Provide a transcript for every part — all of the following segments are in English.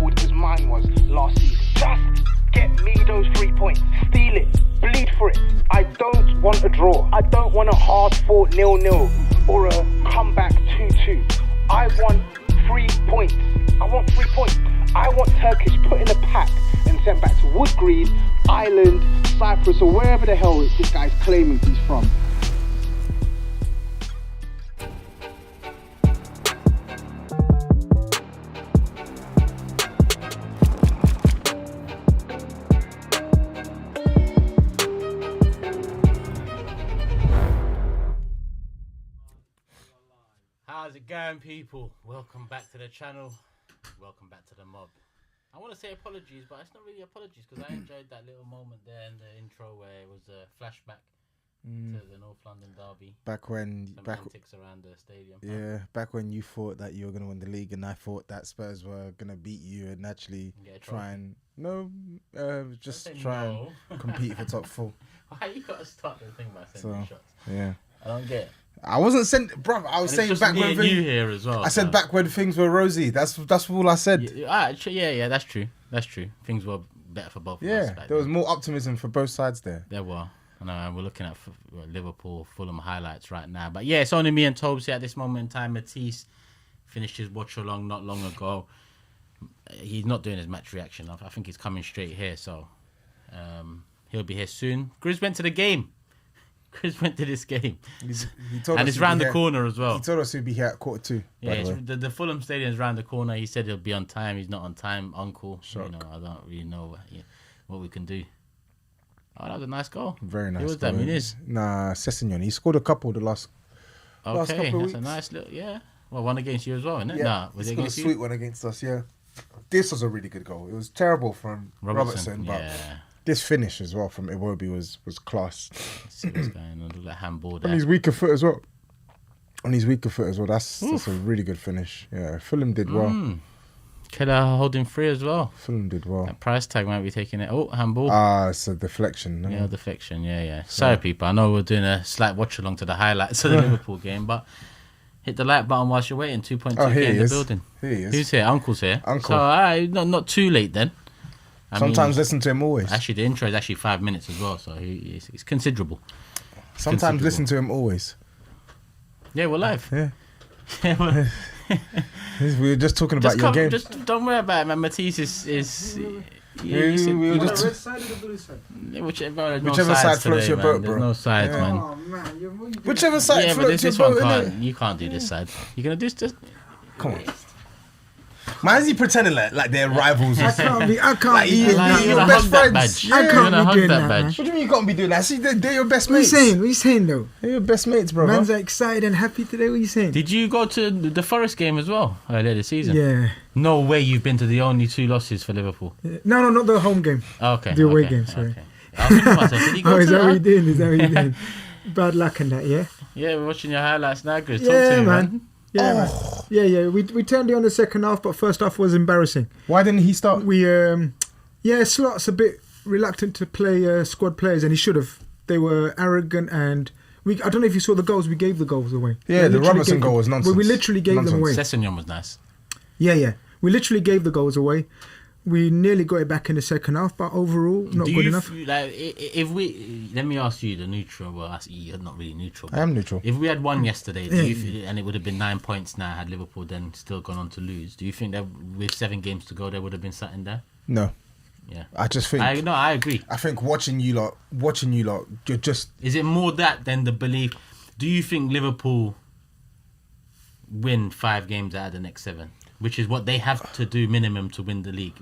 settled as mine was last season. Just get me those 3 points. Steal it. Bleed for it. I don't want a draw. I don't want a hard-fought 0-0 or a comeback 2-2. I want 3 points. I want 3 points. I want Turkish put in a pack and sent back to Woodgreen, Ireland, Cyprus, or wherever the hell this guy's claiming he's from. How's it going, people? Welcome back to the channel. Welcome back to the mob. I want to say apologies, but it's not really apologies because I enjoyed that little moment there in the intro where it was a flashback to the North London derby. Back when, antics around the stadium. Yeah, back when you thought that you were gonna win the league, and I thought that Spurs were gonna beat you and actually try and compete for top 4. Why you gotta start the thing by sending shots? Yeah, I don't get it. I wasn't sent, bro. I was saying back when you here as well. I said back when things were rosy. That's all I said. Yeah, that's true. That's true. Things were better for both of us. Yeah, there was more optimism for both sides there. There were. I know, we're looking at Liverpool, Fulham highlights right now. But yeah, it's only me and Tobs here at this moment in time. Matisse finished his watch along not long ago. He's not doing his match reaction. I think he's coming straight here, so he'll be here soon. Grizz went to the game. Chris went to this game. He told and us it's round the corner as well. He told us he'd be here at 2:45. Yeah, the Fulham stadium is round the corner. He said he'll be on time. He's not on time, uncle. Shock. You know, I don't really know what we can do. Oh, that was a nice goal. Very nice. Who was that? Muniz? Nah, Sessegnon. He scored a couple the last couple of that's weeks. A nice little, Well, one against you as well, isn't it? Yeah, Nah, was he it scored a against you? sweet one against us, yeah. This was a really good goal. It was terrible from Robertson, but this finish as well from M.O.B was class. See what's going on. Look like handball there. On his weaker foot as well. That's a really good finish. Yeah, Fulham did well. Keller holding free as well. Fulham did well. That price tag might be taking it. Oh, handball. It's a deflection. No? Yeah, deflection. Yeah. Sorry, people. I know we're doing a slight watch along to the highlights of the Liverpool game, but hit the like button whilst you're waiting. 2.2K in the building. Here he is. Who's here? Uncle's here. Uncle. So, not too late then. Sometimes listen to him always. Actually, the intro is actually 5 minutes as well, so it's considerable. Sometimes listen to him always. Yeah, we're live. Yeah. We were just talking about your game. Just don't worry about it, man. Matisse is we were just red side or the blue side? Whichever side floats your boat, bro. There's no sides, man. Oh man, Whichever side Yeah, but floats your this one boat, can't. innit? You can't do this side. You're gonna do this. Come on. Man, is he pretending like they're rivals? I can't be. Like, be you're doing your that. best friends. Badge. Yeah. I You're can't gonna be hug doing that that, badge. man. What do you mean you can't be doing that? See, they're your best What are you mates. saying? What are you saying though? They're your best mates, bro. Man's excited and happy today. What are you saying? Did you go to the Forest game as well earlier this season? Yeah. No way you've been to the only 2 losses for Liverpool. No, not the home game. Okay. The away game, sorry. Okay. I was thinking to myself, did you go Oh, is to that what you that? doing? Is that what you doing? Bad luck and that, yeah? Yeah, we're watching your highlights now, Grizz. Talk Yeah, to me, man. Yeah, man. Yeah. We turned it on the second half, but first half was embarrassing. Why didn't he start? We, Slot's a bit reluctant to play squad players, and he should have. They were arrogant, and I don't know if you saw the goals. We gave the goals away. Yeah, the Robertson goal was nonsense. We literally gave them away. Sessegnon was nice. Yeah. We literally gave the goals away. We nearly got it back in the second half, but overall, not good enough. If we, let me ask you, the neutral. Well, you're not really neutral. I am neutral. If we had won yesterday, and it would have been 9 points now, had Liverpool then still gone on to lose, do you think that with 7 games to go, there would have been something there? No. Yeah. I just think. I agree. I think watching you lot, you're just. Is it more that than the belief? Do you think Liverpool win 5 games out of the next 7? Which is what they have to do minimum to win the league.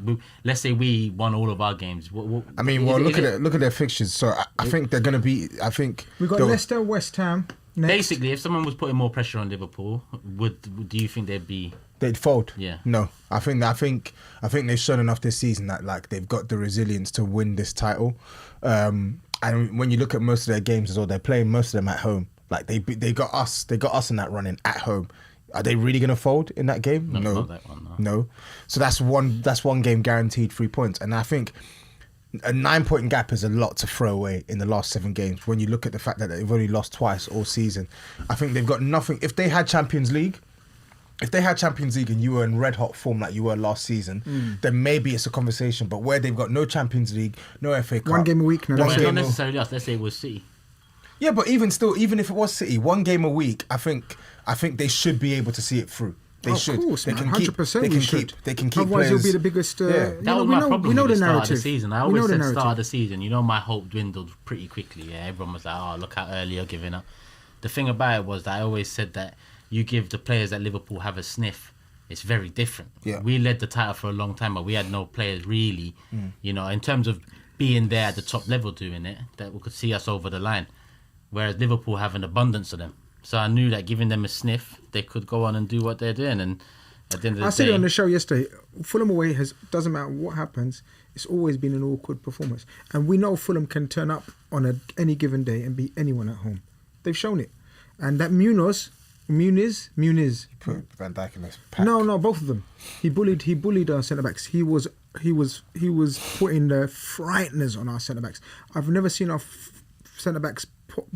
Let's say we won all of our games. Look at their fixtures. So I think they're going to be. I think we got Leicester, West Ham. Next. Basically, if someone was putting more pressure on Liverpool, do you think they'd fold? Yeah. No, I think they've shown enough this season that like they've got the resilience to win this title. And when you look at most of their games as well, they're playing most of them at home. Like they got us in that running at home. Are they really going to fold in that game? No. No. Not that one, No. So that's one game guaranteed 3 points. And I think a 9-point gap is a lot to throw away in the last 7 games. When you look at the fact that they've only lost twice all season, I think they've got nothing. If they had Champions League, if they had Champions League and you were in red hot form like you were last season, then maybe it's a conversation. But where they've got no Champions League, no FA Cup, one game a week. No, Well, not necessarily us. Let's say it was City. Yeah, but even if it was City, one game a week, I think they should be able to see it through. They should. Of course, they man. can 100% They we can should. keep. They can keep. Otherwise, players. you'll be the biggest. That was my problem we know with the the start of narrative. the season. I We know always the said narrative. start of the season. You know, my hope dwindled pretty quickly. Yeah, everyone was like, "Oh, look how early you're giving up." The thing about it was that I always said that you give the players that Liverpool have a sniff. It's very different. Yeah. We led the title for a long time, but we had no players really, you know, in terms of being there at the top level doing it, that could see us over the line. Whereas Liverpool have an abundance of them. So I knew that giving them a sniff, they could go on and do what they're doing. And at the end of the I day... said it on the show yesterday. Fulham away doesn't matter what happens, it's always been an awkward performance. And we know Fulham can turn up on any given day and beat anyone at home. They've shown it. And that Muniz. Put Van Dijk in this pack. No, both of them. He bullied our centre backs. He was putting the frighteners on our centre backs. I've never seen our centre backs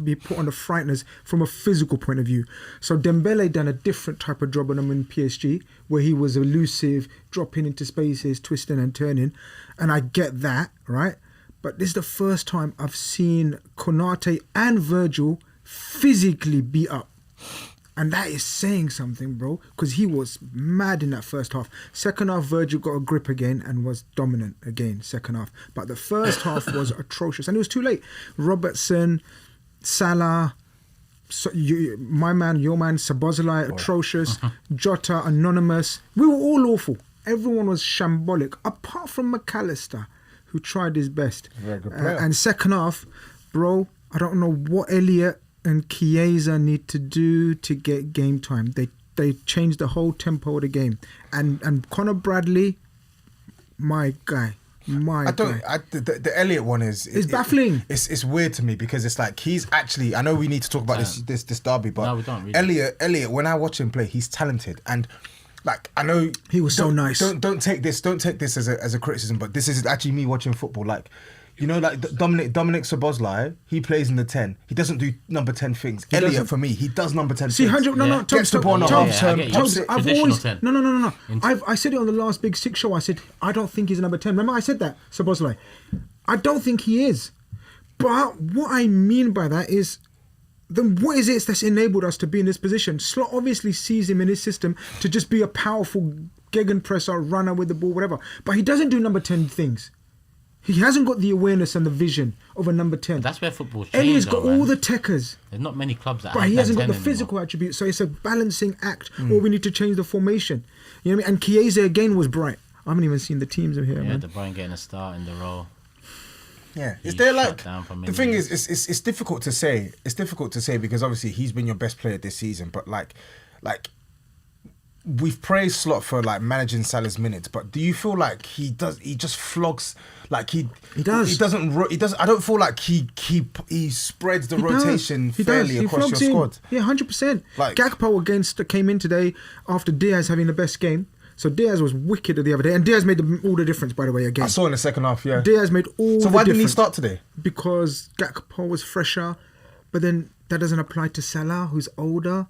be put on the frighteners from a physical point of view. So Dembele done a different type of job on him in PSG, where he was elusive, dropping into spaces, twisting and turning, and I get that, right? But this is the first time I've seen Konate and Virgil physically beat up. And that is saying something, bro, because he was mad in that first half. Second half, Virgil got a grip again and was dominant again, second half. But the first half was atrocious. And it was too late. Robertson, Salah, my man, your man, Szoboszlai, atrocious. Jota, anonymous. We were all awful. Everyone was shambolic, apart from McAllister, who tried his best. Very good player. And second half, bro, I don't know what Elliott and Chiesa need to do to get game time. They changed the whole tempo of the game. And Conor Bradley, my guy. The Elliott one is baffling. It's weird to me because it's like he's actually. I know we need to talk about this derby, but No, we don't really. Elliott, when I watch him play, he's talented and. Like I know he was so nice. Don't take this as a criticism, but this is actually me watching football. Like, you know, like Dominic Szoboszlai, he plays in the 10. He doesn't do number 10 things. Elliott doesn't. for me, he does number 10 See, things. 100. No, Gets the ball on the Tobs, half turn. Tobs, I've Traditional always 10. no. I said it on the last Big Six show. I said I don't think he's a number 10. Remember, I said that Szoboszlai. I don't think he is. But what I mean by that is, then what is it that's enabled us to be in this position? Slot obviously sees him in his system to just be a powerful gegenpresser, runner with the ball, whatever. But he doesn't do number 10 things. He hasn't got the awareness and the vision of a number 10. That's where football's changed. Elliott's got though, all man. the techers. There's not many clubs that But have he that hasn't got 10 the anymore. physical attributes, so it's a balancing act. Or we need to change the formation. You know what I mean? And Chiesa again was bright. I haven't even seen the teams in here, Yeah, man. De Bruyne getting a start in the role. Yeah, He is there shut like down for the thing millions. is it's difficult to say. It's difficult to say because obviously he's been your best player this season, but like we've praised Slot for like managing Salah's minutes, but do you feel like he just flogs like he does. he doesn't I don't feel like he spreads the rotation fairly across your flogs in. squad. Yeah, 100%. Like- Gakpo came in today after Diaz having the best game. So Diaz was wicked the other day, and Diaz made all the difference, by the way, again. I saw in the second half, yeah. Diaz made all So the why didn't he difference. start today? Because Gakpo was fresher, but then that doesn't apply to Salah, who's older.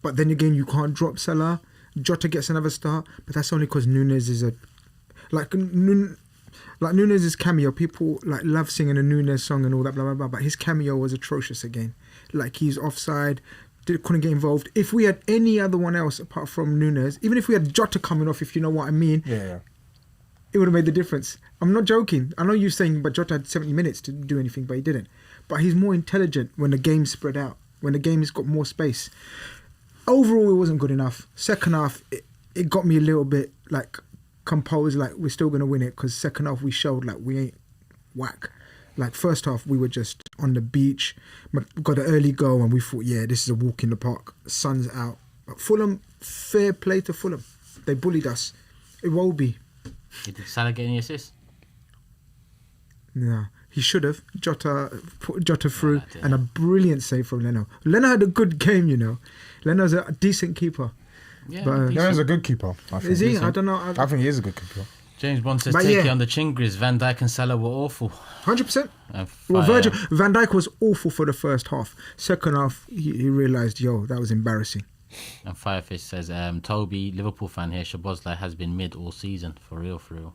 But then again, you can't drop Salah. Jota gets another start, but that's only because Nunes is like Nunes' cameo. People like love singing a Nunes song and all that, blah blah blah. But his cameo was atrocious again. Like he's offside. Couldn't get involved. If we had any other one else apart from Nunes, even if we had Jota coming off, if you know what I mean, Yeah. it would have made the difference. I'm not joking. I know you're saying, but Jota had 70 minutes to do anything, but he didn't. But he's more intelligent when the game's spread out, when the game's got more space. Overall, it wasn't good enough. Second half, it got me a little bit like composed, like we're still going to win it, because second half we showed like we ain't whack. Like first half, we were just on the beach, got an early goal, and we thought, yeah, this is a walk in the park. Sun's out. But Fulham, fair play to Fulham. They bullied us. M.O.B. Did Salah get any assists? No, he should have. Jota put Jota through, that didn't. and a brilliant save from Leno. Leno had a good game, you know. Leno's a decent keeper. Yeah. But, decent. Leon's a good keeper. I think. Is he? I don't know. I think he is a good keeper. James Bond says, But take yeah. it on the chin, Grizz. Van Dijk and Salah were awful. 100%. And Well, fire. Van Dijk was awful for the first half. Second half, he realised, yo, that was embarrassing. And Firefish says, Toby, Liverpool fan here, Szoboszlai has been mid all season. For real, for real.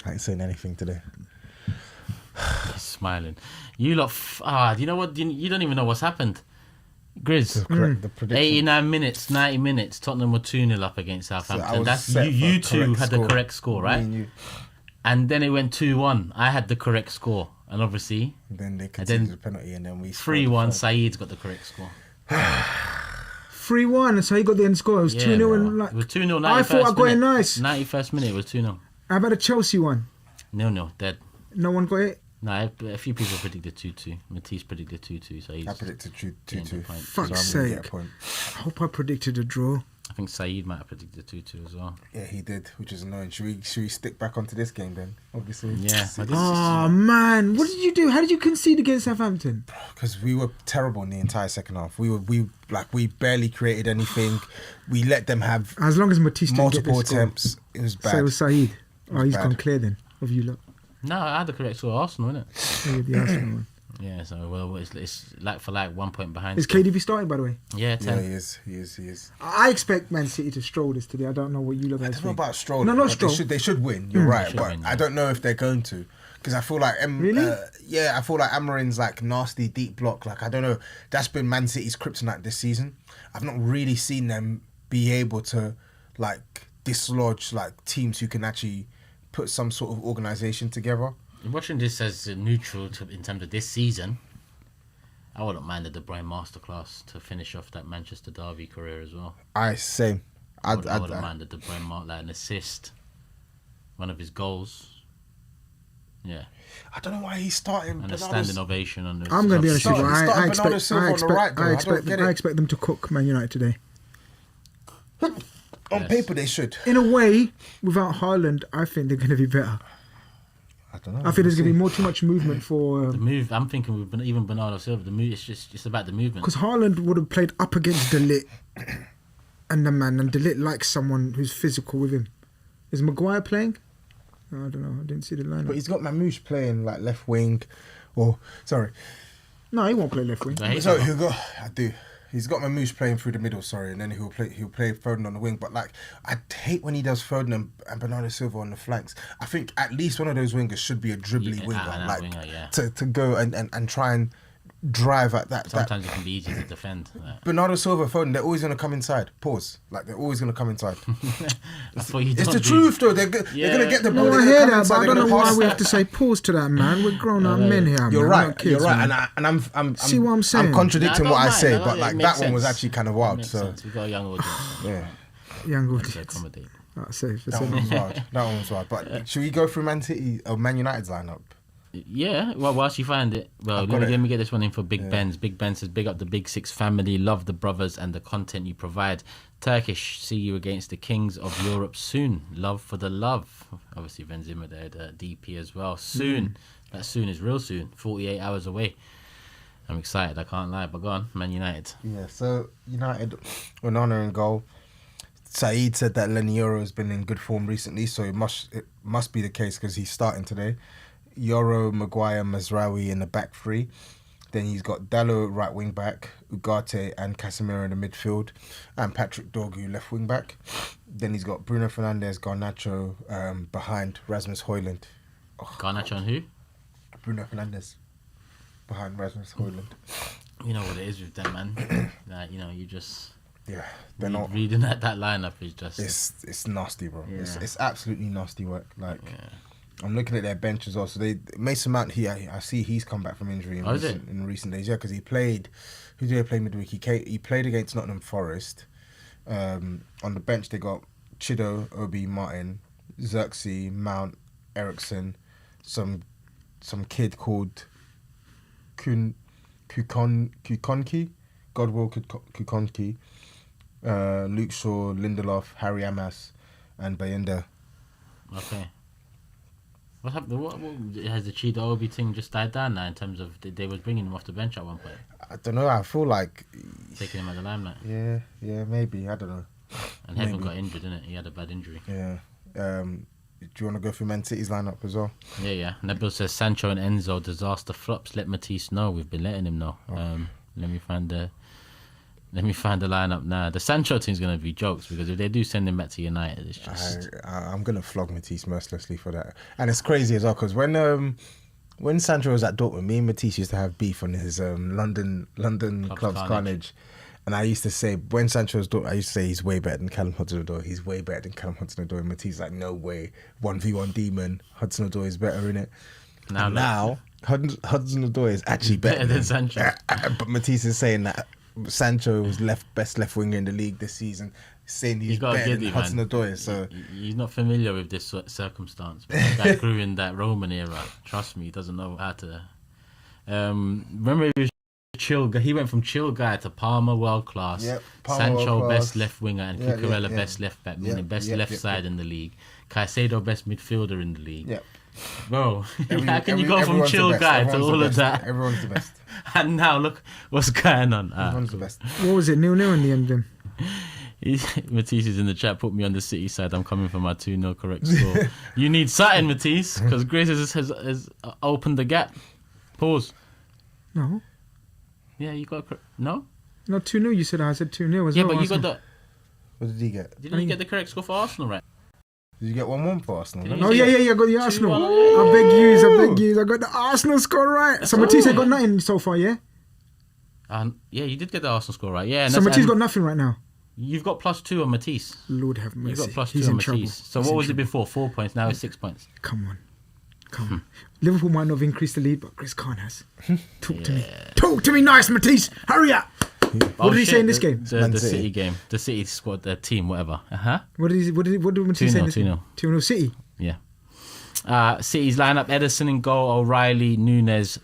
I ain't saying anything today. He's smiling. You lot, do you know what? You don't even know what's happened. Grizz, Correct the prediction. 89 minutes, 90 minutes, Tottenham were 2-0 up against Southampton. was That's set you for two correct had score. the correct score, Me right? and you. And then it went 2-1. I had the correct score. And obviously, Then they conceded a penalty and then we 3-1, Saeed's got the correct score. 3-1, so he got the end score. It was 2-0 bro. and like. It was 2-0. I thought I got it nice. 91st minute, it was 2-0. How about the Chelsea one? 0-0, dead. No one got it. No, a few people predicted 2-2. Matisse predicted 2-2, so he's. I predicted getting the 2-2. point. Fuck's So I'm gonna get sake. a point. I hope I predicted a draw. I think Saeed might have predicted 2-2 as well. Yeah, he did, which is annoying. Should we stick back onto this game then? Obviously. Yeah. Oh man, what did you do? How did you concede against Southampton? Because we were terrible in the entire second half. We barely created anything. We let them have As long as Matisse didn't get multiple the score. attempts. It was bad. So it was Saeed. Oh, was he's bad. gone clear then of you lot. No, I had the correct score. Arsenal, innit? Oh, the Arsenal one. Yeah, so well, it's like for like 1 point behind. Is still. KDB starting, by the way? Yeah, 10. Yeah, he is. I expect Man City to stroll this today. I don't know what you lot I guys don't know think. about Stroll. No, not but Stroll. They should win. You're right, should but win, yeah. I don't know if they're going to. Because I feel like Really? I feel like Amarin's like nasty deep block. Like I don't know. That's been Man City's kryptonite this season. I've not really seen them be able to like dislodge like teams who can actually put some sort of organisation together. Watching this as a neutral in terms of this season, I wouldn't mind the De Bruyne masterclass to finish off that Manchester Derby career as well. Same. I wouldn't mind the De Bruyne like an assist, one of his goals. Yeah, I don't know why he's starting. and a Bernardo's- standing ovation on the. I'm going to be honest with you. He's starting Bernardo Silva on the right, though. I don't get it. I expect them to cook Man United today. On Yes. paper, they should. In a way, without Haaland, I think they're going to be better. I don't know. I think there's going to be too much movement for The move. I'm thinking with even Bernardo Silva. The move. It's about the movement. because Haaland would have played up against De Ligt and De Ligt likes someone who's physical with him. Is Maguire playing? I don't know. I didn't see the lineup. But he's got Mamouche playing like left wing, or sorry. No, he won't play left wing. So he's So not- I do. He's got Mamouche playing through the middle, sorry, and then he'll play Foden on the wing. But like, I hate when he does Foden and Bernardo Silva on the flanks. I think at least one of those wingers should be a dribbly Yeah, winger, out-and-out like winger, yeah. to go and try and drive at that. Sometimes it can be easy to defend. Bernardo Silva, Foden, they're always going to come inside. Pause. Like they're always going to come inside. That's what you It's don't the do. truth, though. They're going to get the ball. No, they're I gonna hear come that, inside, but I they're don't know gonna why pass. we have to say pause to that, man. We're grown-up men here, man. You're We're right. not kids, You're right, man. and I'm See what I'm saying? I'm contradicting Nah, I what I don't say, mind. but It like makes that one was sense. actually kind of wild. Makes So sense. We've got a young audience yeah, Young to audience. accommodate. Safe. that one was wild. That one was wild. But should we go through Man City or Man United's lineup? Yeah, well, whilst you find it, well, I've got it. let me get this one in for Big Ben's. Big Ben says, big up the Big Six family, love the brothers and the content you provide. Turkish, see you against the kings of Europe soon. Love for the love. Obviously, Benzema there, the DP as well. Soon. That soon is real soon. 48 hours away. I'm excited, I can't lie, but go on, Man United. Yeah. So United, Onana in goal. Saeed said that Leniero has been in good form recently, so it must be the case because he's starting today. Yoro, Maguire, Mazraoui in the back three. Then he's got Dallo right wing back, Ugarte and Casemiro in the midfield, and Patrick Dorgu left wing back. Then he's got Bruno Fernandes, Garnacho behind Rasmus Højlund. Garnacho on who? Bruno Fernandes behind Rasmus Højlund. You know what it is with them, man. Like, you know, you just Yeah, they're not. reading that lineup is just. It's nasty, bro. Yeah. It's absolutely nasty work. Like. Yeah. I'm looking at their bench as well. So Mason Mount, I see he's come back from injury in, recent days. Yeah, because he played. Who did he play midweek? He played against Nottingham Forest. On the bench they got Chido, Obi, Martin, Xerxes, Mount, Ericsson, some kid called Kukonki, Godwill Kukonki, Luke Shaw, Lindelof, Harry Amas, and Bayenda. Okay. What happened? What has the Chido Obi thing just died down now in terms of they was bringing him off the bench at one point, I don't know. I feel like taking him out of the limelight, yeah, maybe. I don't know. and Heaven Maybe. got injured, didn't it? He had a bad injury. Yeah. Do you want to go through Man City's lineup as well? Yeah. Nabil says Sancho and Enzo disaster flops. Let Matisse know. We've been letting him know. Let me find the Let me find the lineup now. The Sancho team's going to be jokes because if they do send him back to United, it's just... I'm going to flog Matisse mercilessly for that. And it's crazy as well because when Sancho was at Dortmund, me and Matisse used to have beef on his London Clubs Carnage. And I used to say, when Sancho was Dortmund, I used to say he's way better than Callum Hudson-Odoi. He's way better than Callum Hudson-Odoi. And Matisse like, no way. 1v1 demon. Hudson-Odoi is better, innit? Now Hudson-Odoi is actually better than Sancho. But Matisse is saying that Sancho was best left winger in the league this season, saying he's better than Hudson-Odoi. So he's not familiar with this circumstance. That guy grew in that Roman era. Trust me, he doesn't know how to. Remember, he was chill. He went from chill guy to Palmer, world class. Yep, Sancho, world class. best left winger, and Cucurella, best left back, meaning best left side in the league. Caicedo, best midfielder in the league. Yep. Bro, how can you go from chill guy to all of that? Everyone's the best. And now look what's going on. Everyone's the best. What was it? 0-0 in the end then? Matisse is in the chat. Put me on the City side. I'm coming for my 2-0 correct score. You need something, Matisse, because Grizz has opened the gap. Pause. No. Yeah, you got no. No, 2-0. You said I said 2-0 as Yeah, well. but you got the. What did he get? Didn't you get the correct score for Arsenal, right? Did you get 1-1 for Arsenal? Did you Oh yeah, I got the Arsenal. 2-1, I beg you. I got the Arsenal score right. So Matisse got nothing so far, yeah? Yeah, you did get the Arsenal score right. Yeah. So Matisse got nothing right now. You've got +2 on Matisse. Lord have mercy. You've got He's +2 on in Matisse. trouble. So He's what in was it trouble. before? 4 points. Now it's 6 points. Come on. Liverpool might not have increased the lead, but Grizz Khan has. Talk to me nice, Matisse. Hurry up. What did he say in this game? The City game. The City squad, the team, whatever. What did Matisse say in this game? 2-0 City. Yeah. City's lineup: Ederson in goal, O'Reilly, Nunes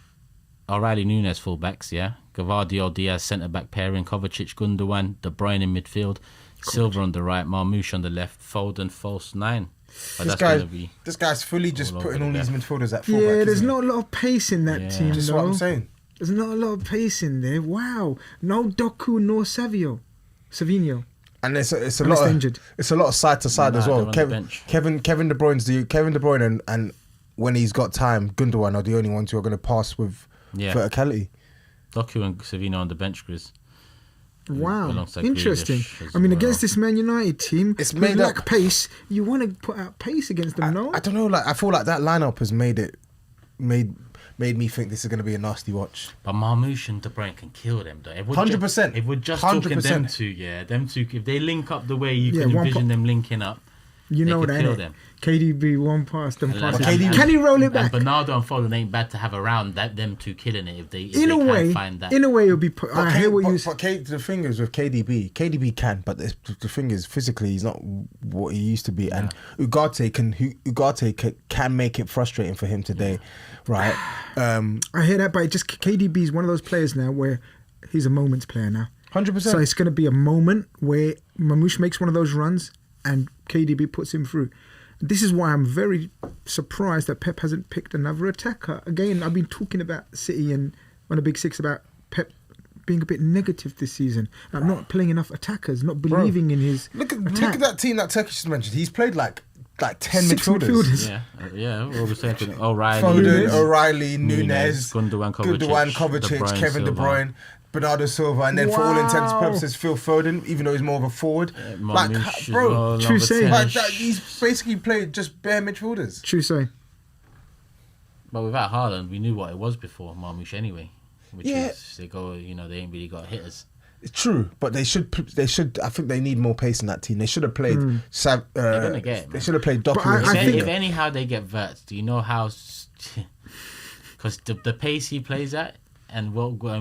fullbacks. Yeah. Gavardio, Diaz centre back pairing, Kovacic, Gundogan, De Bruyne in midfield, Silva on the right, Marmoush on the left, Foden false 9. But this guy's fully just putting all these midfielders at fullback. Yeah, there's not a lot of pace in that team. That's what I'm saying. There's not a lot of pace in there. Wow. No Doku, no Savinho. And it's a lot of injured. It's a lot of side to side as well. Kevin De Bruyne and when he's got time, Gundogan are the only ones who are going to pass with verticality. Doku and Savino on the bench, Grizz. Wow, Alongside interesting. Grealish I mean, well. against this Man United team, It's who made lack up- pace, you want to put out pace against them, no? I don't know. Like I feel like that lineup has made me think this is going to be a nasty watch. But Marmoush and De Bruyne can kill them, though. 100%. If we're just talking 100%. them two, if they link up the way you can envision them linking up, You they know could that, kill innit? them. KDB, one pass, them And- passes. and- Can he roll it back? And Bernardo and Foden ain't bad to have around them two killing it if they In a way, find that. it'll be. I hear what you But the thing is with KDB can, but the thing is physically he's not what he used to be, and Ugarte can make it frustrating for him today, right? I hear that, but KDB is one of those players now where he's a moments player now. 100%. So it's going to be a moment where Mamouche makes one of those runs and KDB puts him through. This is why I'm very surprised that Pep hasn't picked another attacker. Again, I've been talking about City and on the Big Six about Pep being a bit negative this season. Like not playing enough attackers, not believing in his Look attack. at that team that Turkish just mentioned. He's played like 10 Six midfielders. Yeah. What was saying to O'Reilly, Foden, O'Reilly, Nunez, Gundogan, Kovacic, Kevin De Bruyne, Bernardo Silva, and then for all intents and purposes, Phil Foden, even though he's more of a forward. True say. He's basically played just bare midfielders. True say. But without Haaland, we knew what it was before Marmoush anyway. Which is they ain't really got hitters. It's true, but they should. I think they need more pace in that team. They should have played. They're gonna get it, they should have played Doku. If anyhow they get Verts, do you know how? Because the pace he plays at, and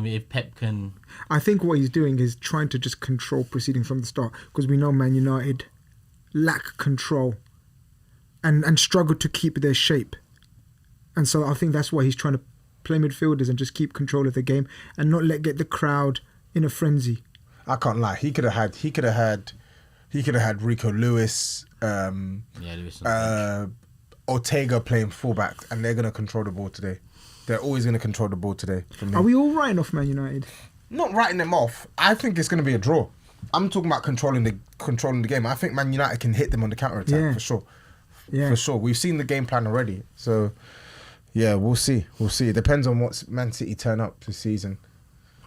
if Pep can. I think what he's doing is trying to just control proceeding from the start, because we know Man United lack control and struggle to keep their shape. And so I think that's why he's trying to play midfielders and just keep control of the game and not get the crowd in a frenzy. I can't lie. He could have had Rico Lewis, Lewis Ortega playing fullback, and they're gonna control the ball today. They're always gonna control the ball today. Are we all writing off Man United? Not writing them off. I think it's gonna be a draw. I'm talking about controlling the game. I think Man United can hit them on the counter attack for sure. Yeah, for sure. We've seen the game plan already, so yeah, we'll see. It depends on what Man City turn up this season.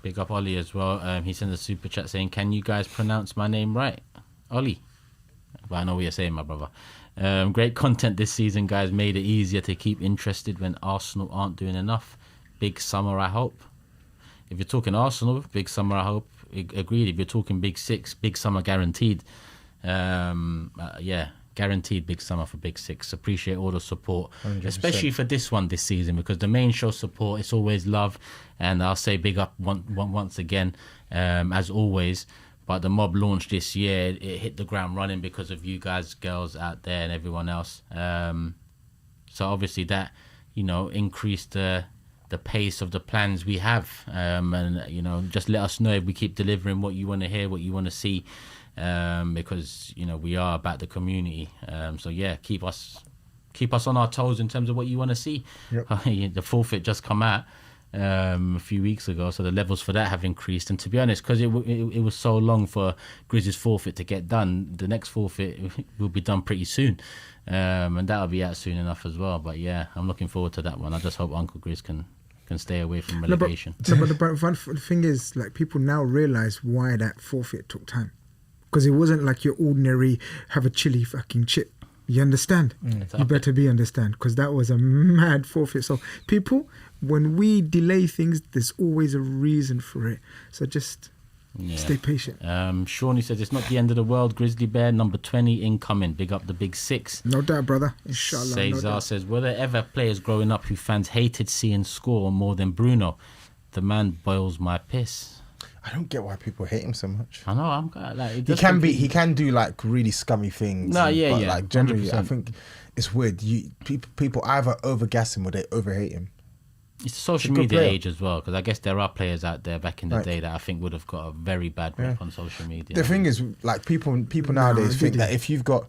Big up Ollie as well. He sent a super chat saying, "Can you guys pronounce my name right, Ollie?" But I know what you're saying, my brother. Great content this season, guys. Made it easier to keep interested when Arsenal aren't doing enough. Big summer, I hope. If you're talking Arsenal, big summer, I hope. Agreed. If you're talking big six, big summer guaranteed. Yeah, guaranteed big summer for big six. Appreciate all the support, 100%. especially for this one this season, because the main show support, it's always love. And I'll say big up once again, as always. But the Mob launch this year, it hit the ground running because of you guys, girls out there and everyone else. So obviously that, increased the pace of the plans we have. And, just let us know if we keep delivering what you want to hear, what you want to see. Because, we are about the community. So yeah, keep us on our toes in terms of what you want to see. Yep. The forfeit just come out a few weeks ago, so the levels for that have increased. And to be honest, because it was so long for Grizz's forfeit to get done, the next forfeit will be done pretty soon, and that'll be out soon enough as well. But yeah, I'm looking forward to that one. I just hope Uncle Grizz can stay away from relegation. But the thing is, like, people now realise why that forfeit took time, because it wasn't like your ordinary have a chili fucking chip. You understand? You better understand, because that was a mad forfeit. So people, when we delay things, there's always a reason for it. So just stay patient. Shawnee says it's not the end of the world. Grizzly Bear number 20 incoming. Big up the big six. No doubt, brother. Inshallah. Cesar says, were there ever players growing up who fans hated seeing score more than Bruno? The man boils my piss. I don't get why people hate him so much. I know. I'm like, he can do like really scummy things. No, but yeah. Like generally, 100%. I think it's weird. People either overgas him or they overhate him. It's the social He's a good media player. age as well, because I guess there are players out there back in the day that I think would have got a very bad rep on social media. The thing is, like people nowadays think that if you've got,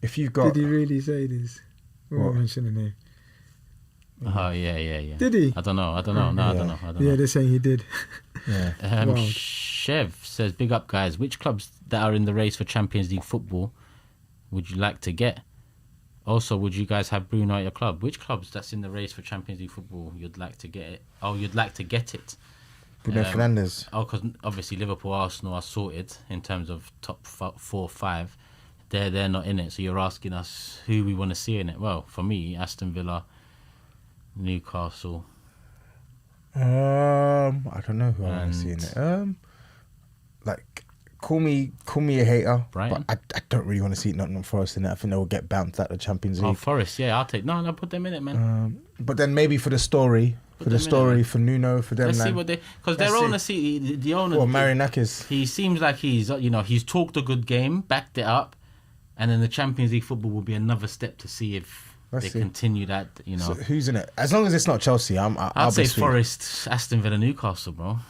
Did he really say this? We won't mention the name. Oh yeah. Did he? I don't know. No, I don't know. Yeah, they're saying he did. yeah. Wow. Chev says, big up guys. Which clubs that are in the race for Champions League football would you like to get? Also, would you guys have Bruno at your club? Which clubs that's in the race for Champions League football you'd like to get it? Oh, you'd like to get it. Bruno Fernandes. Oh, because obviously Liverpool, Arsenal are sorted in terms of top 4, 5. They're not in it. So you're asking us who we want to see in it. Well, for me, Aston Villa, Newcastle. I don't know who I want to see in it. Like, call me a hater, Brighton? but I don't really want to see Nottingham Forest in it. I think they will get bounced out of the Champions League. Oh, Forest, yeah, I'll take. No, put them in it, man. But then maybe for the story, for Nuno, for them. Let's see what because their owner, the owner. Or Marinakis. He seems like he's talked a good game, backed it up, and then the Champions League football will be another step to see if they continue that. So who's in it? As long as it's not Chelsea, I'll say be sweet. Forest, Aston Villa, Newcastle, bro.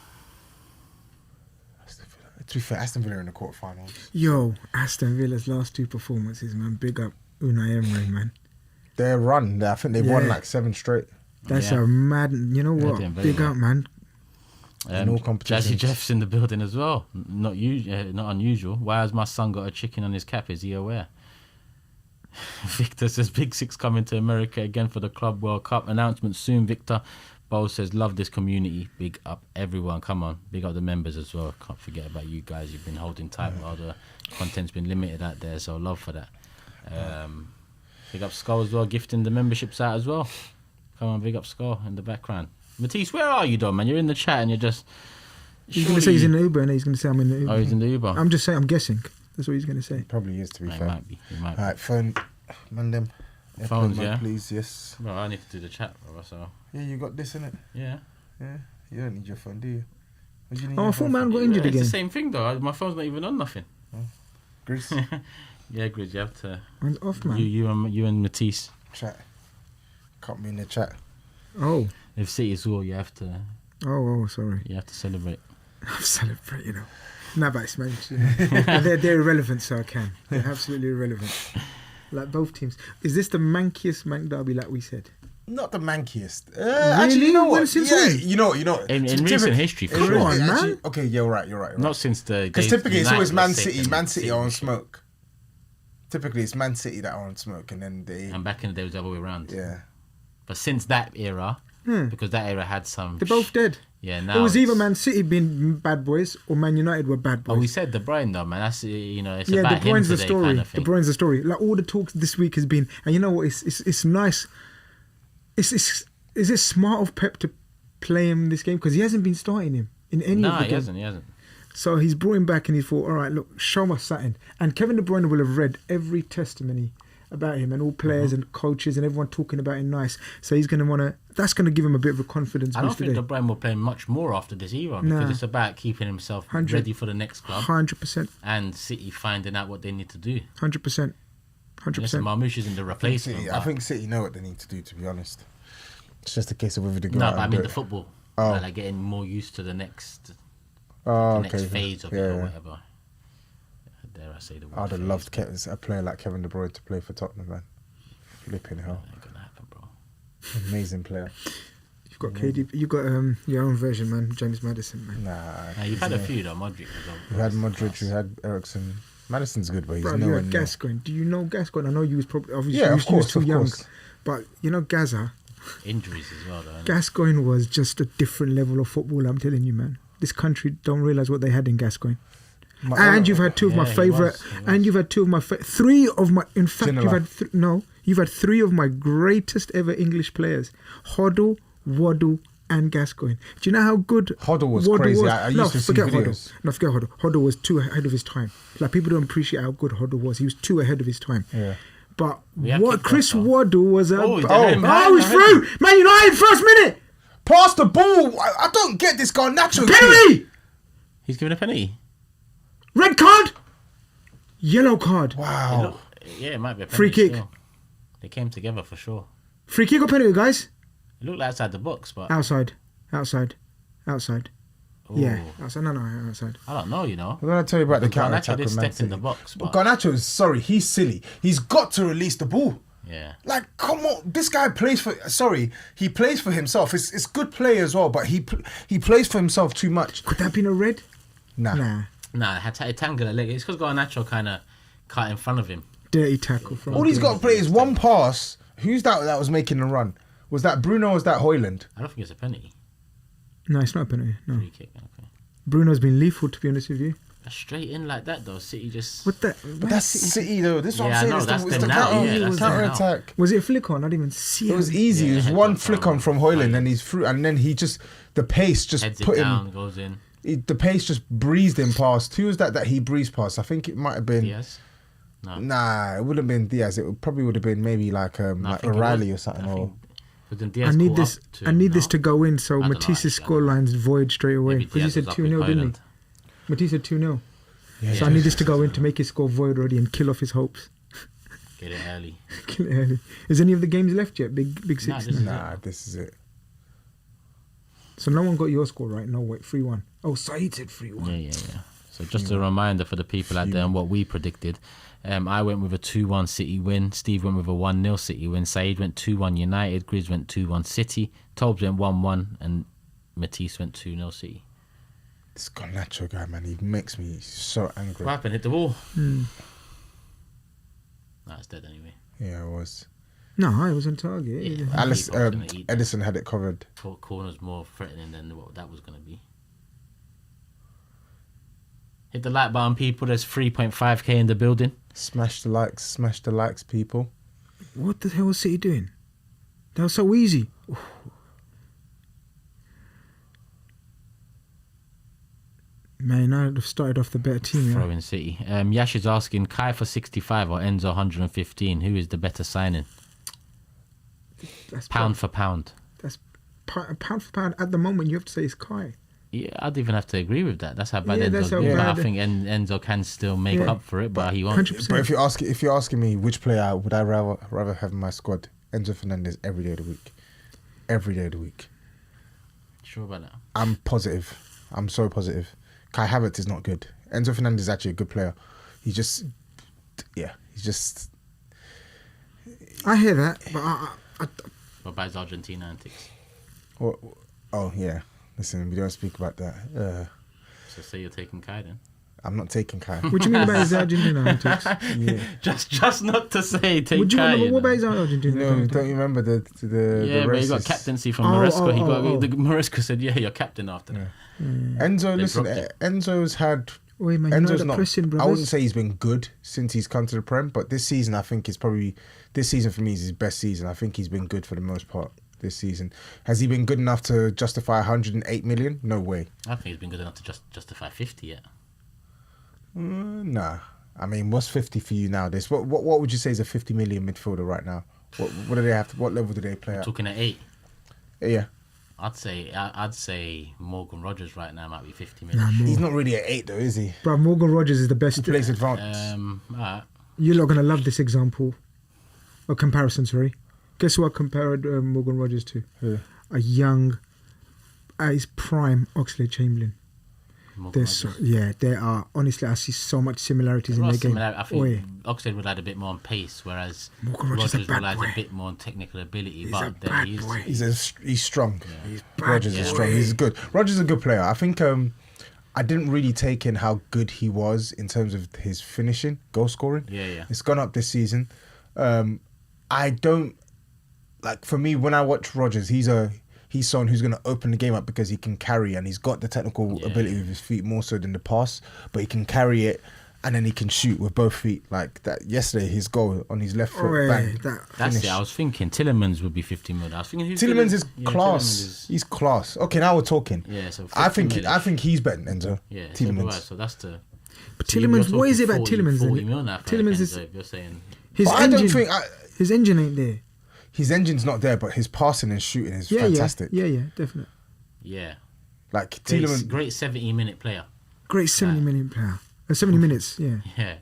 To be fair, Aston Villa are in the quarterfinals. Yo, Aston Villa's last 2 performances, man. Big up Unai Emery, man. Their run, I think they've won like 7 straight. That's a mad. You know what? Big up, man. In all competitions. Jazzy Jeff's in the building as well. Not unusual. Why has my son got a chicken on his cap? Is he aware? Victor says, Big Six coming to America again for the Club World Cup. Announcement soon, Victor. Bo says, love this community. Big up everyone. Come on. Big up the members as well. Can't forget about you guys. You've been holding tight while the content's been limited out there. So love for that. Big up Skull as well. Gifting the memberships out as well. Come on, big up Skull in the background. Matisse, where are you, though, man? You're in the chat and you're just... He's going to say he's in the Uber, and he's going to say I'm in the Uber. Oh, he's in the Uber. I'm just saying, I'm guessing. That's what he's going to say. Probably is, to be fair. He might be. Alright, phone. Man them. Phones, yeah? Please, yes. Well, I need to do the chat, brother, so... Yeah, you got this, innit? Yeah. Yeah. You don't need your phone, do you? What do you need Oh, I your thought phone man for? got injured It's again. the same thing, though. My phone's not even on nothing. Grizz, Yeah, Grizz, you have to... Man's off, man. You and Matisse. chat. Cut me in the chat. Oh. If City's all, you have to... Oh, sorry. You have to celebrate. I'm celebrating, you know. Nah, but it's man. You know. they're irrelevant, so I can. They're absolutely irrelevant. Like both teams. Is this the mankiest Manc derby, like we said? Not the mankiest. Really? Actually, you know what? Since Yeah, when? you know. In recent history, for Come sure. on, man. Actually, okay, yeah, you're right. Not since the... Because days typically it's United always were Man sick City. and Man City are on shit. smoke. Typically it's Man City that are on smoke, and then they... And back in the day, it was the other way around. Yeah. But since that era, because that era had some... They're both dead. Yeah, now It was either it's- Man City being bad boys or Man United were bad boys. Oh, we said De Bruyne though, man. That's it's yeah, about De him Bruyne's the today, story. kind of De thing. Bruyne's the story. Like all the talks this week has been, and you know what? It's nice. Is it smart of Pep to play him this game because he hasn't been starting him in any of No, the he games. hasn't. So he's brought him back and he thought, all right, look, show us something. And Kevin De Bruyne will have read every testimony about him and all players Mm-hmm. and coaches and everyone talking about him nice. So he's going to want to, that's going to give him a bit of a confidence I don't boost think today. De Bruyne will play much more after this era because Nah. it's about keeping himself 100. ready for the next club 100%. and City finding out what they need to do. 100%. 100%. Listen, Marmoush isn't the replacement. City, but- I think City know what they need to do, to be honest. It's just a case of whether they go No, out but I and mean do the it. football. Oh. Like getting more used to the next Oh, the okay. next phase of it Yeah, or yeah. whatever. Dare I say the word? I'd have phase, loved but a player like Kevin De Bruyne to play for Tottenham, man. Flipping hell. Ain't gonna happen, bro. Amazing player. You've got KD, you've got your own version, man. James Madison, man. Nah. You've had a few though, Modric. We had Modric, we had Ericsson. Madison's good, but he's Bro, you nowhere had near. Gascoigne. Do you know Gascoigne? I know you was probably, obviously, Yeah, you of was course, too of young. course. But you know, Gaza, Injuries as well, though. innit? Gascoigne was just a different level of football, I'm telling you, man. This country don't realise what they had in Gascoigne. And you've had two of my Yeah, he favourite, was, he was. and you've had two of my, three of my, in fact, Ginola. you've had three of my greatest ever English players, Hoddle, Waddle, and Gascoigne. Do you know how good Hoddle was crazy. I used to see forget videos. Hoddle. No, forget Hoddle. Hoddle was too ahead of his time. Like, people don't appreciate how good Hoddle was. He was too ahead of his time. Yeah. But We have what kicked Chris off, though. Waddle was a... Oh, he did Oh, him oh, high, he's high. through! Man United, first minute! Pass the ball. I don't get this guy. Natural. Penalty! He's giving a penalty. Red card! Yellow card. Wow. Yeah, it might be a penalty. Free kick. Still. They came together for sure. Free kick or penalty, guys? It looked like outside the box, but Outside. Yeah, Ooh. outside. No, outside. I don't know. You know, I'm gonna tell you about the counter Garnacho attack did with Man step in the City. box, But but Garnacho is sorry. He's silly. He's got to release the ball. yeah, Like, come on, this guy plays for. Sorry, he plays for himself. It's good play as well, but he plays for himself too much. Could that have been a red? Nah. nah, it tangled a leg. It's because Garnacho kind of cut in front of him. Dirty tackle from. All he's got to play is one pass. Who's that was making the run? Was that Bruno or was that Hoyland? I don't think it's a penalty. No, it's not a penalty. No. Free kick. Okay, Bruno's been lethal, to be honest with you. straight in like that though. City just. What the? But that's City though. This is what Yeah, I I'm saying. know, It's that's the, them it's the now, counter, yeah, that's them counter now. attack. Was it a flick on? I didn't even see It was it. easy. Yeah, it was heads one up flick from on from Hoyland, Hoyland. and he's through, and then he just the pace just heads it put down, him. goes in. The pace just breezed him past. Who was that he breezed past? I think it might have been. Diaz. No. Nah, it wouldn't have been Diaz. It probably would have been maybe like No, I like think it O'Reilly was- or something. I Or think- but then I Diaz need caught this. up to I him, need this no? to go in. So I don't know, Matisse's actually, I don't know. scoreline's void straight away Maybe because you Diaz said was up 2-0, with didn't Hoyland. he? Matisse said 2-0. Yeah, So I need this to go in to make his score void already and kill off his hopes. Get it early. Kill it early. Is any of the games left yet? Big Nah, six. this is Nah, this is it. So no one got your score right. No, wait, 3-1. Oh, Said said 3-1. Yeah. So just a reminder for the people out there on what we predicted. I went with a 2-1 City win. Steve went with a 1-0 City win. Said went 2-1 United. Grizz went 2-1 City. Tobs went 1-1. And Matisse went 2-0 City. This Garnacho guy, man, he makes me so angry. What happened? Hit the wall? Hmm. Nah, it's dead anyway. Yeah, it was. No, I was on target. Yeah. Alice, People are gonna eat that. Edison had it covered. Corner's more threatening than what that was going to be. Hit the like button, people. There's 3.5k in the building. Smash the likes, people. What the hell was City doing? That was so easy. Oof. Man, I'd have started off the better team. Yeah? Throwing City. Yash is asking Kai for 65 or Enzo 115. Who is the better signing? That's Pound for pound. That's pound for pound. At the moment, you have to say it's Kai. Yeah, I'd even have to agree with that. That's how bad Yeah, Enzo's that's how been. But I bad- think Enzo can still make Yeah. up for it, but he won't. 100%. But if you're asking me which player would I rather have in my squad, Enzo Fernandez every day of the week. Every day of the week. Sure about that? I'm positive. I'm so positive. Kai Havertz is not good. Enzo Fernandez is actually a good player. He's just. I hear that, but I What about his Argentina antics? Oh yeah. Listen, we don't speak about that. So say you're taking Kai then. I'm not taking Kai. What do you mean about his Argentina Tobs? Yeah. just not to say take What do you Kai, mean? you What about know. his Argentina? No, don't you remember the Yeah, but he got racist- captaincy from Oh, Maresca. oh. Maresca said, "Yeah, you're captain after that." Enzo, listen, dropped it. Enzo's had. Wait, man, you know Enzo's the not. pressing, I brothers. wouldn't say he's been good since he's come to the Prem, but this season I think is probably this season for me is his best season. I think he's been good for the most part this season. Has he been good enough to justify 108 million? No way. I think he's been good enough to justify 50 yet. Nah. I mean, what's 50 for you nowadays? What would you say is a 50 million midfielder right now? What do they have? What level do they play at? Talking at 8, Yeah, I'd say Morgan Rogers right now might be 50 Nah, million. more. he's not really at 8 though, is he? Bruv, Morgan Rogers is the best. He plays advanced. Alright. You're not gonna love this example, or comparison. Sorry, guess who I compared Morgan Rogers to? Yeah. A young, at his prime, Oxlade-Chamberlain. Morgan There's Rogers. there are honestly I see so much similarities There in are their game. similar- I think Oi, Oxlade would add a bit more on pace, whereas Morgan Rogers is a Rogers bad will add boy. a bit more on technical ability. He's but a then bad boy. He's strong. He's bad Rogers is boy. strong. He's good. Rogers is a good player. I think I didn't really take in how good he was in terms of his finishing, goal scoring. Yeah. It's gone up this season. I don't like. For me, when I watch Rogers, he's someone who's going to open the game up because he can carry and he's got the technical ability with his feet more so than the pass, but he can carry it and then he can shoot with both feet like that. Yesterday, his goal on his left foot, Oi, bang. that- That's finish. it. I was thinking Tillemans would be 50 million. I was thinking who's Tillemans good is yeah, class. Tillemans is- He's class. Okay, now we're talking. Yeah, so I 50 think million. he's better than Enzo. Yeah, so do I. Tillemans. So that's the. But so you're Tillemans, what is it talking about 40, Tillemans? 40 then? mil now for Tillemans Enzo, is if you're saying. his But I engine. don't think his engine ain't there. his engine's not there, but his passing and shooting is Yeah, fantastic. yeah, definitely. Yeah. Like Tillemans, Great 70-minute player. Great 70 million player. 70 minutes, yeah. Yeah.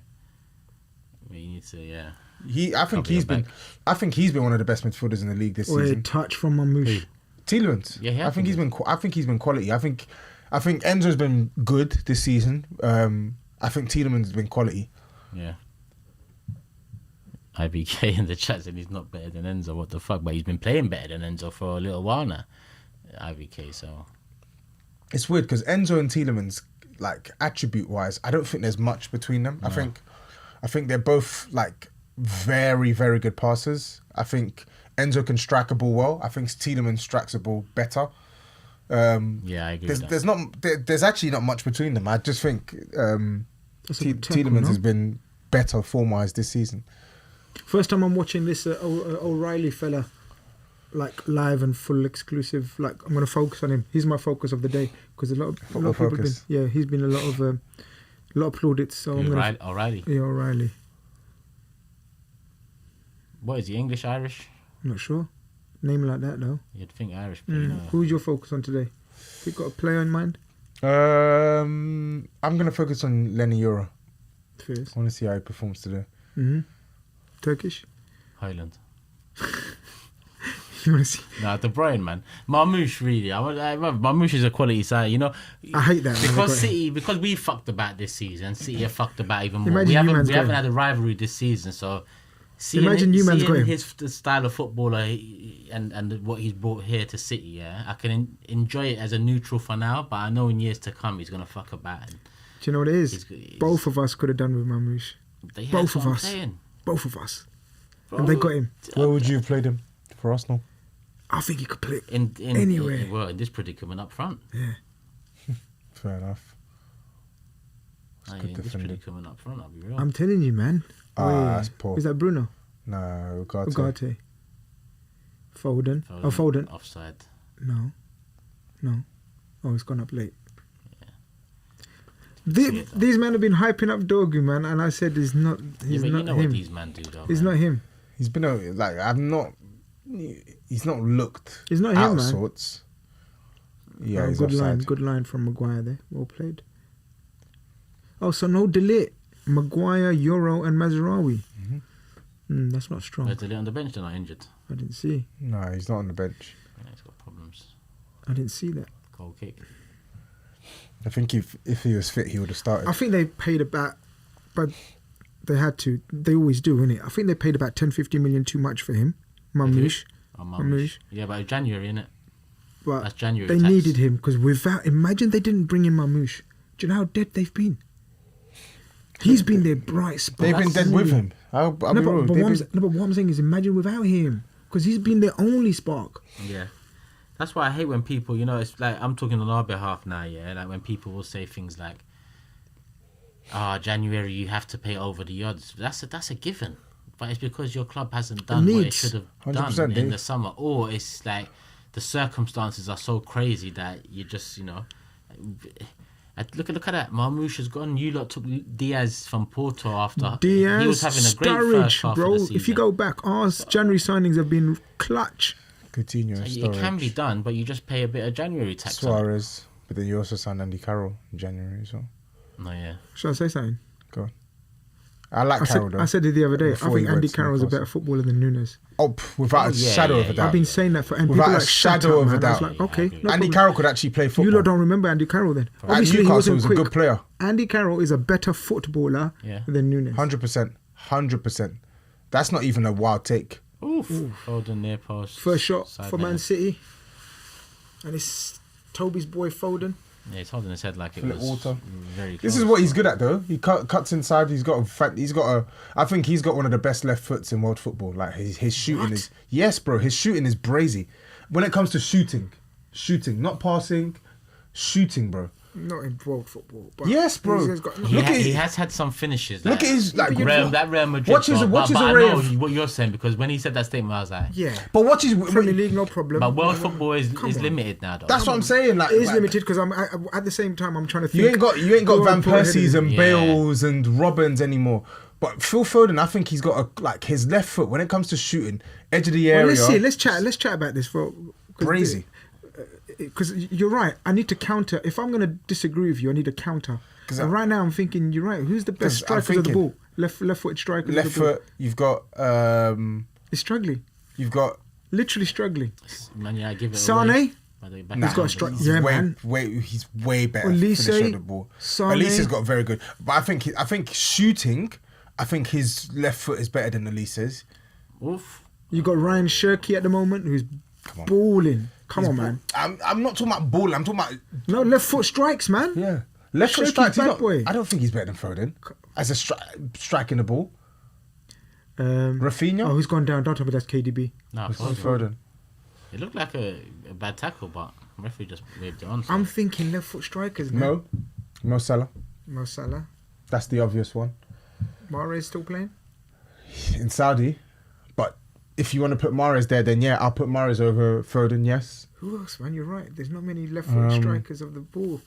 I mean, you need to, yeah. I think Cover he's your been. back. I think he's been one of the best midfielders in the league this Or a season. touch from Mamouche. Tillemans. Yeah, he has I think been he's been. I think he's been quality. I think Enzo's been good this season. I think Tillemans has been quality. Yeah. IBK in the chat said he's not better than Enzo. What the fuck? But he's been playing better than Enzo for a little while now. IBK, so. It's weird because Enzo and Tillemans, like attribute wise, I don't think there's much between them. I think they're both like very, very good passers. I think Enzo can strike a ball well. I think Tillemans strikes a ball better. Yeah, I agree with that. There's actually not much between them. I just think That's a good tackle, Tillemans no? has been better form-wise this season. First time I'm watching this O'Reilly fella, like live and full exclusive. Like I'm gonna focus on him. He's my focus of the day because a lot of people have been. focus. Yeah, he's been a lot of plaudits. So I'm gonna. O'Reilly. Yeah, O'Reilly. What is he, English, Irish? I'm not sure. Name like that though. You'd think Irish, but you know. Who's your focus on today? You got a player in mind? I'm gonna focus on Lenny Euro. Fierce. I want to see how he performs today. Turkish. Highland. You want to see? Nah, De Bruyne, man. Marmouche, really. Marmouche is a quality side, you know. I hate that. Because we fucked about this season. City have fucked about even more. Imagine We haven't Newman's had a rivalry this season, so Imagine Newman's got him. his style of footballer and what he's brought here to City. Yeah, I can enjoy it as a neutral for now, but I know in years to come he's gonna fuck about. And Do you know what it is? Both of us could have done with Mamouche. Both of us. Both of us. And they got him. Where would you have played him for Arsenal? I think he could play anywhere. Well, in this predicament up front. Yeah. Fair enough. In good this defender. predicament up front, I'll be real. I'm telling you, man. That's poor. Is that Bruno? No, Ugarte. Ugarte. Foden. Oh, Foden. Offside. No. Oh, it's gone up late. These men have been hyping up Dogu, man, and I said he's not. He's but not you know him. what these men do, though. He's man. not him. He's been like he's not looked. He's not out him, of man. sorts. Yeah, Oh, he's good line. offside. Good line from Maguire there. Well played. Oh, so no delay. Maguire, Euro, and Mazraoui. That's not strong. Is Delete on the bench? They're not injured. I didn't see. No, he's not on the bench. Yeah, he's got problems. I didn't see that. Goal kick. I think if he was fit, he would have started. I think they paid about, but they had to. They always do, innit? I think they paid about 10-15 million too much for him. Mamouche. Oh, Mamouche. Yeah, but January, innit? But That's January. they tax. needed him because imagine they didn't bring in Mamouche. Do you know how dead they've been? He's been their bright spot. They've been dead with him. I'll be real. But what I'm saying is, imagine without him, because he's been their only spark. Yeah. That's why I hate when people, it's like, I'm talking on our behalf now, yeah? Like when people will say things like, January, you have to pay over the odds. That's a given. But it's because your club hasn't done what it should have done in the summer. Or it's like the circumstances are so crazy that you just, look at that. Marmoush has gone. You lot took Diaz from Porto after. he was having a great first half bro. of the season. If you go back, our January signings have been clutch. Coutinho, so it can be done, but you just pay a bit of January tax. Suarez, but then you also signed Andy Carroll in January, so. No, yeah. Should I say something? Go on. I like Carroll, though. I said it the other day. I Before he think went Andy to Carroll's a Newcastle. better footballer than Nunes. Without a shadow of a doubt. I've been saying that and Without people a like shadow of a man. I was doubt. like, okay, no Andy problem. Carroll could actually play football. You lot don't remember Andy Carroll then? At Obviously, he Newcastle, wasn't was a quick. good player. Andy Carroll is a better footballer than Nunes. 100%. 100%. That's not even a wild take. Oof. Foden near post. First shot Side for Man header. City. And it's Toby's boy Foden. Yeah, he's holding his head like it Flip was water. very close. This is what he's good at, though. He cuts inside. I think he's got one of the best left foots in world football. Like his shooting is. Yes, bro. His shooting is brazy. When it comes to shooting, not passing, shooting, bro. Not in world football. But Yes, bro. He has had some finishes. Look at his like. that Real Madrid. Watch his but I array know of- what you're saying, because when he said that statement, I was like, yeah. But watch his. Premier League, no problem. but world football is on. limited now, though. That's what I'm saying. Like It is limited because I'm at the same time I'm trying to think. You ain't got Van Persie's and Yeah. Bales and Robbins anymore. But Phil Foden, I think he's got his left foot when it comes to shooting, edge of the area. Well, let's chat about this for Crazy. Because you're right. I need to counter. If I'm going to disagree with you, I need a counter. And right now I'm thinking you're right. Who's the best strikers of the ball? Left-footed strikers. Left of the ball. foot. You've got. He's struggling. You've got. Literally struggling. Man, yeah, I give it Sane. away. He's got a strike. He's Yeah, way, man. he's way better Elise, finisher of the ball. Sane. Elise has got very good, but I think shooting. I think his left foot is better than Elise's. Oof. You got Ryan Shirky at the moment, who's balling. Come on, man. I'm not talking about ball. I'm talking about No, left foot strikes, man. left foot Shirky's strikes. bad boy. I don't think he's better than Foden as a striking the ball. Rafinha. Oh, who's gone down? Don't tell me that's KDB. No, Foden. It looked like a bad tackle, but referee just waved it on. So. I'm thinking left foot strikers, man. Mo Salah. Mo Salah. That's the obvious one. Mahrez still playing? In Saudi, but if you want to put Mahrez there, then yeah, I'll put Mahrez over Foden. Yes. Who else, man? You're right. There's not many left-foot strikers of the ball.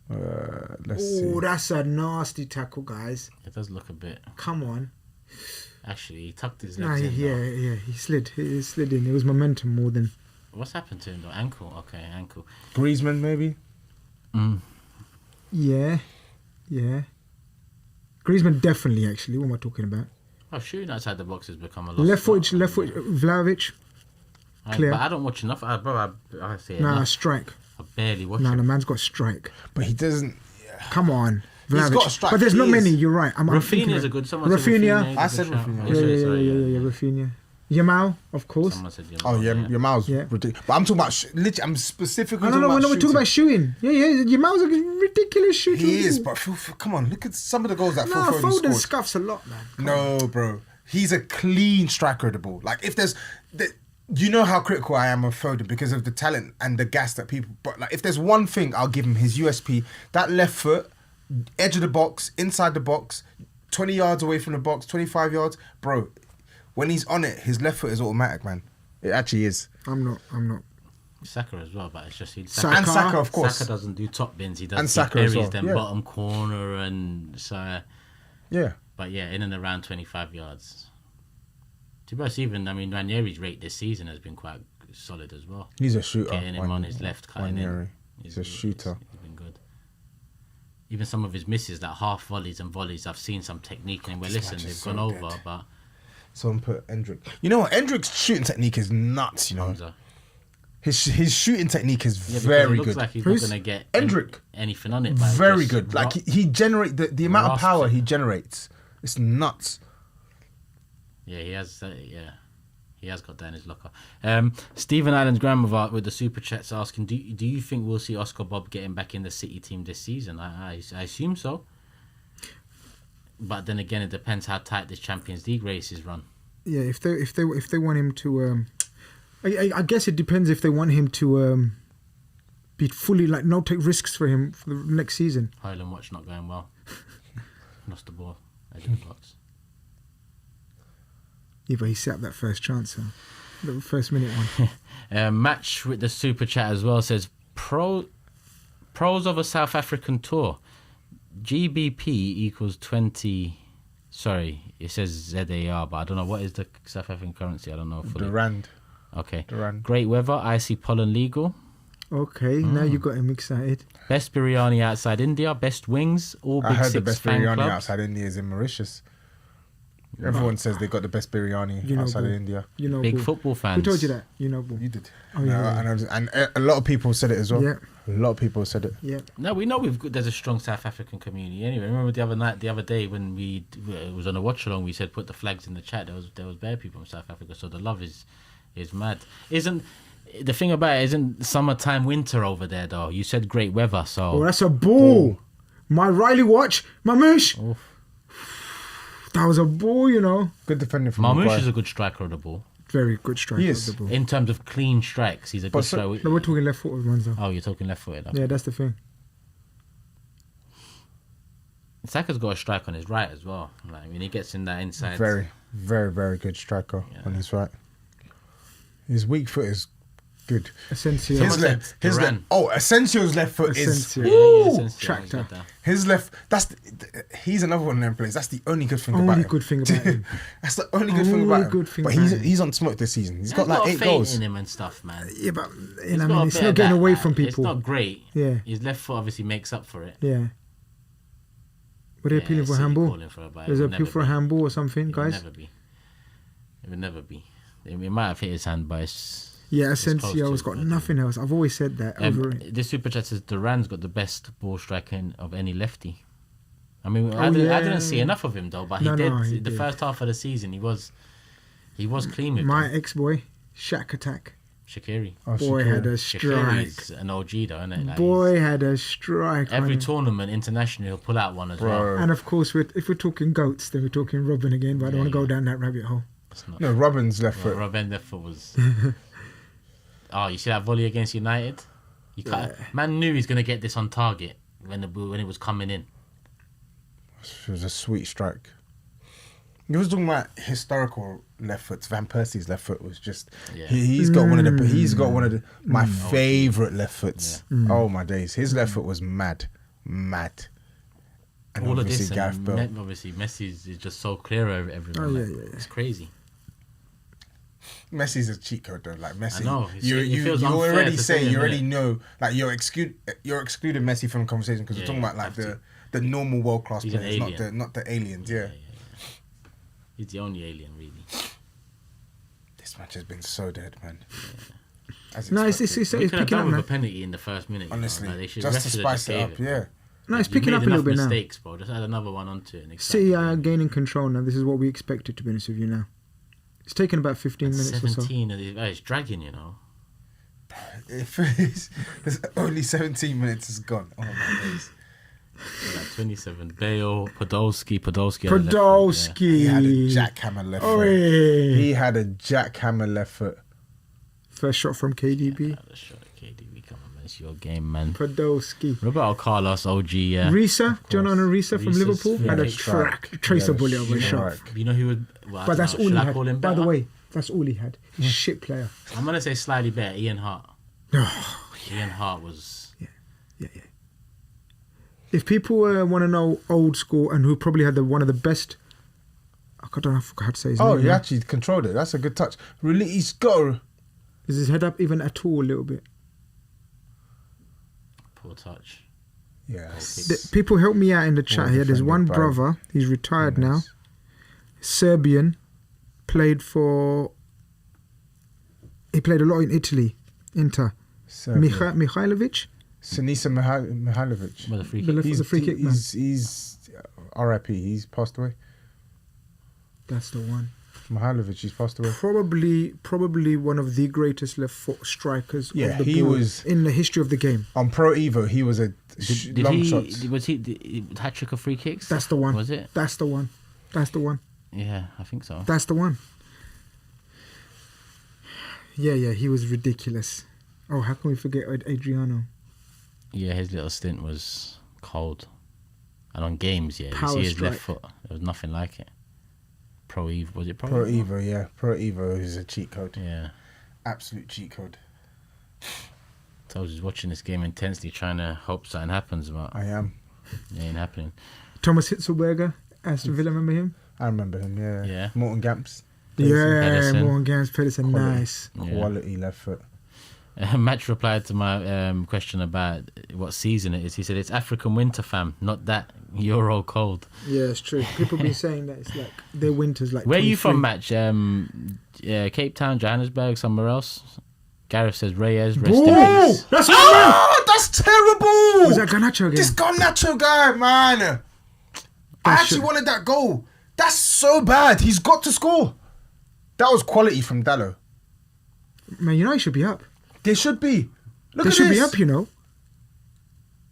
Let's see. Oh, that's a nasty tackle, guys. It does look a bit. Come on. Actually, he tucked his Nah, legs in. yeah, though. he slid. He slid in. It was momentum more than. What's happened to him though? Ankle. Okay, ankle. Griezmann maybe. Yeah. Griezmann definitely. Actually, what am I talking about? Oh, shooting outside the box has become a lot. Left foot. Vlahovic. Clear. But I don't watch enough. I say Nah, enough. strike. I barely watch Nah, it. the man's got strike. But he doesn't. Come on. He's Vlahovic. got a strike. But there's He not is. many. You're right. I'm thinking Rafinha's of- a good. Someone said Rafinha. Rafinha. I said Rafinha. Yeah, Rafinha. Yamal, of course. Someone said Yamal. Oh yeah, your mouth's Yeah. ridiculous. But I'm talking about. Literally, I'm specifically. No, we're talking about shooting. Yeah, Yamal's a ridiculous shooter. He is, but come on, look at some of the goals that Phil No, Foden Foden scored. scuffs a lot, man. No, bro. He's a clean striker of the ball. Like, if there's... You know how critical I am of Foden because of the talent and the gas that people... But, like, if there's one thing, I'll give him his USP. That left foot, edge of the box, inside the box, 20 yards away from the box, 25 yards. Bro, when he's on it, his left foot is automatic, man. It actually is. I'm not. Saka as well, but it's just And Saka, of course. Saka doesn't do top bins. He does. And He Saka as buries well, them yeah. bottom corner and so. Yeah. But yeah, in and around 25 yards. To be honest, even Ranieri's rate this season has been quite solid as well. He's a shooter. Getting him on his left, cutting in. He's a shooter. He's been good. Even some of his misses, like half volleys and volleys, I've seen some technique in. Well, This listen, match is they've gone so over, dead. but Someone put Endrick. You know what? Endrick's shooting technique is nuts, you know. Hamza. His shooting technique is Yeah, because very it looks good. like he's Who's- not going to get Endrick. anything on it. But Very just good. Like rock- he generate the amount of rasps power it. he generates. It's nuts. Yeah, he has. He has got that in his locker. Stephen Allen's grandmother with the super chats asking, do you think we'll see Oscar Bob getting back in the City team this season? I assume so. But then again, it depends how tight this Champions League race is run. Yeah, if they want him to, I guess it depends if they want him to be fully like no take risks for him for the next season. Highland Watch not going well. Lost the ball. Edge of the box. Yeah, but he set up that first chance, the first minute one. Match with the super chat as well says pros of a South African tour. GBP equals 20. Sorry, it says ZAR, but I don't know what is the South African currency. I don't know fully. The rand. Okay. The rand. Great weather. Icy pollen legal. Okay, now you got him excited. Best biryani outside India. Best wings. All Big I heard Six the best fan biryani clubs. outside India is in Mauritius. Everyone says they got the best biryani You know, outside of Bull. India. You know, Big Bull. football fans. Who told you that? You know, Bull. You did. Oh, yeah. And a lot of people said it as well. Yeah. A lot of people said it. Yeah. No, we know there's a strong South African community. Anyway, remember the other day when it was on a watch along, we said put the flags in the chat. There was bare people from South Africa, so the love is mad. Isn't the thing about it? Isn't summertime winter over there though? You said great weather, so Oh, that's a ball. My Riley watch, Mamouche. Oof. That was a ball, you know. Good defending from Marmouche Maguire. is a good striker of the ball. Very good striker He of is. the ball. In terms of clean strikes, he's a good so- striker. No, we're talking left-footed ones though. Oh, you're talking left-footed. Yeah, that's the thing. Saka's got a strike on his right as well. Like when he gets in that inside. Very, very, very good striker Yeah. on his right. His weak foot is good. Asensio. Someone His said left, his Varane. left. Oh, Asensio's left foot Asensio. is. Yeah, Woo! Essentially, tractor. he's got that. His left. He's another one of them players. That's the only good thing Only about him. good thing about him. That's the only good thing Only about him. good thing But about he's him. he's on smoke this season. He's got There's like a 8 feint goals. in him and stuff, man. Yeah, but He's I got mean, a it's bit not of getting that, away man. from people. It's not great. Yeah. His left foot obviously makes up for it. Yeah. Were they appealing for a City handball? calling for it, but it There's will an appeal never for a be. handball or something, It will guys. never be. It will never be. It might have hit his hand, but it's Yeah, it's close Asensio's to got it. nothing else. I've always said that over it. This super chat says Duran's got the best ball striking of any lefty. I mean, Oh, I yeah. didn't see enough of him though, but he No, did. he The did. first half of the season, he was clean with My them. ex-boy, Shaq Attack. Shaqiri. Oh, Boy Shaqiri. had a strike. Shaqiri's an OG though, isn't it? Like, Boy had a strike. every on him. tournament internationally, he'll pull out one as well. Bro. And of course, if we're talking goats, then we're talking Robin again. But I don't Yeah, want to go yeah. down that rabbit hole. It's not. No, Robin's left Well, foot. Robin left foot was. Oh, you see that volley against United? You can't, Man knew he's gonna get this on target when it was coming in. It was a sweet strike. You was talking about historical left foots. Van Persie's left foot was just. Yeah. He's got one of the my favorite left foots. Oh my days, his left foot was mad. And All of obviously this, Gareth and Bale. obviously Messi is just so clear over everyone. Oh, yeah, like, yeah, yeah. It's crazy. Messi's a cheat code though. Like Messi, I know, you it feels unfair already to say say you him, already innit? know like you're excluding Messi from the conversation because Yeah, we're talking about like have the normal world class He's an players, alien. not the aliens. Yeah. He's the only alien, really. This match has been so dead, man. As No, it's expected. We it's could have picking up done with now. a penalty in the first minute. Honestly, you know? Like, they should just to rest it spice it gave up. Yeah. No, it's You picking made up a little enough bit now. mistakes, bro. Just add another one onto it. And City exactly. are gaining control now. This is what we expected, to be honest with you now. It's taken about 15 minutes or so. 17, it's dragging, you know. There's only 17 minutes is gone. Oh my days. Like 27. Bale, Podolski. He had a jackhammer left foot. Oi. He had a jackhammer left foot. First shot from KDB. KDB, come on, man. It's your game, man. Podolski. Roberto Carlos, OG, yeah. Risa, John Honor Risa from Risa's Liverpool, had a great strike. tracer Yeah, bullet over his yeah, shot. right. You know who would... Well, I But don't that's know, all should he I call him had. By better? the way, that's all he had. He's a shit player. I'm going to say slightly better. Ian Hart. Oh, Ian Hart was... yeah. If people want to know old school and who probably had one of the best, I don't know how to say his Oh, name. he now. actually controlled it. That's a good touch. Release, go. Is his head up even at all a little bit? Poor touch. Yes. People help me out in the chat Well here. There's defended one by brother. He's retired now. Gomez. Serbian. He played a lot in Italy. Inter. Serbia. Mihailovic? Sinisa Mihailovic. Well, the free The kick. left was a free kick man. He's RIP. He's passed away. That's the one. Mihailovic, he's passed away. Probably one of the greatest left foot strikers Yeah, of the he ball was- in the history of the game. On Pro Evo, he was a Did long he? shots. Was he hat trick of free kicks? That's the one. Was it? That's the one. That's the one. Yeah, I think so. That's the one. Yeah, he was ridiculous. Oh, how can we forget Adriano? Yeah, his little stint was cold. And on games, yeah, you Power see his strike. left foot. There was nothing like it. Pro Evo, was it Pro, Pro Evo, yeah. Pro Evo is a cheat code. Yeah. Absolute cheat code. So I was just watching this game intensely, trying to hope something happens, but I am. it ain't happening. Thomas Hitzelberger, Aston Villa, remember him? I remember him, yeah. Yeah. Morton Gamps. Yeah, Pedersen. Morgan Gams Pedersen, Quality. nice. Yeah. Quality left foot. Match replied to my question about what season it is. He said, it's African winter, fam, not that Euro cold. Yeah, it's true. People been saying that it's like their winter's like. Where are you 23. from, Match? Cape Town, Johannesburg, somewhere else? Gareth says Reyes, rest Whoa! in peace. That's what Oh, that's terrible! Was that Garnacho again? This Garnacho guy, man. I actually should- wanted that goal. That's so bad. He's got to score. That was quality from Dallo. Man, you know he should be up. They should be. Look They at should this. be up, you know.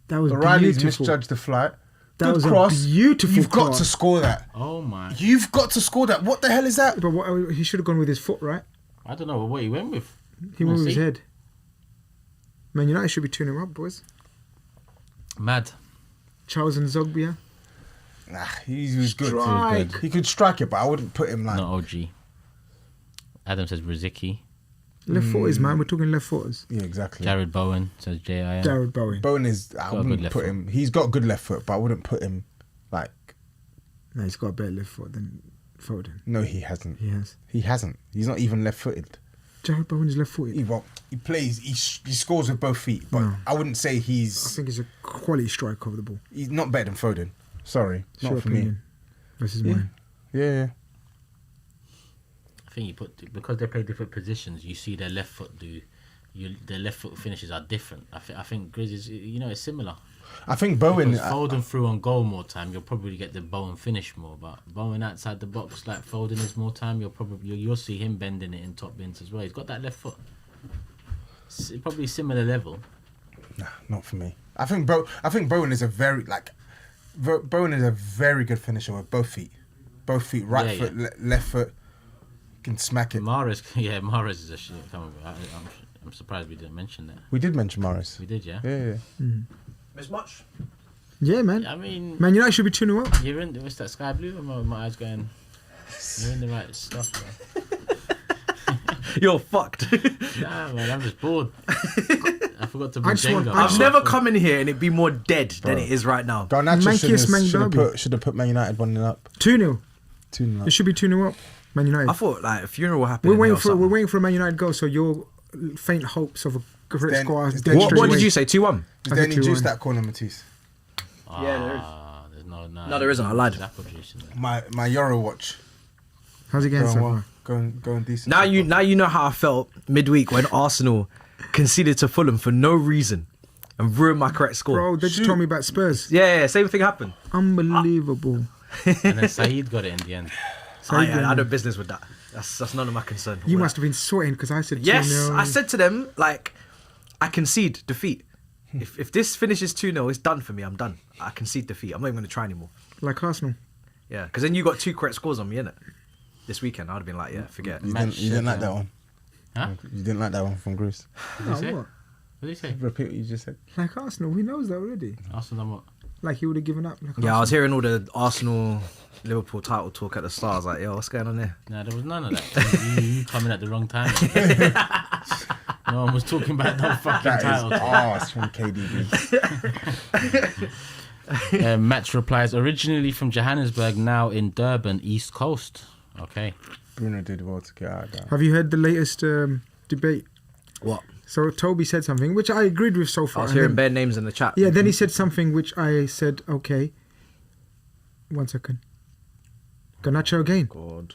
That was O'Reilly's beautiful. misjudged the flight. That Good was a cross. beautiful You've got cross. to score that. Oh, my. You've got to score that. What the hell is that? But what, he should have gone with his foot, right? I don't know what he went with. He went with his See? head. Man United should be 2-0 up, boys. Mad. Charles and Zogbia. Nah, he was good. Strike. He could strike it, but I wouldn't put him like. Not OG. Adam says Riziki. Left footers, man. We're talking left footers. Yeah, exactly. Jared Bowen says JIM. Jared Bowen. Bowen is. I Got a good wouldn't left put foot. him. He's got good left foot, but I wouldn't put him like. No, he's got a better left foot than Foden. No, he hasn't. He has. He hasn't. He's not even left-footed. Jared Bowen is left footed. He plays. He scores with both feet, but No. I wouldn't say I he's. think he's a quality striker of the ball. He's not better than Foden. Sorry, It's your not for me. opinion versus Yeah. mine. Yeah. I think you put because they play different positions. You see their left foot do. Their left foot finishes are different. I think Grizz is it's similar. I think Bowen. Because Foden through on goal more time, you'll probably get the Bowen finish more. But Bowen outside the box like Foden is more time. You'll see him bending it in top bins as well. He's got that left foot. Probably similar level. Nah, not for me. I think Bowen is a very Bowen is a very good finisher with both feet. Both feet, right Yeah, foot, left foot. Can smack it. Mahrez is a shit. Come on, I'm surprised we didn't mention that. We did mention Morris. We did, yeah. Yeah. Miss much? Yeah, man. I mean, Man United should be 2-0 up. you're in. What's that sky blue? Or my eyes going. You're in the right stuff, bro. You're fucked. Nah, man, I'm just bored. I forgot to bring I just want- Jenga. I I've just- never come in here and it'd be more dead than Bro. it is right now. Garnacho Mankiest Man derby. should have put Man United 1-0 up. 2-0. 2-0 It up. should be 2-0 up. Man United. I thought like a funeral happened. We're in waiting there or for something. a Man United goal, so your faint hopes of a great Then- score are is dead there- straight What away. did you say? 2-1. Is I there said any 2-1. juice that corner, Matisse? Yeah, there is. There's No, there isn't. I lied. there's apple juice in there. My Euro watch. How's it going so far? Going decent. Now you know how I felt midweek when Arsenal conceded to Fulham for no reason and ruined my correct score. Bro, they just told me about Spurs. Yeah, same thing happened. Unbelievable. And then Saeed got it in the end. I had no business with that. That's none of my concern. You must have been sweating because I said 2-0. Yes, I said to them like, I concede defeat. If this finishes 2-0, it's done for me. I'm done. I concede defeat. I'm not even going to try anymore. Like Arsenal. Yeah, because then you got 2 correct scores on me, innit? This weekend, I'd have been like, yeah, forget. You Match, didn't like that one. Huh? You didn't like that one from Grizz. What did he say? Oh, What what? did he say? Repeat what you just said. Like Arsenal. He knows that already. Arsenal done what? Like he would have given up. Like Yeah, I was Arsenal. hearing all the Arsenal Liverpool title talk at the start. I was like, yo, what's going on there? No, there was none of that. you coming at the wrong time. No one was talking about no fucking That is title. arse from KDB. Match replies, originally from Johannesburg, now in Durban, East Coast. Okay. Bruno did well to get out of that. Have you heard the latest debate? What? So Toby said something which I agreed with so I far. was and hearing then- bare names in the chat. Yeah, then he said something which I said, okay. 1 second. Garnacho again. God.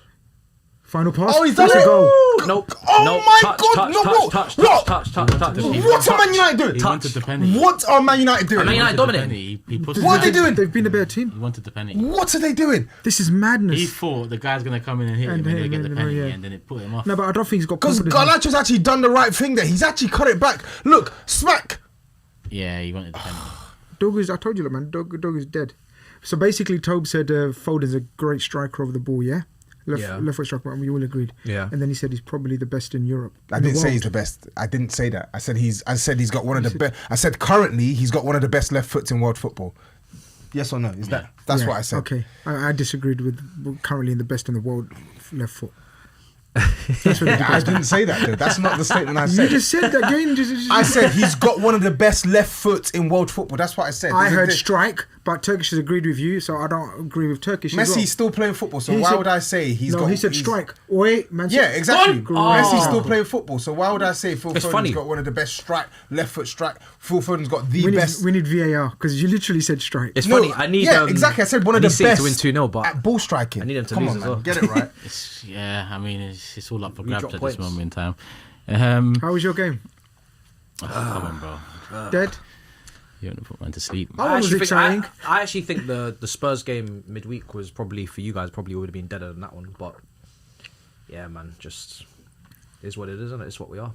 Final pass. Oh, he's done That's a it. goal. Nope. Oh Nope. my Touch, God, touch, no, touch, what? touch, What? touch, touch, touch. What are Man United doing? He wanted the penny. What are Man United doing? Man United He wanted the dominating. penny. He pushed What it. are they doing? They've been the better team. He wanted the penny. What are they doing? This is madness. He thought the guy's gonna come in and hit him and he'll get the penny, and then it put him off. No, but I don't think he's got Because confidence. Garnacho's actually done the right thing there. He's actually cut it back. Look, smack. Yeah, he wanted the penny. Dogu's, I told you, look, man, Dogu's dead. So basically, Tobs said Foden's a great striker over the ball, yeah? Left foot striker, we all agreed. Yeah. And then he said he's probably the best in Europe. I didn't say he's the best. I didn't say that. I said he's got one of the best. I said currently he's got one of the best left foots in world football. Yes or no? Is that? That's Yeah, what I said. Okay. I disagreed with currently in the best in the world left foot. That's what I didn't say that, dude. That's not the statement I said. You just said that again. I said he's got one of the best left foots in world football. That's what I said. I There's a heard di- strike, but Turkish has agreed with you, so I don't agree with Turkish. as well. Messi's still playing football, so He why said- would I say he's got? No, he said he's- strike. Wait, man. Yeah, exactly. Gone. Messi's Oh. still playing football, so why would I say Phil It's Foden's funny. got one of the best left foot strike? Phil Foden's got the best. We need VAR because you literally said strike. It's funny. I need. Exactly. I said one I of the need City best to win 2-0, but at ball striking. I need them to Come lose on, as man. well. Get it right. Yeah, I mean, it's all up for We grabs drop at points. this moment in time. How was your game? Come on, bro. Dead? You don't put man to sleep. Oh, it was exciting. I actually think the Spurs game midweek was probably for you guys probably would have been deader than that one, but yeah, man, just is what it is, isn't it? It's what we are.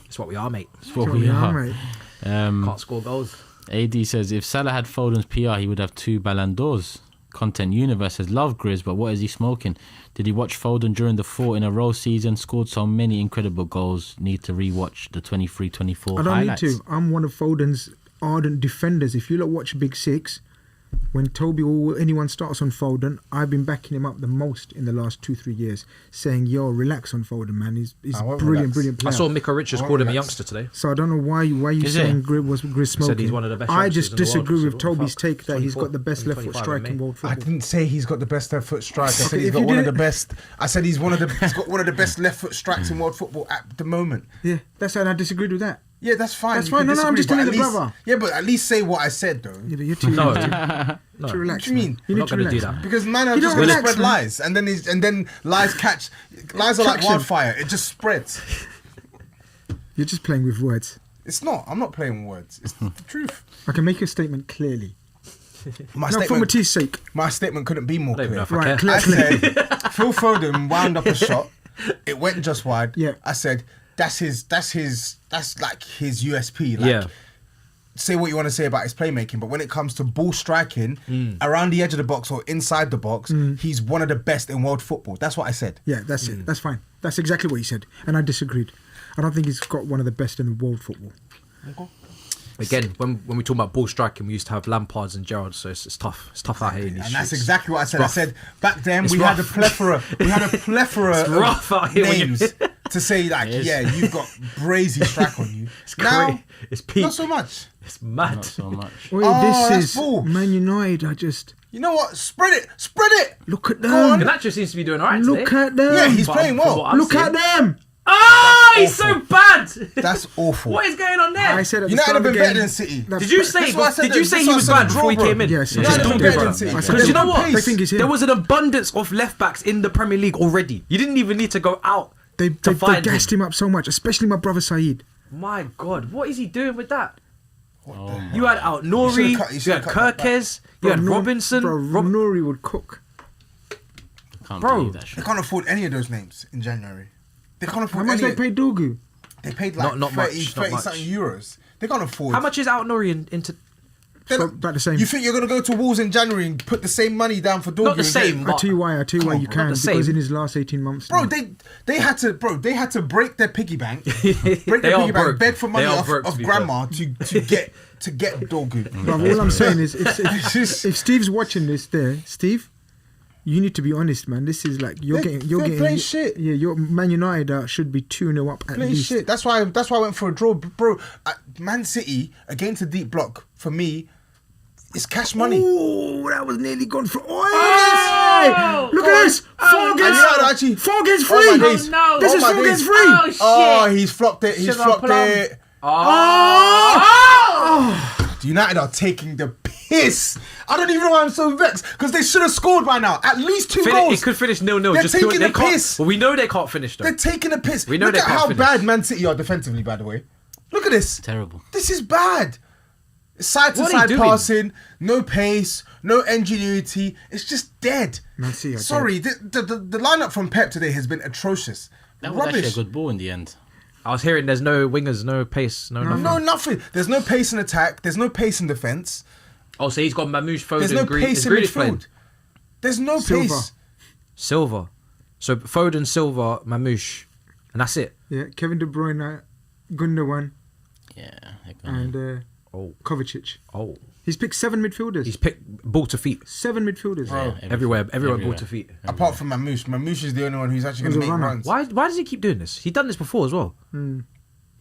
It's what we are, mate. It's what we are. mate. Can't score goals. AD says if Salah had Foden's PR, he would have 2 Ballon d'Ors. Content Universe says love Grizz, but what is he smoking? Did he watch Foden during the 4-in-a-row season? Scored so many incredible goals. Need to rewatch the 23-24 I don't highlights. need to. I'm one of Foden's ardent defenders. If you lot watch Big Six, when Toby or anyone starts on Foden, I've been backing him up the most in the last 2-3 years, saying, yo, relax on Foden, man. He's I won't brilliant, relax. brilliant I player. saw Mika Richards I called him a relax. youngster today. So I don't know why you Is saying it? Grizz smoking. he's one of the best I youngsters just in the world. disagree with So, Toby's fuck, take that he's 24, got the best left foot 25 strike in in world I football. didn't say he's got the best left foot strike. I said Okay, he's if got you one of did the it- best. I said he's got one of the best left foot strikes in world football at the moment. Yeah, that's why I disagreed with that. Yeah, that's fine. That's You fine. can No, I'm disagree, just but telling at the least- brother. Yeah, but at least say what I said, though. Yeah, but you're too, No, to no. relax. What do you mean? Man. You We're need not to gonna do relax. that. man. Because man are You just don't gonna relax, spread man. lies, and then lies are like Traction. wildfire. It just spreads. You're just playing with words. It's not. I'm not playing with words. It's the truth. I can make your statement clearly. My No, for statement. Matisse's sake. My statement couldn't be more I don't even know clear. if I Right, care. I clear. said Phil Foden wound up a shot. It went just wide. Yeah. I said that's like his USP. Like, Yeah. say what you want to say about his playmaking, but when it comes to ball striking around the edge of the box or inside the box, he's one of the best in world football. That's what I said. Yeah, that's it. That's fine. That's exactly what you said. And I disagreed. I don't think he's got one of the best in the world football. Again, when we talk about ball striking, we used to have Lampards and Gerrards, so it's tough. It's tough out here in these And that's streets. exactly what I said. I rough. said back then It's we had a rough. plethora. We had a plethora It's rough of out here when you- names to say like, It is. yeah, you've got brazy strike on you. It's Now, crazy. It's peak. not so much. It's mad. Not so much. Wait, Oh, this that's is bull. Man United. I just You know what? Spread it. look at Go on. them. Ganacho seems to be doing alright Look today. at them. Yeah, he's But playing from well. what I've Look seen- at them. Oh, he's so awful. bad. That's awful. What is going on there? I said at the United start have of the been game. better than City. that's Did you right. say? That's why I said Did you that- say that's he why I was said bad the before he draw, came bro. in? Yes, United yes, have don't been do better that. than City. I said Because you know They've got what? pace. They think he's him. There was an abundance of left backs in the Premier League already. You didn't even need to go out. They find gassed him up so much, especially my brother Saeed. My God, what is he doing with that? Oh, You had out You Nori, should've cut- you you should've had cut that Kirkes, you had Robinson. Bro, Nuri would cook. can't Bro, believe that They shit. can't afford any of those names in January. They can't How afford much any. they paid Dogu? They paid like Not 30, much, not 30 much. something euros. They can't afford. How much is out Nori into? They're About the same. You think you're gonna go to Wolves in January and put the same money down for Dorgu? Not the and get- same, I but tell you why. Come you on, can not the because same. in his last 18 months, Bro, they had to break their piggy bank, break They their are piggy bank, broke. beg for money They are off broke, to of be grandma to get Dorgu. Bro, all I'm saying is, if Steve's watching this, Steve, you need to be honest, man. This is like you're They're getting playing shit. Yeah, your Man United should be 2-0 up at Play least. shit. That's why I went for a draw, bro. Man City against a deep block for me. It's cash money. Oh, that was nearly gone for. Oh, look at this! Four And you know what, actually, four against oh three. my days. no. This Oh is my 4 days. against 3. Oh, shit. Oh, he's flopped it. He's Sugar flopped plum. it. Oh! United are taking the piss piss. I don't even know why I'm so vexed because they should have scored by now. At least 2 goals. It could finish 0-0. They're just taking they the can't- piss. Well, we know they can't finish though. They're taking a piss. We know Look they at can't how finish. bad Man City are defensively, by the way. Look at this. Terrible. This is bad. Side to What are side they doing? passing, no pace, no ingenuity. It's just dead. Man City are Sorry, the lineup from Pep today has been atrocious. That was Rubbish. actually a good ball in the end. I was hearing there's no wingers, no pace, no nothing. No, nothing. There's no pace in attack. There's no pace in defence. Oh, so he's got Mamouche, Foden, There's no pace in Grealish playing? midfield. There's no Silva. pace. Silva. So Foden, Silva, Mamouche, and that's it. Yeah, Kevin De Bruyne, Gundogan, Yeah. they're gonna- and Oh, Kovacic. oh. He's picked 7 midfielders. He's picked ball to feet 7 midfielders. Bro. everywhere ball to feet. Apart from Mamouche. Mamouche is the only one who's actually going to He's a make runner. runs. Why does he keep doing this? He's done this before as well.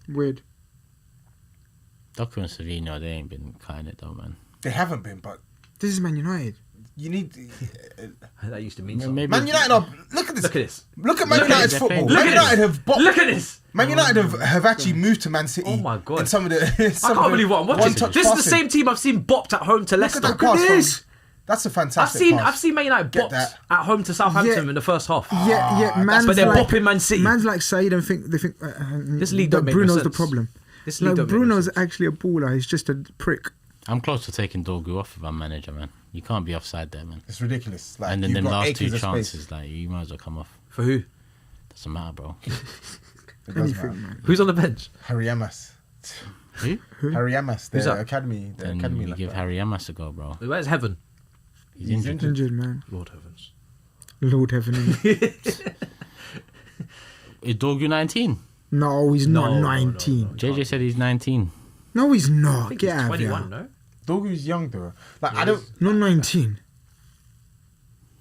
Weird. Doku and Savino, they ain't been cutting it though, man. They haven't been, but This is Man United. you need... That used to mean something. Maybe Man United are... Look at this. Look at this. Look at Man Look at United's this. football. Look Man at United this. have... Bo- Look at this. Man United have actually moved to Man City. Oh my God. In some of the... I can't believe what I'm watching. one-touch This is the passing. same team I've seen bopped at home to Look Leicester. at that pass this. from... That's a fantastic pass. I've seen Man United Get bopped that. at home to Southampton Yeah. in the first half. Yeah, man's but they're like, bopping Man City. Man's like Said and they think This league that don't make no Bruno's the sense. problem. This league Like don't make no Bruno's sense. actually a baller. He's just a prick. I'm close to taking Dorgu off if I'm manager, man. You can't be offside there, man. It's ridiculous. Like, And then you've the got last acres 2 of space. chances, like you might as well come off. For who? Doesn't matter, bro. It does Anything, matter. man. Who's on the bench? Harry Amas. Who? Harry Amas, the Who's that? academy. The Then academy you left give back. Harry Amas a go, bro. Where's Heaven? He's injured. Injured, man. Lord heavens. Lord heaven. Is Dorgu 19? No, he's not No, 19. no. JJ said he's 19. No, he's I not. think Get he's out of 21, here. no? Dorgu's young though. Like I don't. Not 19.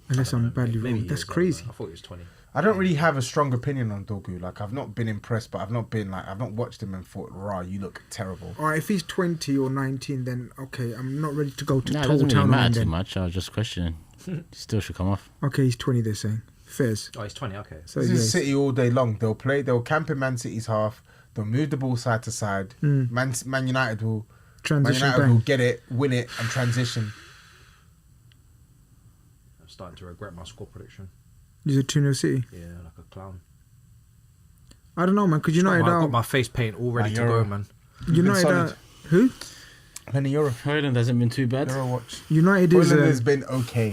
Unless I'm badly Maybe wrong. he That's is, I don't crazy. know. I thought he was 20. I don't really have a strong opinion on Dorgu. Like I've not been impressed, but I've not watched him and thought, "Rah, you look terrible." All right, if he's 20 or 19, then okay, I'm not ready to go to No, it total doesn't really town on him matter too then. much. I was just questioning. He still should come off. Okay, he's 20, they're saying. Fairs. Oh, he's 20, okay. So This yeah, is City all day long. They'll camp in Man City's half. They'll move the ball side to side. Man United will transition Man United will bang. get it, win it, and transition. I'm starting to regret my score prediction. He's a 2-0 City. Yeah, like a clown. I don't know, man, because United I've got are... my face paint all ready to Euro. go, man. United solid. are... Who? Penny Euro. Hoyland hasn't been too bad. Euro watch. United is... Hoyland has been okay.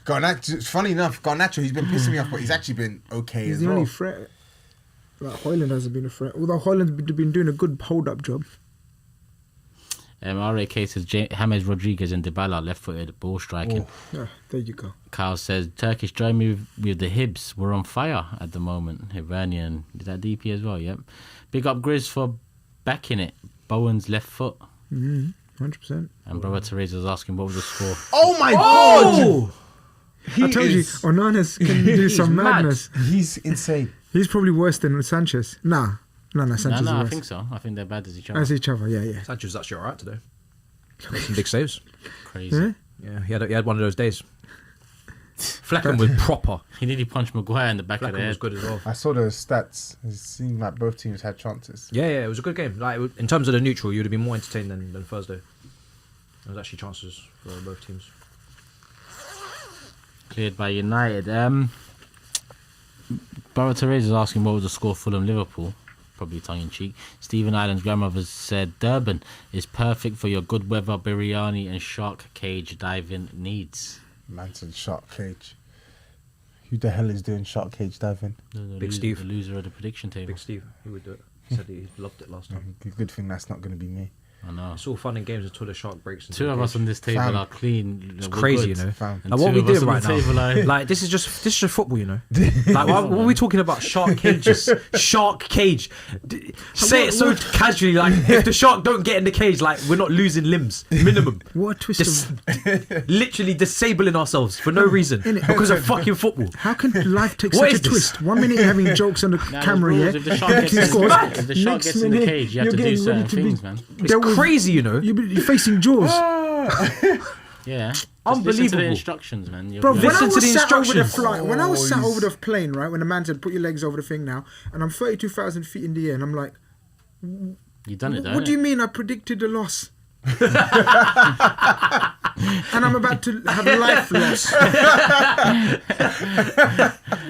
Garnacho, funny enough, Garnacho, he's been pissing me off, but he's actually been okay he's as the well. only threat. Like, Hoyland hasn't been a threat. Although Hoyland's been doing a good hold-up job. RAK says James Rodriguez and Dybala left-footed ball striking. Yeah, there you go. Kyle says Turkish join me with the Hibs. We're on fire at the moment. Iranian, is that DP as well? Yep. Big up Grizz for backing it. Bowen's left foot. 100%. And brother Teresa's asking what was the score. Oh my god! I told you, Onana's can do some mad. madness. He's insane. He's probably worse than Sanchez. Nah, Sanchez No, is I worse. think so. I think they're bad as each other. As each other, yeah. Sanchez was actually alright today. Made some big saves. Crazy. Yeah? Yeah, he had one of those days. Fleckham was proper. He nearly punched Maguire in the back of the Fleckham was head. good as well. I saw the stats. It seemed like both teams had chances. Yeah, it was a good game. Like in terms of the neutral, you'd have been more entertained than Thursday. There was actually chances for both teams. Cleared by United. Brother Teresa's asking what was the score Fulham Liverpool. Probably tongue in cheek. Stephen Island's grandmother said Durban is perfect for your good weather biryani and shark cage diving needs. Man said shark cage. Who the hell is doing shark cage diving? Big Steve. The loser of the prediction table. Big Steve, he would do it. He said he loved it last time. Good thing that's not going to be me. I know. It's all fun and games until the shark breaks. into Two the of us cage. on this table Fam. are clean. It's We're crazy, good. you know. Fam. And Like, what two we of us doing on right the now? table are- Like this is just football, you know. Like what are we talking about? Shark cages, shark cage. Say it so casually, like if the shark don't get in the cage, like we're not losing limbs. Minimum. What a twist of... Literally disabling ourselves for no reason because of fucking football. How can life take What such a is this? twist? 1 minute you're having jokes on the Nah, camera, yeah? there's rules. If the shark gets He in- scores. if the shark Next gets in the minute, cage, you have to you're do getting ready certain to be things, man. It's dealt with- crazy, you know. You're facing Jaws. Yeah. Just listen to Unbelievable. the instructions, man. You'll Bro, be when Listen I to was the sat over the instructions. flight, when I was sat Oh, over the plane, right, when the man said, put your legs over the thing now, and I'm 32,000 feet in the air, and I'm like, You done it, though. what do you mean I predicted a loss? and I'm about to have life loss.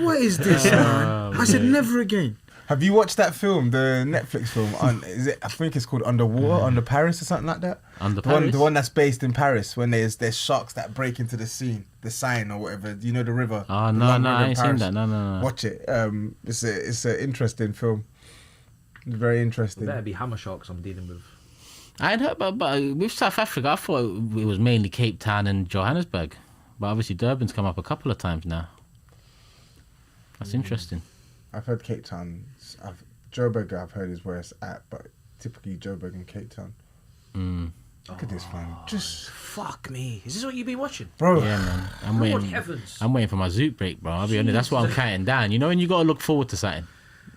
What is this, man? I said never again. Have you watched that film, the Netflix film? Is it? I think it's called Underwater, Under Paris, or something like that. Under The one, Paris? the one that's based in Paris, when there's sharks that break into the sign or whatever. You know the river. Oh, The no, long no, river I in ain't seen Paris. that. No. Watch it. It's an interesting film. It's very interesting. Better be hammer sharks I'm dealing with. I had heard, but with South Africa, I thought it was mainly Cape Town and Johannesburg. But obviously Durban's come up a couple of times now. That's interesting. I've heard Cape Town. Joburg, I've heard is where it's at, but typically Joburg and Cape Town. Look at this, man. Just Fuck me. Is this what you've been watching? bro. Yeah, man. I'm Lord waiting. heavens. I'm waiting for my Zoot break, bro. I'll be honest. That's what I'm counting down. You know when you got to look forward to something.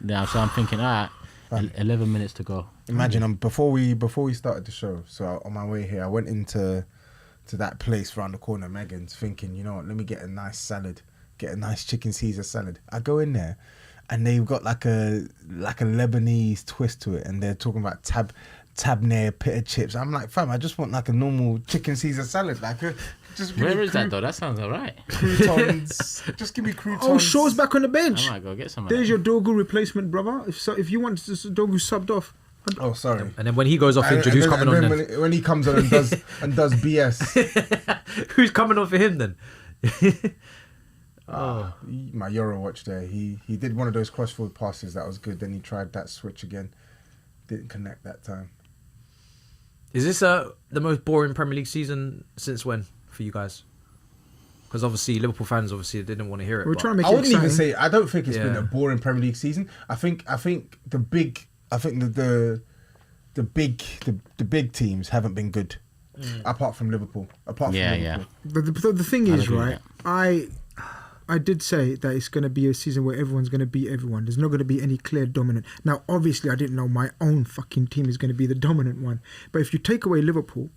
Now, so I'm thinking, all right, 11 minutes to go. Imagine before we started the show. So on my way here, I went into that place round the corner, Megan's, thinking, you know what? Let me get a nice salad, get a nice chicken Caesar salad. I go in there, and they've got like a Lebanese twist to it, and they're talking about tabneh pita chips. I'm like, fam, I just want like a normal chicken Caesar salad, like just give Where me is that though? That sounds alright. croutons. Just give me croutons. Oh, Shaw's back on the I bench. might go get some. Of There's that. your Dogu replacement, brother. If you want this Dogu subbed off. Oh, sorry. And then when he goes off injured, who's coming on then? When he comes on and does BS. Who's coming on for him then? My Euro watch there. He did one of those cross-forward passes that was good. Then he tried that switch again. Didn't connect that time. Is this the most boring Premier League season since when for you guys? Because obviously Liverpool fans they didn't want to hear it. We're but- trying to make I it wouldn't even exciting. say. I don't think it's been Yeah. a boring Premier League season. I think the big teams haven't been good, apart from Liverpool. Yeah. The thing I'd is, agree with right? I did say that it's going to be a season where everyone's going to beat everyone. There's not going to be any clear dominant. Now, obviously, I didn't know my own fucking team is going to be the dominant one. But if you take away Liverpool,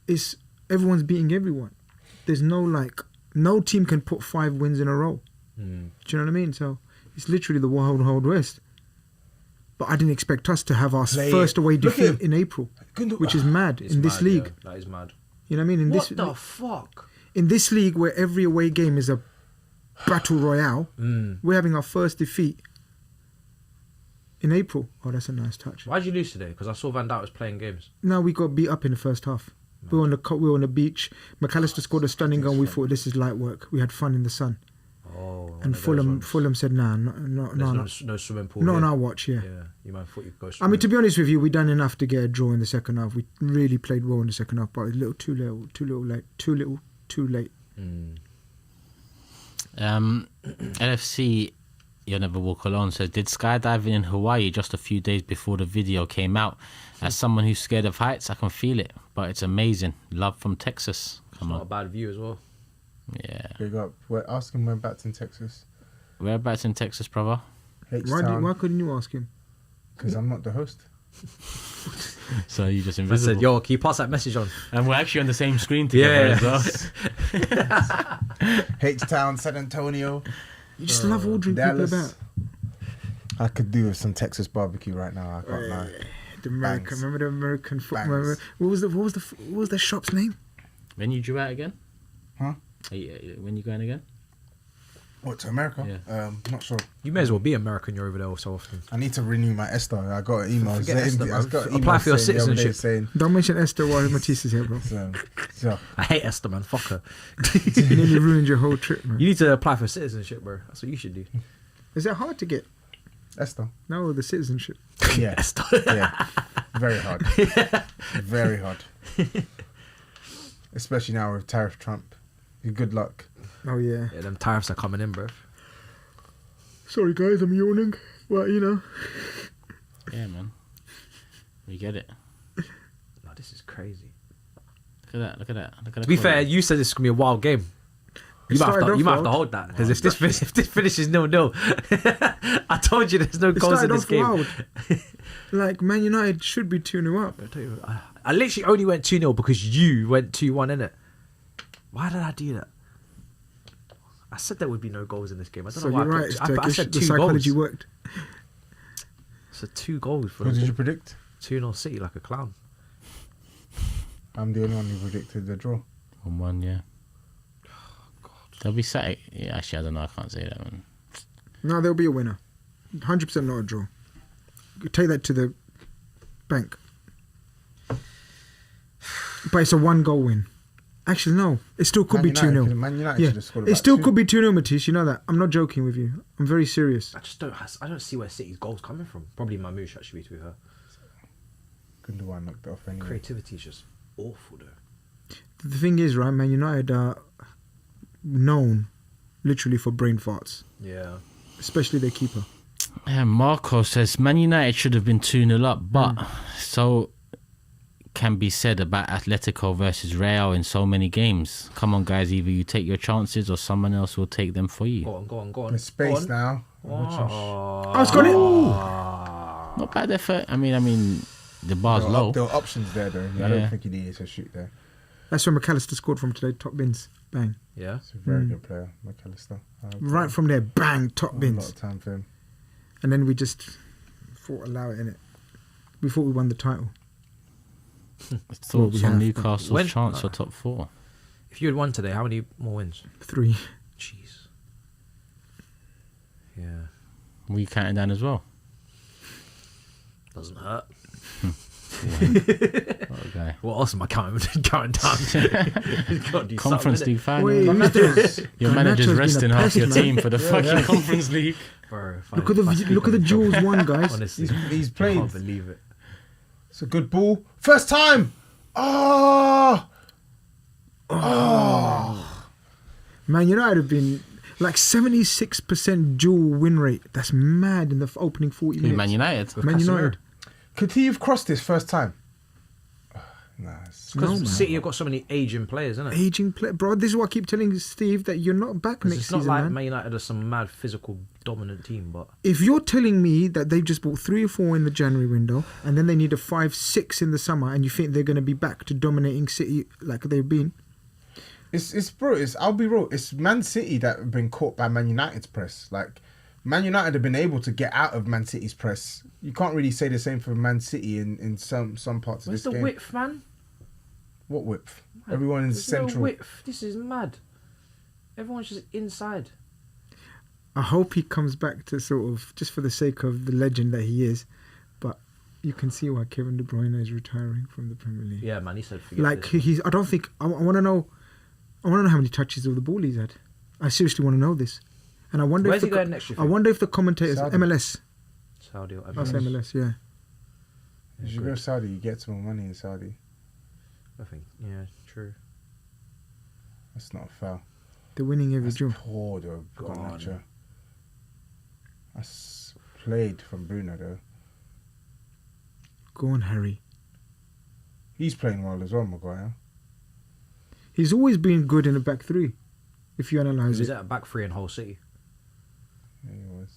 it's everyone's beating everyone. There's no team can put 5 wins in a row. Do you know what I mean? So it's literally the wild west. But I didn't expect us to have our first away Look defeat at- in April, Gundogan- which is mad It's in this mad, league. yeah. That is mad. You know what I mean? What the fuck? In this league where every away game is a battle royale, we're having our first defeat in April. Oh, that's a nice touch. Why'd you lose today? Because I saw Van Dijk was playing games. No, we got beat up in the first half. We were on the beach. McAllister scored a stunning goal. We thought this is light work. We had fun in the sun. Oh, And Fulham said, nah, no, no swimming pool. not on here. our watch. Yeah. Yeah, you might thought you could go. I mean, swimming. to be honest with you, we done enough to get a draw in the second half. We really played well in the second half, but a little too late. LFC, You'll Never Walk Alone says, did skydiving in Hawaii just a few days before the video came out. As someone who's scared of heights, I can feel it, but it's amazing. Love from Texas. It's Come not a on. bad view as well. Yeah. Big up. We're asking whereabouts in Texas. Whereabouts in Texas, brother? Why H-Town. couldn't you ask him? Because I'm not the host. So you just I invisible. said, yo, can you pass that message on? And we're actually on the same screen together as well. H-Town, San Antonio. You just love ordering people Dallas. about. I could do with some Texas barbecue right now. I can't lie. The American, Bangs. remember the American football? Bangs. What was the shop's name? When you drew out again? Huh? When you going again? What, to America? Yeah. Not sure. You may as well be American. You're over there so often. I need to renew my ESTA. I got an email. Forget ESTA, man. I've got an Apply email for your saying the other day citizenship. Saying, Don't mention Esther while Matisse is here, bro. so, I hate Esther, man. Fuck her. You nearly ruined your whole trip, man. You need to apply for citizenship, bro. That's what you should do. Is that hard to get? ESTA. No, the citizenship. Yeah. Esther. Yeah. Very hard. Very hard. Especially now with Tariff Trump. Good luck. Oh yeah. Yeah, them tariffs are coming in, bro. Sorry guys, I'm yawning. Well, you know. Yeah, man. We get it. No, this is crazy. Look at that. Look at that. Look at that. To be fair, you said this is gonna be a wild game. You It might have started to, off you might have to wild. hold that because if this finishes 0-0, I told you there's no It goals in started this off game. wild. Like Man United should be 2-0 up. I tell you, I literally only went 2-0 because you went 2-1 in it. Why did I do that? I said there would be no goals in this game. I don't So know why you're right. I, It's put, I Turkish. said The 2 psychology goals. worked. So 2 goals for What did you predict? 2-0 City like a clown. I'm the only one who predicted the draw. 1-1, yeah. They'll be set. Yeah, actually, I don't know. I can't say that one. No, there'll be a winner. 100% not a draw. Take that to the bank. But it's a 1-goal win. Actually, no. It still could be 2-0. Man United should have scored It about still 2. could be 2-0, Matisse. You know that. I'm not joking with you. I'm very serious. I don't see where City's goals coming from. Probably Mamouche, actually, to be fair. Gundogan knocked it off anyway. Creativity is just awful, though. The thing is, right, Man United are known literally for brain farts, Yeah. especially their keeper. Yeah, Marco says Man United should have been 2-0 up, but so can be said about Atletico versus Real in so many games. Come on, guys, either you take your chances or someone else will take them for you. Go on. There's space Go on. now. Oh, it's got it. Not bad effort. I mean, the bar's low. There were options there, though. I don't think he needed to shoot there. That's where McAllister scored from today. Top bins. Bang. Yeah. He's a very good player, McAllister. Right from there. Bang. Top A lot bins. of time for him. And then we just thought allow it in it. We thought we won the title. Thoughts we on have. Newcastle's chance for top 4? If you had won today, how many more wins? 3. Jeez. Yeah. Were you counting down as well? Doesn't hurt. Okay. What else am I counting down? Gotta do Conference something, League final. Wait, Your manager's Garnacho's resting been a half your pest, man. team for the fucking Conference League. innit? Bro, Look at the Jules one, guys. Honestly, He's I played. can't believe it. It's a good ball. First time. Oh. Man United have been like 76% dual win rate. That's mad in the opening 40 Who, minutes. Man United? Man United. Could he have crossed this first time? Nah. Because man. City have got so many aging players, isn't it? Aging play, bro. This is what I keep telling Steve, that you're not back next It's not season, like man. Man United are some mad physical dominant team, but If you're telling me that they've just bought 3 or 4 in the January window and then they need a 5-6 in the summer, and you think they're going to be back to dominating City like they've been, I'll be real. It's Man City that have been caught by Man United's press. Like, Man United have been able to get out of Man City's press. You can't really say the same for Man City in some parts where's of the this game. width, man? What width? Everyone in There's central. no width. This is mad. Everyone's just inside. I hope he comes back to sort of, just for the sake of the legend that he is, but you can see why Kevin De Bruyne is retiring from the Premier League. Yeah, man. He said forget Like this. he's, I don't think I want to know. I want to know how many touches of the ball he's had. I seriously want to know this, and I wonder Where's if he going next year? I wonder if the commentators Saudi. MLS. Saudi or That's MLS, yeah. If you go to Saudi, you get some more money in Saudi. I think. Yeah, true. That's not a foul. They're winning every That's draw. poor though. Go Garnacho. That's played from Bruno though. Go on, Harry. He's playing well as well, Maguire. He's always been good in the back 3, if you He analyse was it. at a back 3 in whole City. Yeah, he was.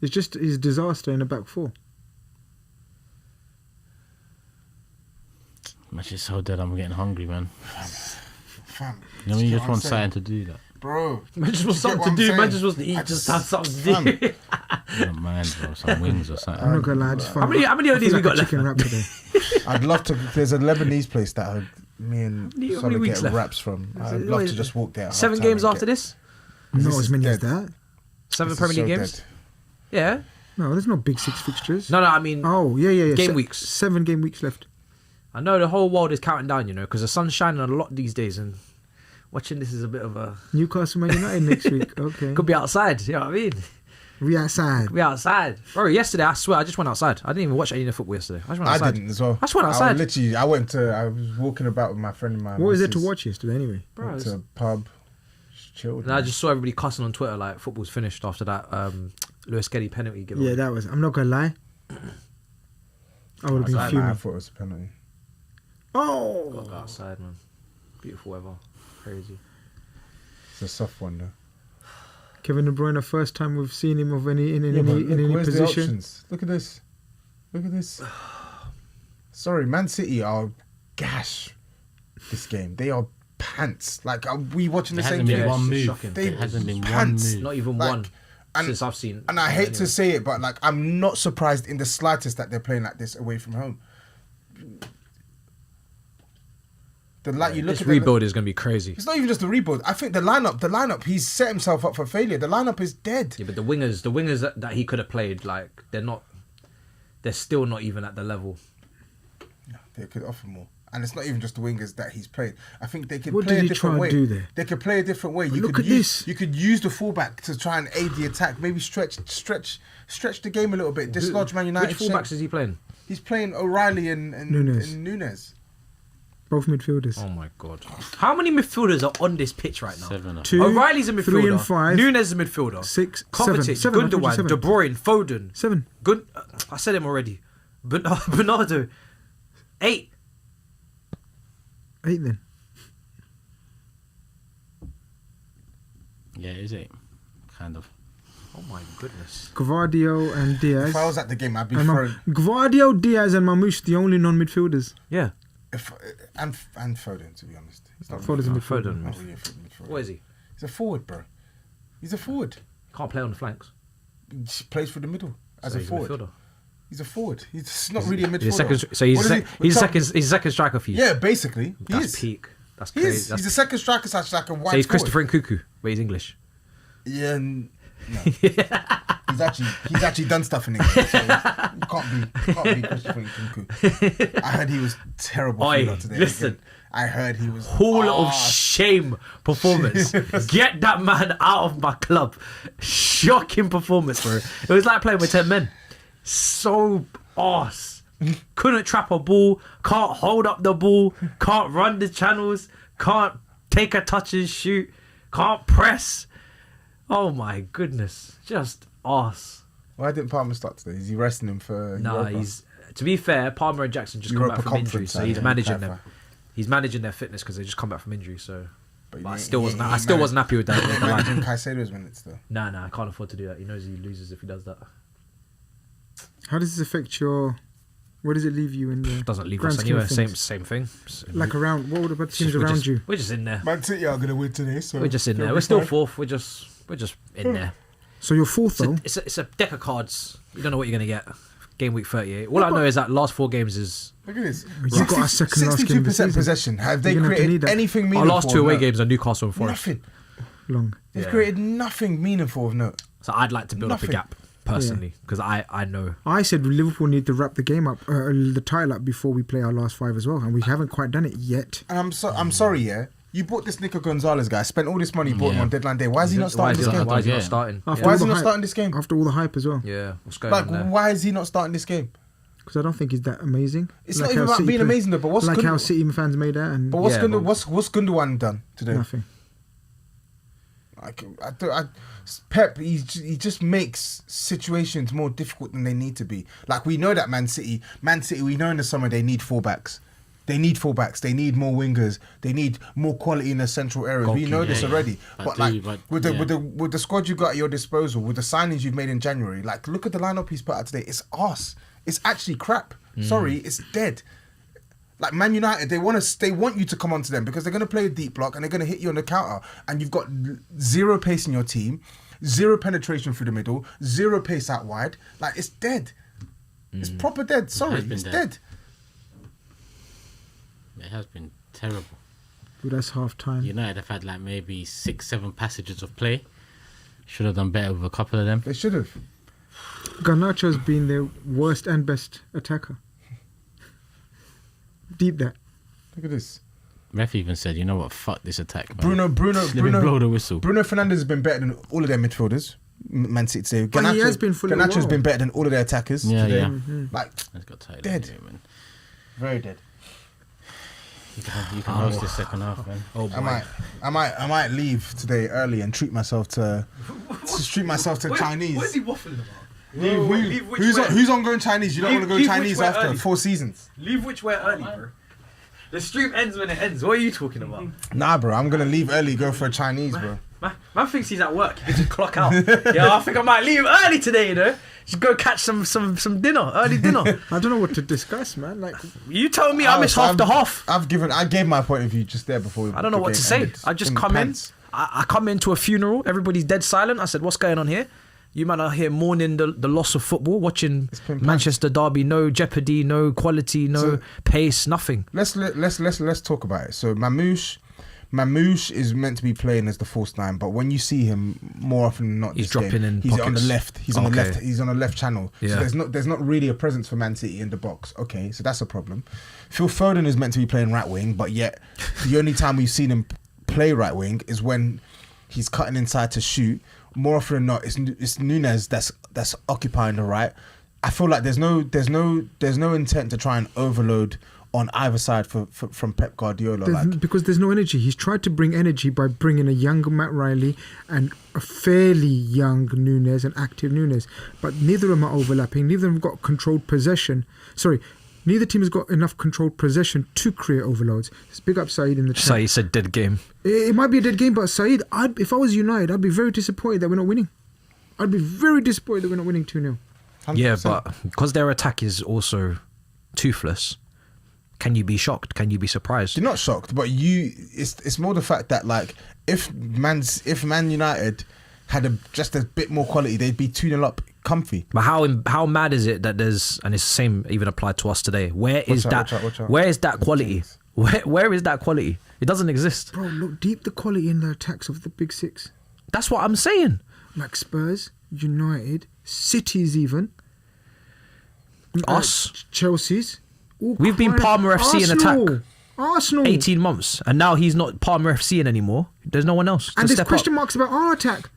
It's just his disaster in the back 4. Match is so dead. I'm getting hungry, man. Fam. You know when you get just what want I'm saying? something to do that. Bro. Man just You wants get something what to I'm do. Man saying? just wants to eat. I Just just- have something to do. I don't mind, bro. Some wings or something. I'm not gonna lie, I just found How many I of these feel we like got a left? chicken wrap today. I'd love to. There's a Lebanese place that me and How many Solid weeks get left? wraps from. Is I'd it- love what to is just it? walk there. at 7 halftime games and after get- this? Not This as is many as dead. that. 7 This is Premier League so games? dead. Yeah. No, there's no big 6 fixtures. No, I mean, Oh, yeah. Game weeks. 7 game weeks left. I know the whole world is counting down, you know, because the sun's shining a lot these days, and watching this is a bit of a... Newcastle Man United next week. Okay. Could be outside, you know what I mean? We outside. Could be outside. Bro, yesterday, I swear, I just went outside. I didn't even watch any of the football yesterday. I just went I outside. didn't as well. I just went outside. I was walking about with my friend and my. What was there to missus. watch yesterday anyway? Bro, Went to a pub. Just chilled. and I man. just saw everybody cussing on Twitter like football's finished after that Lewis Kelly penalty giveaway. Yeah, that was. I'm not gonna lie. I would have been I fuming. thought it was a penalty. Oh, Gotta go outside, man. Beautiful weather. Crazy. It's a soft one though. Kevin De Bruyne, first time we've seen him of any in Yeah, any but in look, any where's the position. options? Look at this. Look at this. Sorry, Man City are gash this game. They are pants. Like, are we watching the There same hasn't been game? Yeah, one it's move. shocking. There hasn't been one Pants. move. Not even Like, one and- since I've seen. And I hate to anyway. say it, but like, I'm not surprised in the slightest that they're playing like this away from home. You look This at rebuild is going to be crazy. It's not even just the rebuild. I think the lineup, he's set himself up for failure. The lineup is dead. Yeah, but the wingers that he could have played, like they're still not even at the level. They could offer more. And it's not even just the wingers that he's played. I think they could What play did a he different try way. and do there? They could play a different way. Look at this. You could use the fullback to try and aid the attack. Maybe stretch the game a little bit. Dislodge Man United. Which fullbacks is he playing? He's playing O'Reilly and Nunes. Both midfielders. Oh my god! How many midfielders are on this pitch right now? 7. 2, O'Reilly's a midfielder. 3 and 5. Nunes is a midfielder. 6, Kovacic, 7. I told you Gundogan, 7. De Bruyne, Foden. 7. I said him already. Bernardo. 8. 8 then. Yeah, is it? Kind of. Oh my goodness. Gvardio and Diaz. If I was at the game, I'd be And throwing... Gvardio, Diaz and Mamouche, the only non-midfielders. Yeah. And Foden, to be honest. He's not Foden's a really, midfielder. not really a midfielder. What is he? He's a forward, bro. He's a forward. Can't play on the flanks. He plays through the middle as So a he's forward. midfielder. He's a forward. He's not really a He's a midfielder. second. So he's What is he? he's a second striker for you. Yeah, basically. He That's is. peak. That's He crazy. is. He's a second striker slash like a wide So he's forward. Christopher Nkunku, but he's English. Yeah, no. He's actually done stuff in England. So you can't be Christopher Nkunku. I heard he was terrible Oi, today. listen. I heard he was Hall of shame performance. Get that man out of my club. Shocking performance, bro. It was like playing with 10 men. So arse. Couldn't trap a ball. Can't hold up the ball. Can't run the channels. Can't take a touch and shoot. Can't press. Oh my goodness. Just arse. Why didn't Palmer start today? Is he resting him for Nah, Europa? To be fair, Palmer and Jackson just come Europa back from injury, Conference, so he's yeah, managing clarify. them. He's managing their fitness because they just come back from injury. So, but I he still ain't- wasn't. he I ain't still wasn't happy with that. He's with the line. managing Caicedo's minutes though. Nah, I can't afford to do that. He knows he loses if he does that. How does this affect your... Where does it leave you in the... Doesn't leave grand us scheme anywhere. of things? Same thing. Like around... What about the teams We're around just- you? We're just in there. Man City are going to win today, so We're just in they'll there. be We're still fine. fourth. We're just in there. So you're fourth though? It's a deck of cards. You don't know what you're gonna get. Game week 38. All I know is that last 4 games is Look at this. You got our second last game of the 62% season. possession. Have they You're gonna have to created need that. anything our meaningful? last 2 away of note? games are Newcastle and Forest. Nothing. Long. They've Yeah. created nothing meaningful of note. So I'd like to build up Nothing. a gap personally because I know. I said Liverpool need to wrap the game up, the title up before we play our last 5 as well, and we haven't quite done it yet. And I'm sorry, yeah. You bought this Nico Gonzalez guy. Spent all this money, bought him on deadline day. Why is he not starting this game? Why is he not Yeah. starting? After Why all is the he not hype- starting this game? After all the hype as well, Yeah, what's going Like, on there? why is he not starting this game? because I don't think he's that amazing. It's not even how about City being play- amazing though. But what's like how Gund- City fans made out and But what's Yeah, what's Gundogan done today? nothing. Like, Pep, he just makes situations more difficult than they need to be. Like, we know that Man City, we know in the summer they need fullbacks. They need fullbacks. They need more wingers. They need more quality in the central areas. We know this already. But with the squad you got at your disposal, with the signings you've made in January, like, look at the lineup he's put out today. It's arse. It's actually crap. Sorry, it's dead. Like Man United, they want you to come onto them because they're going to play a deep block and they're going to hit you on the counter. And you've got zero pace in your team, zero penetration through the middle, zero pace out wide. Like, it's dead. It's proper dead. Sorry, been it's dead. dead. It has been terrible. But that's half time. United have had like maybe 6-7 passages of play. Should have done better with a couple of them. They should have. Garnacho's been their worst and best attacker. Deep that. Look at this. Ref even said, "You know what? Fuck this attack, man. Bruno Let me blow the whistle." Bruno Fernandes has been better than all of their midfielders. Man City today. But he has been for a little Garnacho's while. been better than all of their attackers Yeah, today. yeah. Like, It's got tired. Dead. Anyway, man. very dead. You can host this second half, man. Oh boy. I might leave today early and treat myself to Chinese. What is he waffling about? Who's on going Chinese? You don't want to go leave Chinese which way after early? 4 seasons. Leave which way early, bro? The stream ends when it ends. What are you talking about? Nah, bro. I'm gonna leave early. Go for a Chinese, bro. Man thinks he's at work. He can just clock out. Yeah, I think I might leave early today, you know? Just go catch some dinner, early dinner. I don't know what to discuss, man. Like, You told me I missed half the half. I gave my point of view just there before. I don't know what to say. I just come in. I come into a funeral. Everybody's dead silent. I said, "What's going on here?" You man are here mourning the loss of football, watching been Manchester derby, no jeopardy, no quality, no pace, nothing. Let's talk about it. So Mamouche is meant to be playing as the false nine, but when you see him more often than not, He's dropping in He's pockets. on the left. He's on the left. He's on the left channel. Yeah. So there's not really a presence for Man City in the box. Okay, so that's a problem. Phil Foden is meant to be playing right wing, but yet the only time we've seen him play right wing is when he's cutting inside to shoot. More often than not, it's Nunez that's occupying the right. I feel like there's no intent to try and overload on either side from Pep Guardiola. Because there's no energy. He's tried to bring energy by bringing a younger Matt Riley and a fairly young Nunez, an active Nunez. But neither of them are overlapping. Neither of them got controlled possession. Neither team has got enough controlled possession to create overloads. Let's big up Saeed in the chat. Saeed said dead game. It might be a dead game, but Saeed, if I was United, I'd be very disappointed that we're not winning. I'd be very disappointed that we're not winning 2-0. 100%. Yeah, but because their attack is also toothless, can you be shocked? Can you be surprised? You're not shocked, but it's more the fact that like if Man United had just a bit more quality, they'd be 2-0 up comfy. But how mad is it that there's, and it's the same even applied to us today, where is Watch out. where is that quality? Where is that quality? It doesn't exist. Bro, look deep the quality in the attacks of the big six. That's what I'm saying. Like Spurs, United, Cities even. Us. Chelsea's. We've been Palmer FC in attack. Arsenal. 18 months. And now he's not Palmer FC anymore. There's no one else to And there's step question up. marks about our attack.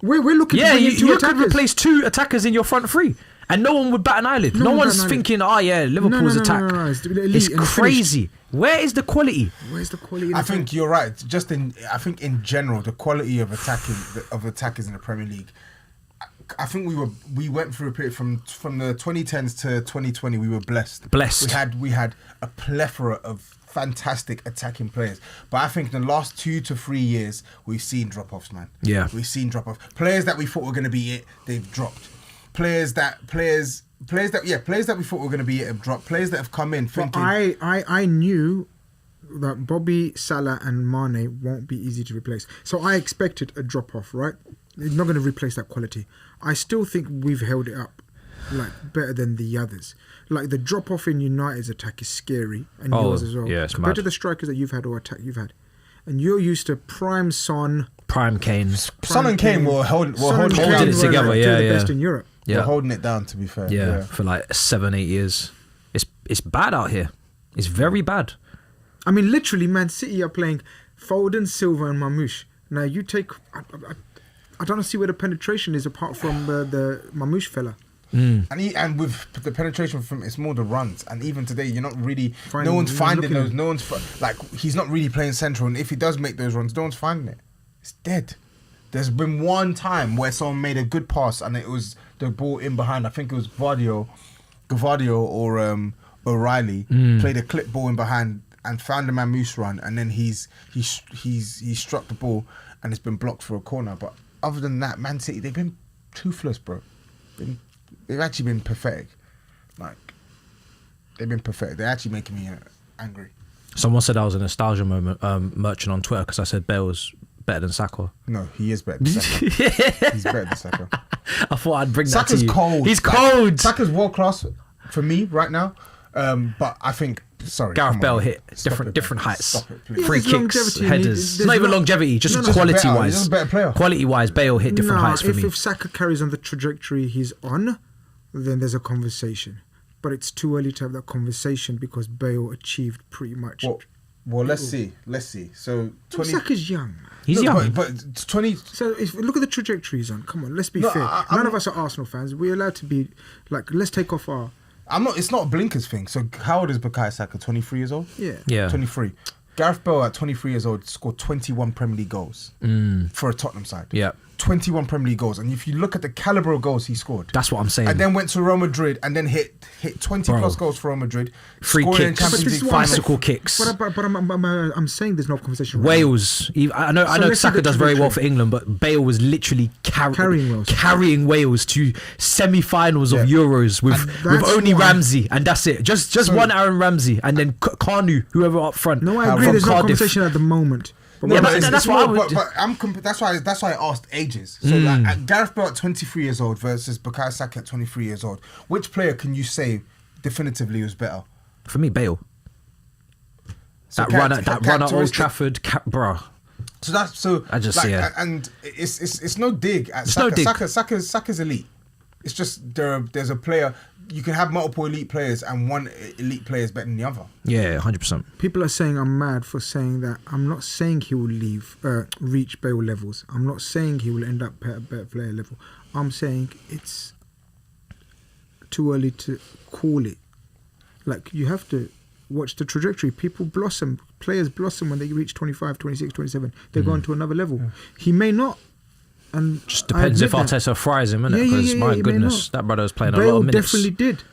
We're looking Yeah, to bring in two you attackers. could replace 2 attackers in your front 3. And no one would bat an eyelid. No one would one's bat an eyelid. thinking, Liverpool's attack. No. It's elite It's and crazy. Where is the quality? Where's the quality? I think you're right. I think in general, the quality of attackers in the Premier League. I think we went through a period from the 2010s to 2020. We were blessed. We had a plethora of fantastic attacking players, but I think in the last 2 to 3 years we've seen drop-offs, man. Yeah, we've seen drop-offs. Players that we thought were going to be it, they've dropped. Players that we thought were going to be it have dropped. Players that have come in thinking. I knew that Bobby, Salah, and Mane won't be easy to replace, so I expected a drop-off. Right, it's not going to replace that quality. I still think we've held it up like better than the others. Like the drop off in United's attack is scary, and yours as well. Yeah, it's compared mad. to the strikers that you've had or attack you've had, and you're used to prime Son, Prime Kane. Son and Kane were holding Holding it together, the best in Europe. We're holding it down, to be fair. Yeah, for like 7-8 years. It's bad out here. It's very bad. I mean, literally, Man City are playing Foden, Silva, and Mamouche. Now you take. I don't see where the penetration is apart from the Mamouche fella. And with the penetration from it's more the runs, and even today you're not really no one's finding those. No one's like he's not really playing central, and if he does make those runs, no one's finding it. It's dead. There's been one time where someone made a good pass and it was the ball in behind. I think it was Gvardio or O'Reilly played a clip ball in behind and found the Mamouche run, and then he struck the ball and it's been blocked for a corner. But other than that, Man City, they've been toothless, bro. They've actually been pathetic. Like, they've been pathetic. They're actually making me angry. Someone said I was a nostalgia merchant on Twitter because I said Bale was better than Saka. No, he is better than Saka. He's better than Saka. I thought I'd bring Saka's that to you. cold. He's cold. Saka's world class for me right now. But I think, Gareth Bale hit different heights. Stop it, please. Free kicks, headers. It's not even longevity, just quality wise. He's a better player. Quality wise, Bale hit different heights for me. If Saka carries on the trajectory he's on, then there's a conversation. But it's too early to have that conversation because Bale achieved pretty much. Well, let's see. So 20. Saka's young. He's young. But 20. So look at the trajectory he's on. Come on, let's be fair. None of us are Arsenal fans. We're allowed to be like, let's take off our. It's not a blinkers thing. So how old is Bukayo Saka? 23 years old? Yeah. 23. Gareth Bale at 23 years old scored 21 Premier League goals for a Tottenham side. Yeah. 21 Premier League goals. And if you look at the calibre of goals he scored. That's what I'm saying. And then went to Real Madrid and then hit 20 plus goals for Real Madrid. Free kicks, bicycle kicks. But I'm saying there's no conversation. Wales. I know Saka does very well for England, but Bale was literally carrying Wales to semi-finals of Euros with only Ramsey, and that's it. Just one Aaron Ramsey, and then Kanu, whoever up front. No, I agree. There's no conversation at the moment. Yeah, but that's what I would. That's why I asked ages. So like Gareth Bale at 23 years old versus Bukayo Saka at 23 years old. Which player can you say definitively was better? For me, Bale. So That run at Old Trafford, bruh. So that's so. I just and it's no dig at It's Saka. no dig. Saka's elite. It's just there's a player. You can have multiple elite players, and one elite player is better than the other. Yeah, 100%. People are saying I'm mad for saying that. I'm not saying he will reach Bale levels. I'm not saying he will end up at a better player level. I'm saying it's too early to call it. Like, you have to watch the trajectory. People blossom. Players blossom when they reach 25, 26, 27. They go on to another level. He may not. And Just depends if Arteta fries him, innit? Because my goodness, that brother was playing a lot of minutes. Definitely did.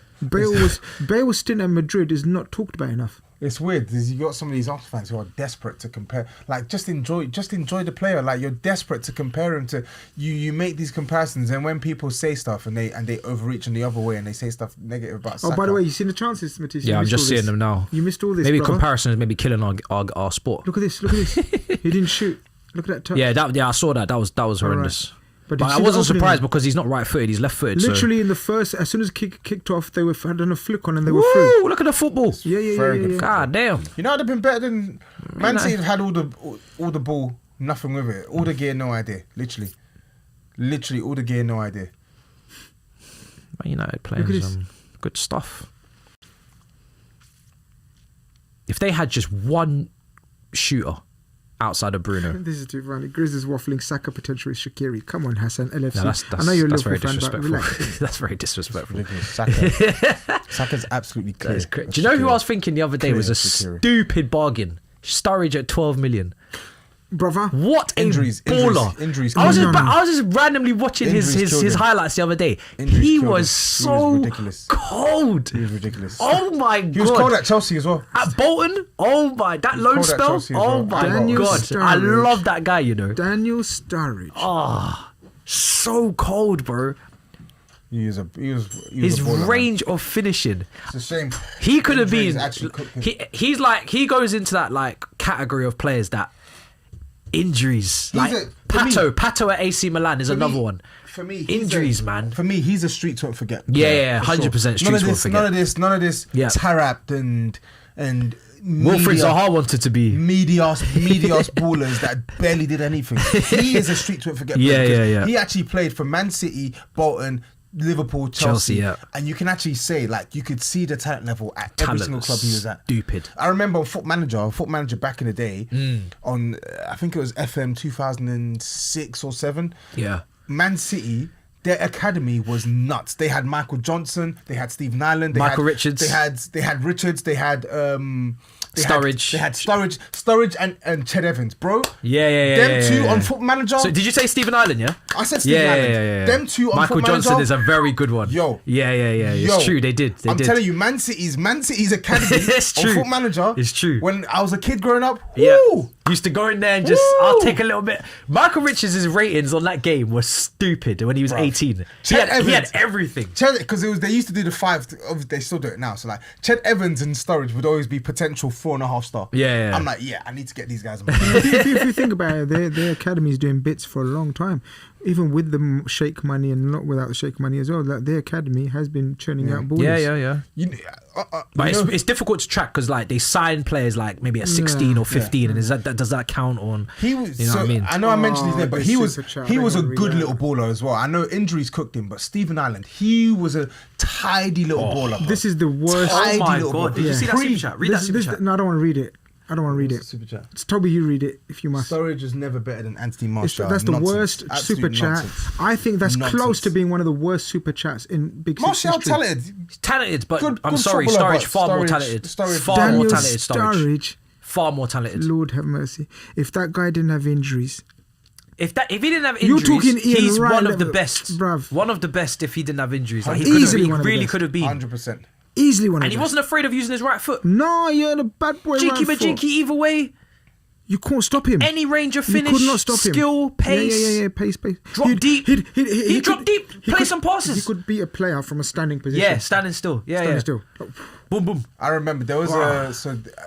Bale's stint at Madrid is not talked about enough. It's weird because you got some of these Arsenal fans who are desperate to compare. Like, just enjoy the player. Like, you're desperate to compare him to you. You make these comparisons, and when people say stuff and they overreach in the other way and they say stuff negative about Saka. Oh, by the way, you seen the chances, Matisse? Yeah, I'm just seeing them now. You missed all this. Maybe brother. comparisons, maybe killing our sport. Look at this. He didn't shoot. Look at that touch. Yeah, I saw that. That was horrendous. Right. But did you I see the wasn't opening? surprised because he's not right-footed. He's left-footed. Literally in the first, as soon as kicked off, they had done a flick on and they were through. Woo! Look at the football. Very good. God damn. You know, they've been better than Man City. Had all the ball, nothing with it. All the gear, no idea. Literally all the gear, no idea. Man United playing some good stuff. If they had just one shooter outside of Bruno. This is too funny. Grizz is waffling. Saka potential is Shaqiri. Come on, Hassan. LFC. No, that's I know you're a that's Liverpool very fan, but disrespectful. relax. That's very disrespectful. Saka's absolutely clear. Do you know who I was thinking the other day was a stupid bargain? Sturridge at 12 million. Brother. What Injuries, a baller! injuries. I was just randomly watching his highlights the other day. He was so cold. He was ridiculous. Oh my god! He was cold at Chelsea as well. At Bolton, that loan spell. Oh my god! Sturridge. I love that guy. You know, Daniel Sturridge. oh, so cold, bro. He was His a baller, range of finishing. It's a shame. He could have Injuries been. actually cooked him. He goes into that like category of players that injuries. Like Pato at AC Milan is another one. For me, injuries, man. For me, he's a street to forget. Yeah, 100% street to forget. None of this. Yeah. Tarap and Wilfried Zaha wanted to be medias ballers that barely did anything. He is a street to forget. Yeah. He actually played for Man City, Bolton, Liverpool, Chelsea, and you can actually say, like, you could see the talent level at every single club he was at. Stupid. I remember on Foot Manager back in the day, on I think it was FM 2006 or 7. Yeah. Man City, their academy was nuts. They had Michael Johnson, they had Steve Nyland, Richards. they had Richards, they had Sturridge. They had Sturridge and Ched Evans, bro. Yeah. Them two on Foot Manager. So did you say Stephen Ireland? Yeah. I said Stephen Ireland. Yeah. Them two on Michael Foot Johnson Manager is a very good one. Yo. Yeah. It's true. They did. I'm telling you, Man City's academy It's on true. Foot Manager. It's true. When I was a kid growing up, Yeah. woo! Used to go in there and just, I'll take a little bit. Michael Richards' ratings on that game were stupid when he was 18. He had everything. Because they used to do the 5. They still do it now. So like Ched Evans and Sturridge would always be potential 4.5 star. Yeah. I'm like, I need to get these guys. if you think about it, their academy's doing bits for a long time. Even with the shake money and not without the shake money as well. Like, their academy has been churning out ballers. Yeah. But it's difficult to track because like they sign players like maybe at 16 or 15, and does that count on? He was. You know what I mean? I know I mentioned his name, but he was a good that. little baller as well. I know injuries cooked him, but Stephen Ireland, he was a tidy little baller. Bro. This is the worst. Oh my little god! baller. Did you see that super chat? Read that super chat. No, I don't want to read it. Super chat. It's Toby, you read it if you must. Sturridge is never better than Anthony Martial. That's the Nonsense. worst Absolute super chat. nonsense. I think that's Nonsense. close to being one of the worst super chats in Big Six Martial history. talented. But Good I'm sorry, footballer, Sturridge but far more Sturridge- talented. Sturridge- Far Daniel more talented. Sturridge. Far more talented. Lord have mercy. If that guy didn't have injuries, If he didn't have You're injuries, talking Ian he's Wright one of the level, best. bruv. One of the best if he didn't have injuries. Like, he Easily he one of the really best. could have been. 100%. easily one of And he them. wasn't afraid of using his right foot. No, you're in a bad boy. Jinky right majinky foot. either way. You can't stop him. Any range of You finish, could not stop him. skill, pace. Yeah, pace. Drop deep. He'd drop deep, he play could- some passes. He could beat a player from a standing position. Yeah, standing still. Yeah, standing yeah. still. Boom, boom. I remember there was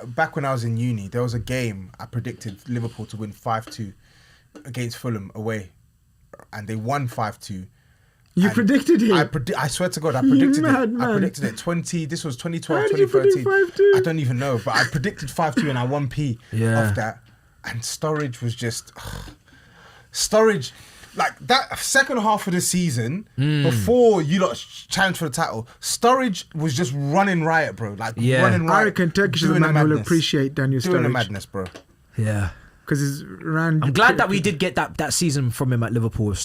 back when I was in uni, there was a game I predicted Liverpool to win 5-2 against Fulham away, and they won 5-2. You And predicted it. I swear to God, I predicted mad it. man. I predicted it. This was 2012, How did you predict 2013. 5-2? I don't even know, but I predicted 5-2 and I won P Yeah. off that. And Sturridge was just Sturridge. Like that second half of the season, before you lot challenged for the title, Sturridge was just running riot, bro. Like Yeah. running riot. I reckon Turkish is a doing man the who will madness. appreciate Daniel Doing the Sturridge. madness, bro. Yeah. Because he's around. I'm glad that we did get that season from him at Liverpool with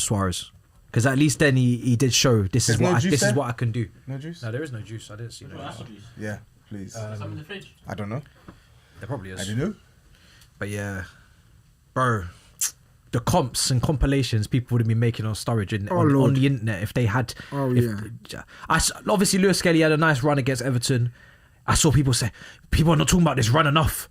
Suarez. Because at least then he did show this is There's no what juice this is there? what I can do. No juice? No, there is no juice. I didn't see no juice. Yeah, please. Some in the fridge. I don't know. There probably I is. don't know. But yeah, bro, the comps and compilations people would have been making on Sturridge on Lord. the internet if they had. Oh, yeah. Obviously, Lewis Skelly had a nice run against Everton. I saw people say people are not talking about this run enough.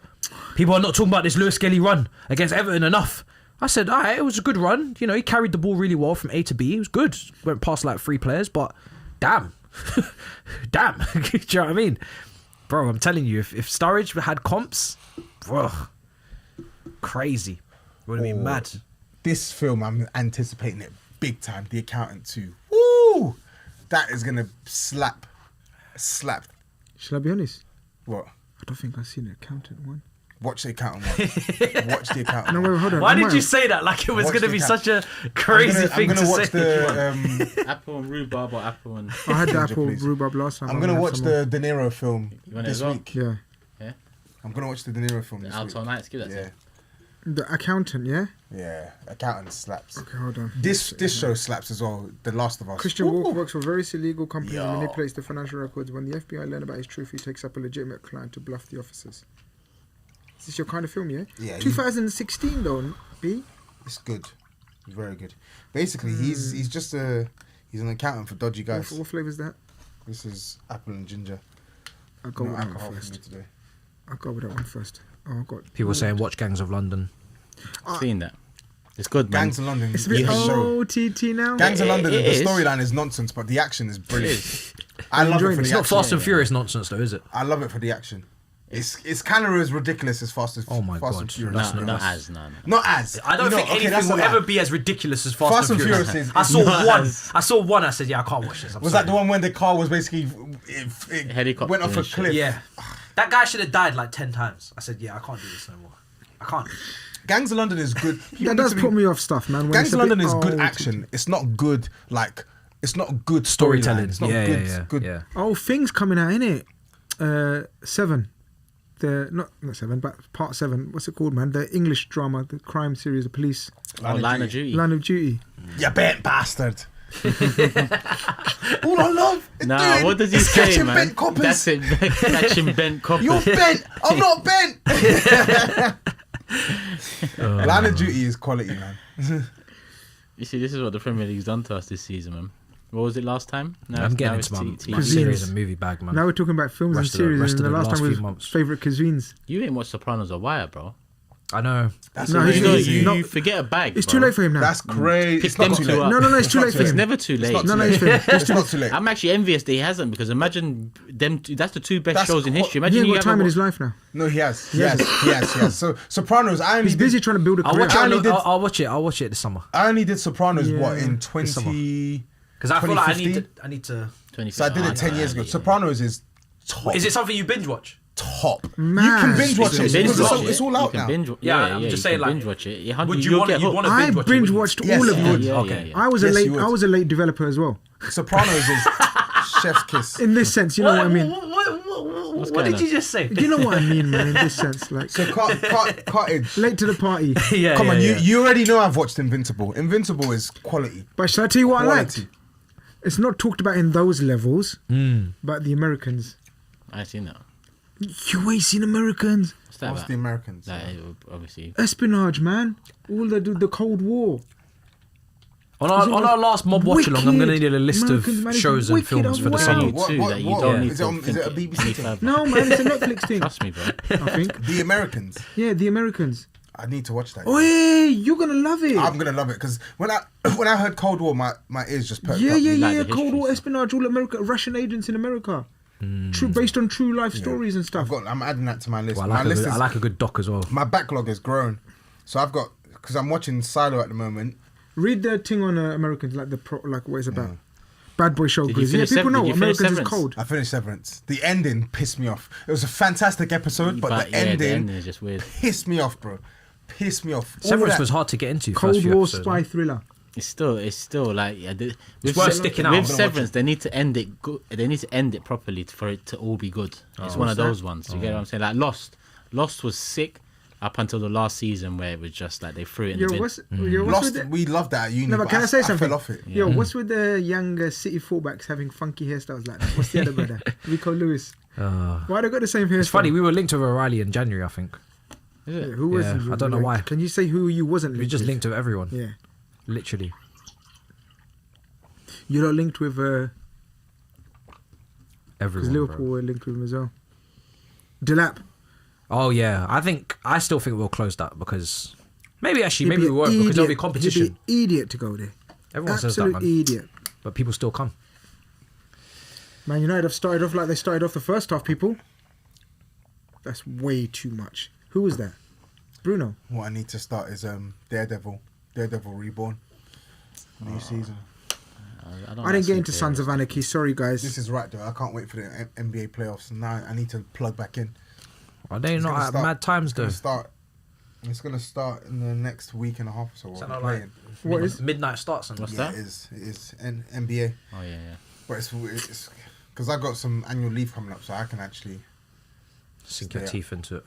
People are not talking about this Lewis Skelly run against Everton enough. I said, all right, it was a good run. You know, he carried the ball really well from A to B. It was good. Went past like 3 players, but damn. Damn. Do you know what I mean? Bro, I'm telling you, if Sturridge had comps, bro, crazy. Would have been mad. This film, I'm anticipating it big time. The Accountant 2. Woo! That is gonna slap. Shall I be honest? What? I don't think I've seen an accountant one. Watch The Accountant 1. Watch The Accountant No, 1. wait, hold on. Why I did might you have- say that like it was Watch going to the be cap- such a crazy thing I'm gonna to watch say? the. Apple and rhubarb or apple and. I had the Ginger, apple please. rhubarb last time. I'm I'm gonna have watch some the De Niro film You want it this as well? week. more. Yeah. Yeah. I'm gonna watch the De Niro film The this Alto week. Nights. Give that to Yeah, him. The accountant, yeah? yeah. Accountant slaps. Okay, hold on. This show slaps as well. The Last of Us. Christian Walker Woo! works for various illegal companies and Yo. manipulates the financial records. When the FBI learn about his truth, he takes up a legitimate client to bluff the officers. Is this your kind of film, yeah? Yeah, 2016 though, B? It's good. It's very good. Basically, he's just he's an accountant for dodgy guys. What flavour is that? This is apple and ginger. I'll go No with that alcohol one for me first. today. I'll go with that one first. Oh, I got People saying watch Gangs of London. Seen that. It's good, man. Gangs of London. It's a bit you show. OTT now. Gangs of London. it The is. storyline is nonsense, but the action is brilliant. is. I love it enjoying for it. the It's not action. Fast and Furious nonsense though, is it? I love it for the action. It's kind of as ridiculous as Fast and Oh my Fast God. and Furious. That's No, to be not honest. as, no. Not as. I don't You know, think okay, anything that's a will lie. ever be as ridiculous as Fast, Fast and and Furious. Furious is I saw not one. as- I saw one. I said, yeah, I can't watch this. I'm Was sorry. that the one when the car was basically it Helicopter went off a and shit. cliff? Yeah. That guy should have died like 10 times. I said, yeah, I can't do this no more. I can't. Gangs of London is good. People That need does to be- put me off stuff, man. when Gangs it's of a bit London is good OTT. action. It's not good like it's not good Storytelling. storytelling. It's not Yeah, good. yeah, yeah. Good. Yeah. Oh, things coming out, innit? 7. The not 7, but part 7. What's it called, man? The English drama, the crime series, the police. Oh, Line of Duty. Line of Duty. You bent bastard. All I love is Nah, doing what does he is say, catching man? bent coppers. That's it. Catching bent coppers. You're bent. I'm not bent. Line of Duty is quality, man. You see, this is what the Premier League's done to us this season, man. What was it last time? Now I'm it's- getting now into it's my Cuisines. series and movie bag, man. Now we're talking about films Rest and of the- series, rest and of the the last last time few was months. favourite cuisines. You ain't watched Sopranos or Wire, bro. I know. That's No, crazy. he's- You, no. you forget a bag. It's bro. too late for him now. That's crazy. Pick It's not them too two late. up. No, it's too not late too for It's him. never too late. not No, too no, late. it's finished. It's not too late. I'm actually envious that he hasn't because imagine them. That's the two best That's shows in qu- history. He Imagine ain't you got have time a- in his life now. No, he has. He has. So Sopranos. I only He's busy trying to build a I'll career. watch it. I only did- I'll watch it. I'll watch it this summer. I only did Sopranos Yeah. what in This summer. 20. Because I feel like I 2015? need to. 20. So I did it 10 years ago. Sopranos is top. Is it something you binge watch? top? Man. You can binge watch You it can binge because watch it's all out You now. can binge, Yeah, yeah, I'm yeah, just you saying, can like, binge watch it. Would you You'll want get you hooked. want to I binge watch it? binge wouldn't you? watched Yes, all of you them. would. Yeah, Okay. yeah. I was a Yes, late. you would. I was a late developer as well. Sopranos is chef's kiss. In this sense, you know what I mean. What going did on? you just say? You know what I mean, man. In this sense, like So Cottage. late to the party. Yeah, Come yeah, on, yeah. you already know I've watched Invincible. Invincible is quality. But shall I tell you what I Quality. liked? It's not talked about in those levels, but the Americans. I seen that. You ain't seen Americans. What's that What's about? the Americans? Like, obviously. Espionage, man. All they do, the Cold War. On our last mob watch along, I'm gonna need a list Americans, of man, it's shows and wicked films for the as summer. well. Too, that you don't need Is to it think a it BBC any thing? further. No, man, it's a Netflix thing. Trust me, bro. I think. The Americans. Yeah, The Americans. I need to watch that. Oh, hey, you're gonna love it. I'm gonna love it because when I heard Cold War, my ears just perked Yeah, up. yeah, like yeah. the Cold history War stuff. espionage, all America, Russian agents in America. True, based on true life stories and stuff. I'm adding that to my list. Well, My list I is like a good doc as well. my backlog has grown, so I've got because I'm watching Silo at the moment. Read the thing on Americans, like like what it's about. Bad boy show, Did you Grizz. Yeah, finish people Sever- know did you finish Americans is Severance? cold. I finished Severance. The ending pissed me off. It was a fantastic episode, but the the ending ending is just weird. pissed me off, bro. Pissed me off. All Severance that- was hard to get into. Cold first few War episodes, spy man. thriller. It's still like It's worth sticking out. With I'm gonna Severance, they need to end it. They need to end it properly for it to all be good. It's one of those ones. You get what I'm saying? Like Lost was sick up until the last season where it was just like they threw it in Yo, the bin. what's with Lost. the, We loved that at uni. No, but but can I say something? fell off it. Yo, what's with the young City fullbacks having funky hairstyles like that? What's the other brother? Rico Lewis. Why they got the same hairstyle? It's funny. We were linked with O'Reilly in January, I think. Is Yeah, it? who was? Yeah, I don't know like, why. Can you say who you wasn't linked We just with? linked with everyone. Yeah. Literally. You're not linked with because Everyone. Liverpool Bro. were linked with him as well. Delap. Oh yeah, I still think we'll close that because maybe He'd we be won't an because there'll be idiot. competition. He'd be an idiot to go there. Everyone says Absolute that, man. idiot. But people still come. Man United have started off like they started off the first half, people. That's way too much. Who was that? Bruno. What I need to start is Daredevil Reborn. New season. I didn't get into Sons of Anarchy. Sorry, guys. This is right though. I can't wait for the NBA playoffs. Now I need to plug back in. Are they It's not gonna at start- mad times though? It's gonna start in the next week and a half or so. Is that we're not like playing. What is? midnight starts and What's Yeah, that? it is NBA. Oh yeah. But it's because I got some annual leave coming up, so I can actually. sink your Yeah. teeth into it.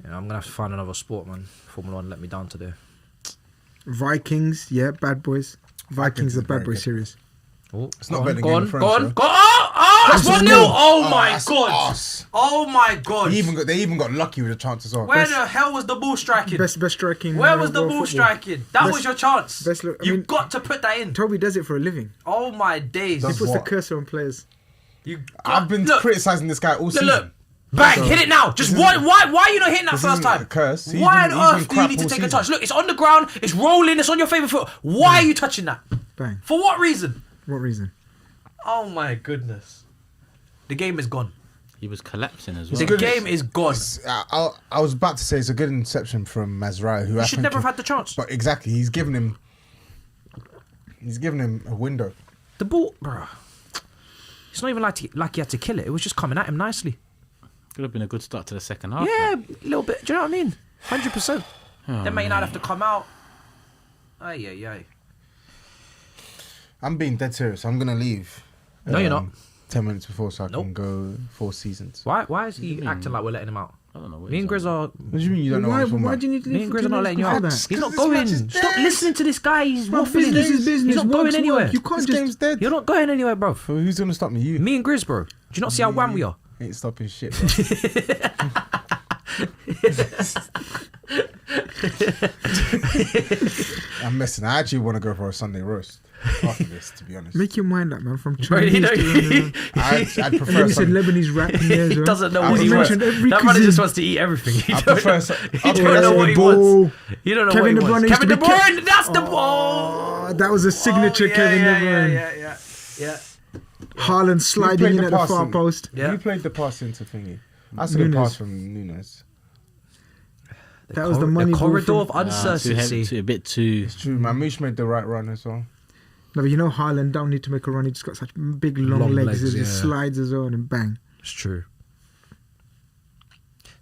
Yeah, I'm gonna have to find another sport, man. Formula One let me down today. Vikings. Yeah, Bad Boys. Vikings, the is Bad very Boy good. series. Oh, It's not go better on, than go Game on, of Thrones, go on, though. go on. That's That's 1-0. 1-0. Oh my that's god. arse. Oh my god. They even got lucky with the chance as well. Where the hell was the ball striking? Best striking. Where was the world ball football. striking? That Best- was your chance. best look- I You mean- got to put that in. Toby does it for a living. Oh my days. He Does puts what? the cursor on players. You I've been look, criticizing this guy all season. look. Bang! Hit it now. Just This why? isn't- Why are you not hitting that this first isn't a time? curse. He's Why been- on he's earth been do you crap need to all take a season. touch? Look, it's on the ground. It's rolling. It's on your favourite foot. Why are you touching that? Bang. For what reason? What reason? Oh my goodness. The game is gone. He was collapsing as The well. good. game is gone. I was about to say it's a good interception from Mazraoui, who I You should think never have had the chance. But exactly, he's given him a window. The ball, bro. It's not even like he had to kill it. It was just coming at him nicely. Could have been a good start to the second half. Yeah, man. a little bit. Do you know what I mean? 100%. Oh, Then Man United have to come out. Ay. I'm being dead serious. I'm gonna leave. No, you're not. 10 minutes before, so I Nope. can go 4 seasons. Why is he acting like we're letting him out? I don't know. What Me and he's Grizz on. are. What do you mean you don't know what Why, I'm talking why about? do you need to Me leave and for Grizz 2 are not minutes letting you before out. that? He's Because not this going. match is Stop dead. listening to this guy. He's Bro, waffling. business is business. He's not Work's going work. anywhere. You can't This just. game's dead. You're not going anywhere, bro. So who's gonna stop me? You. Me and Grizz, bro. Do you not see how wham we are? Ain't stopping shit, bro. I'm messing. I actually want to go for a Sunday roast after this, to be honest. Make your mind up, man. From Bro, Chinese you know, to I'd and prefer then he said some. Lebanese rap in there as he well. doesn't know I what he prefer- wants. mentioned every That man cuisine. just wants to eat everything. He I don't prefer. know- Some, he don't know what he Ball. wants. You don't know Kevin what De he Bruyne wants. used to Kevin De be Ke- Bruyne, that's the ball. Oh, that was a signature Kevin De Bruyne. Yeah. Haaland sliding played in the at the pass far in. post. Yeah. You played the pass into thingy. I saw the Nunes. pass from Nunes. That was the money ball corridor from- of Too heavy, uncertainty. a bit too. It's true. Mamouche made the right run as well. No, but you know Haaland don't need to make a run. He just got such big long, Long legs. legs, It just yeah. slides as well and bang. It's true.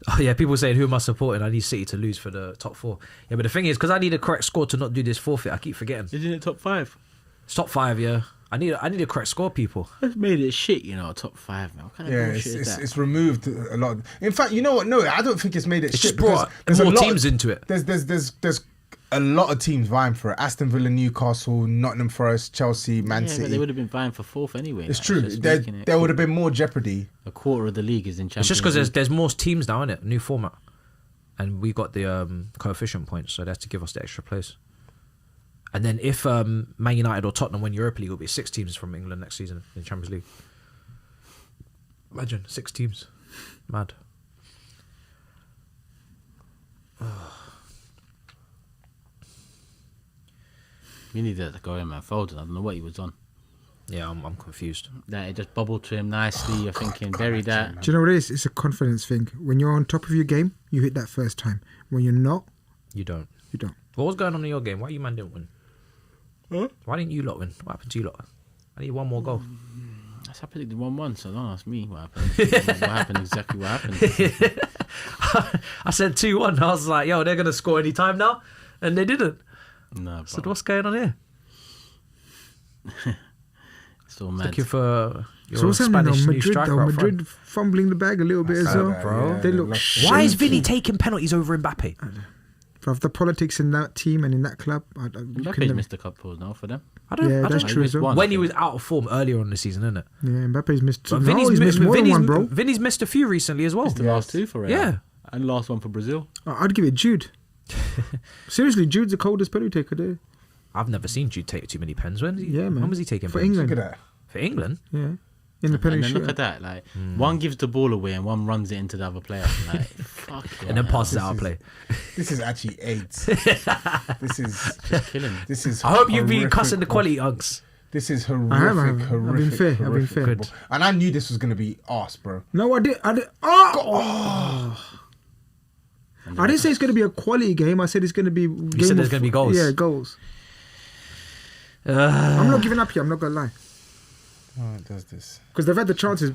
Oh yeah, people saying who am I supporting? I need City to lose for the top 4. Yeah, but the thing is, because I need a correct score to not do this forfeit, I keep forgetting. Isn't it top 5? It's top 5, yeah. I need a correct score, people. That's made it shit, you know. Top 5, man. What kind of Yeah, bullshit is that? it's removed a lot. In fact, you know what? No, I don't think it's made it It's shit. just brought because there's more a lot teams of, into it. There's a lot of teams vying for it. Aston Villa, Newcastle, Nottingham Forest, Chelsea, Man Yeah, but City. they would have been vying for 4th anyway. It's like, true. just making it There would have been more jeopardy. a quarter of the league is in Champions It's just because League. there's more teams now, innit? New format. And we got the coefficient points, so they have to give us the extra place. And then if Man United or Tottenham win Europa League, it'll be 6 teams from England next season in Champions League. Imagine 6 teams. Mad. You needed to go in, man. Foden, I don't know what he was on. Yeah, I'm confused. That it just bubbled to him nicely. You're thinking, bury that. Do you know what it is? It's a confidence thing. When you're on top of your game, you hit that first time. When you're not, You don't. you don't. What was going on in your game? Why you man didn't win? Huh? Why didn't you lot win? What happened to you lot? I need one more goal. That's happened 1-1, so don't ask me what happened. Exactly what happened. I said 2-1. I was like, yo, they're going to score any time now. And they didn't. No, I said, bro. what's going on here? It's all mad. Looking for your So what's happening Spanish now? new Madrid, striker though. up front. Madrid fumbling the bag a little bit as well. bro. They look Why is shameful. Vinny taking penalties over Mbappe? Bruv, the politics in that team and in that club. You can Mbappe's never- missed a couple now for them. I don't. Yeah, I that's don't true missed as well. one. When he was out of form earlier on the season, isn't it? Yeah, Mbappe's missed. But No, he's missed more than one, bro. Vinny's missed a few recently as well. Missed the last 2 for Real. Yeah. And last one for Brazil. I'd give it Jude. Seriously, Jude's the coldest penalty taker there. I've never seen Jude take too many pens. When Yeah, man. When was he taking For pens? England. Look at that. For England? Yeah, in the penalty And then look shootout. at that. Like, one gives the ball away and one runs it into the other player. Like, fuck. And then yeah, passes out of play. This is actually AIDS. This is just killing. this is. I hope you've been horrific. cussing the quality, Unks. This is I have. horrific. I've been fair. I've been horrific fair. football. And I knew this was gonna be arse, bro. No, I did. Oh! I didn't say it's going to be a quality game. I said it's going to be. You said there's gonna be goals. Yeah, goals. I'm not giving up here. I'm not going to lie. Oh, it does this. Because they've had the chances,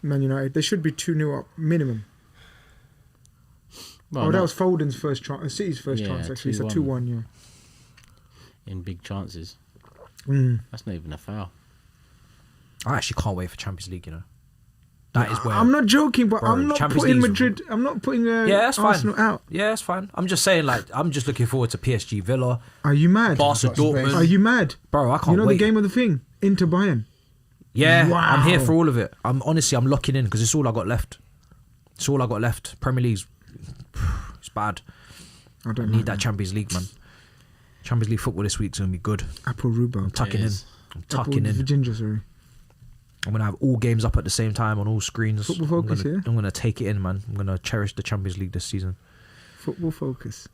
Man United. They should be 2-0 up minimum. Well, that not was Foden's first chance. City's first Yeah, chance, actually. So 2-1. 2-1, yeah. in big chances. Mm. That's not even a foul. I actually can't wait for Champions League, you know. That is where... I'm not joking, but Bro, I'm not Champions putting League's- Madrid. I'm not putting Yeah, that's Arsenal fine. out. Yeah, that's fine. I'm just saying, like, I'm just looking forward to PSG Villa, Are you mad? Barca got space. Dortmund. Are you mad? Bro, I can't You know wait. the game of the thing? Inter Bayern. Yeah, Wow. I'm here for all of it. I'm locking in because it's all I got left. It's all I got left. Premier League's... It's bad. I I don't need that Champions League, man. Champions League football this week's going to be good. Apple rhubarb. Tucking in. is. I'm tucking in. Ginger, sorry. I'm gonna have all games up at the same time on all screens. Football focus, I'm yeah? I'm gonna take it in, man. I'm gonna cherish the Champions League this season. Football focus.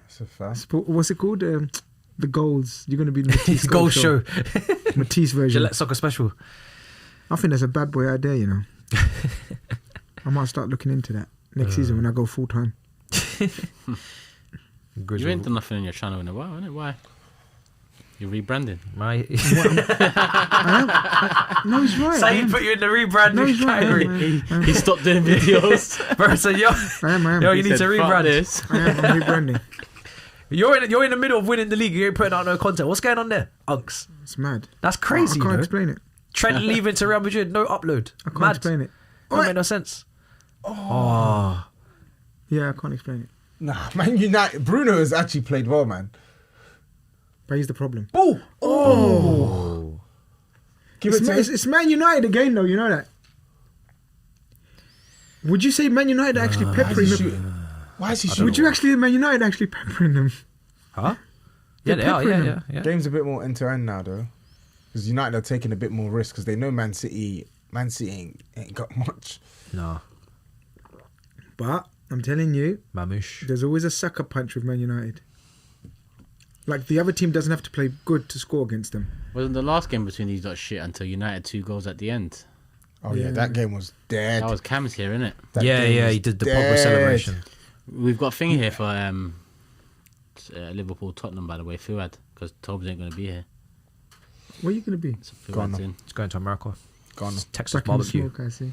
That's a foul. What's it called? The goals. You're going to be the Matisse Goal show. Matisse version. Gillette Soccer Special. I think there's a bad boy idea, you know. I might start looking into that next season when I go full time. Grizz You ain't will- done nothing on your channel in a while, innit? Why? You're rebranding. My No, he's right. I Saeed am. put you in the rebrand No, he's right. category. He stopped doing videos. Bro, so yo, I am. yo, you He need to said, "Fuck rebrand. this." I am. I'm rebranding. You're in the middle of winning the league. You ain't putting out no content. What's going on there, Unks? It's mad. That's crazy. I can't you know? explain it. Trent leaving to Real Madrid, no upload. I can't Mad. explain it. Don't make no sense. Oh. Yeah, I can't explain it. Nah, Man United. Bruno has actually played well, man. But he's the problem. Oh. Give it to him. It's Man United again, though. You know that. Would you say Man United actually peppering them? Why is he shooting? Would you actually Man United actually peppering them? Huh? Yeah, They're they are. peppering Yeah, them. yeah. Game's a bit more end to end now, though, because United are taking a bit more risk because they know Man City ain't got much. No, But I'm telling you, Mamouche. there's always a sucker punch with Man United. Like the other team doesn't have to play good to score against them. Wasn't the last game between these lot shit until United 2 goals at the end? Oh yeah, Yeah. that game was dead. That was Cam's here, innit? That Yeah, game yeah. was He did the dead. Pogba celebration. We've got a thing here for Liverpool Tottenham, by the way, Fuad, because Tobs ain't going to be here. Where are you going to be? So Gone. Fuad's in. It's going to America. Gone. Texas Back in the barbecue. smoke, I see.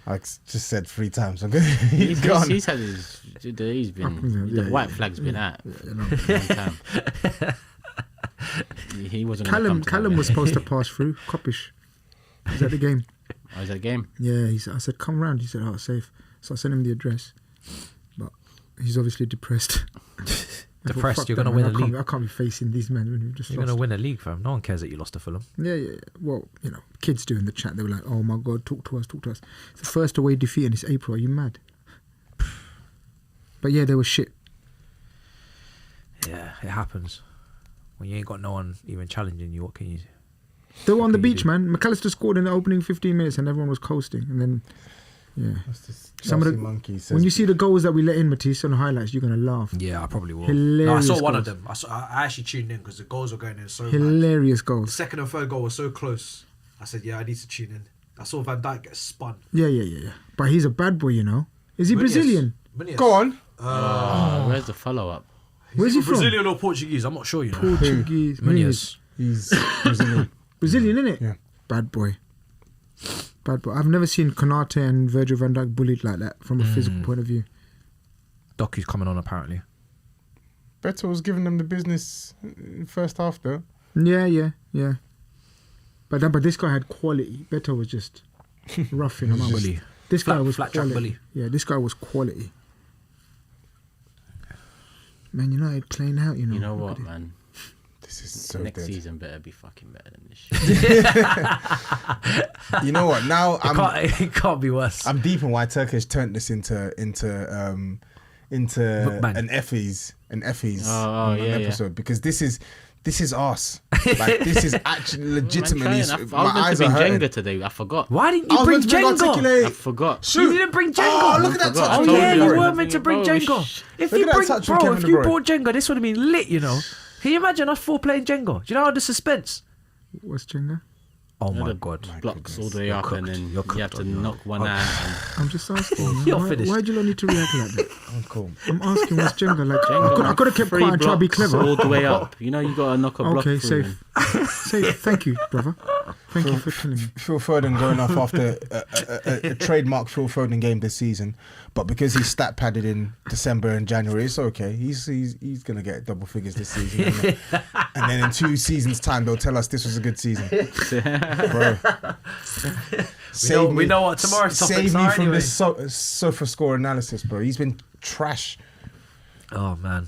Alex just said 3 times. I'm good. He's gone. He's had his. He's been. Yeah, the white yeah, flag's been out You know. for a long time. He wasn't gonna come to Callum that was game. supposed to pass through. Coppish. He's at the game. Oh, is that a game? Yeah, I said, come round. He said, oh, safe. So I sent him the address. But he's obviously depressed. I thought, Depressed, fuck you're that, gonna man. win a league. I can't be facing these men when we've just You're lost. going to win a league, fam. No one cares that you lost to Fulham. Yeah. Well, you know, kids do in the chat. They were like, oh my God, talk to us. It's the first away defeat and it's April. Are you mad? But yeah, they were shit. Yeah, it happens. When you ain't got no one even challenging you, what can you? They were on the What can you beach, do? man. McAllister scored in the opening 15 minutes, and everyone was coasting. And then, yeah. Some of the monkey says, when you see the goals that we let in, Matisse, on the highlights, you're gonna laugh. Yeah, I probably will. Hilarious No, I saw one goals. of them. I actually tuned in because the goals were going in so mad. Hilarious The goals. second and third goal was so close. I said, yeah, I need to tune in. I saw Van Dijk get spun. Yeah. But he's a bad boy, you know. Is he Brazilian? Meunier. go on. Where's the follow up? Where's he from? Brazilian or Portuguese? I'm not sure, you know. Portuguese. Meunier. He's Brazilian. Brazilian, innit? Yeah. Bad boy. Bad boy. I've never seen Konate and Virgil van Dijk bullied like that from a physical point of view. Docu's coming on apparently. Beto was giving them the business in first half though. Yeah. But this guy had quality. Beto was just roughing him up. Bully. This guy Flat- was flat track quality. bully. Yeah, this guy was quality. Man United playing out, you know. You know Look what, at it. man? This is so Next dead. season better be fucking better than this shit. You know what? Now It can't be worse. I'm deep in why Turkish turned this into Mukbang. an Effie's Oh, yeah. episode because this is us. Like this is actually legitimately. I was my meant to eyes bring are hurting. Jenga today. I forgot. Why didn't I you was bring meant to bring Jenga? articulate. I forgot. Shoot. You didn't bring Jenga. Oh, look at that forgot. touch. I Oh from told yeah, Kevin you De were Bruyne. meant to bring Bro, Jenga. If Look you at that bring, touch from bro, Kevin if De you Bruyne. brought Jenga, this would have been lit. You know. Can you imagine us four playing Jenga? Do you know how the suspense? What's Jenga? Oh You know my the god. Blocks all the way You're up, and cooked. then You're you have cooked to on your- knock one out. I'm just asking. man. You're finished. Why do you not need to react like that? I'm cool. I'm asking what's Jenga like. And I could have kept three quiet and tried to be blocks clever. all the way up. You know, you got to knock a block Okay, through. safe. Safe. Thank you, brother. Thank you for telling me. Phil Foden going off after a trademark Phil Foden game this season, but because he's stat padded in December and January, it's okay. He's gonna get double figures this season, isn't it? And then in 2 seasons' time, they'll tell us this was a good season, bro. We know what tomorrow's topics Save me are from anyway. this sofa score analysis, bro. He's been trash. Oh man.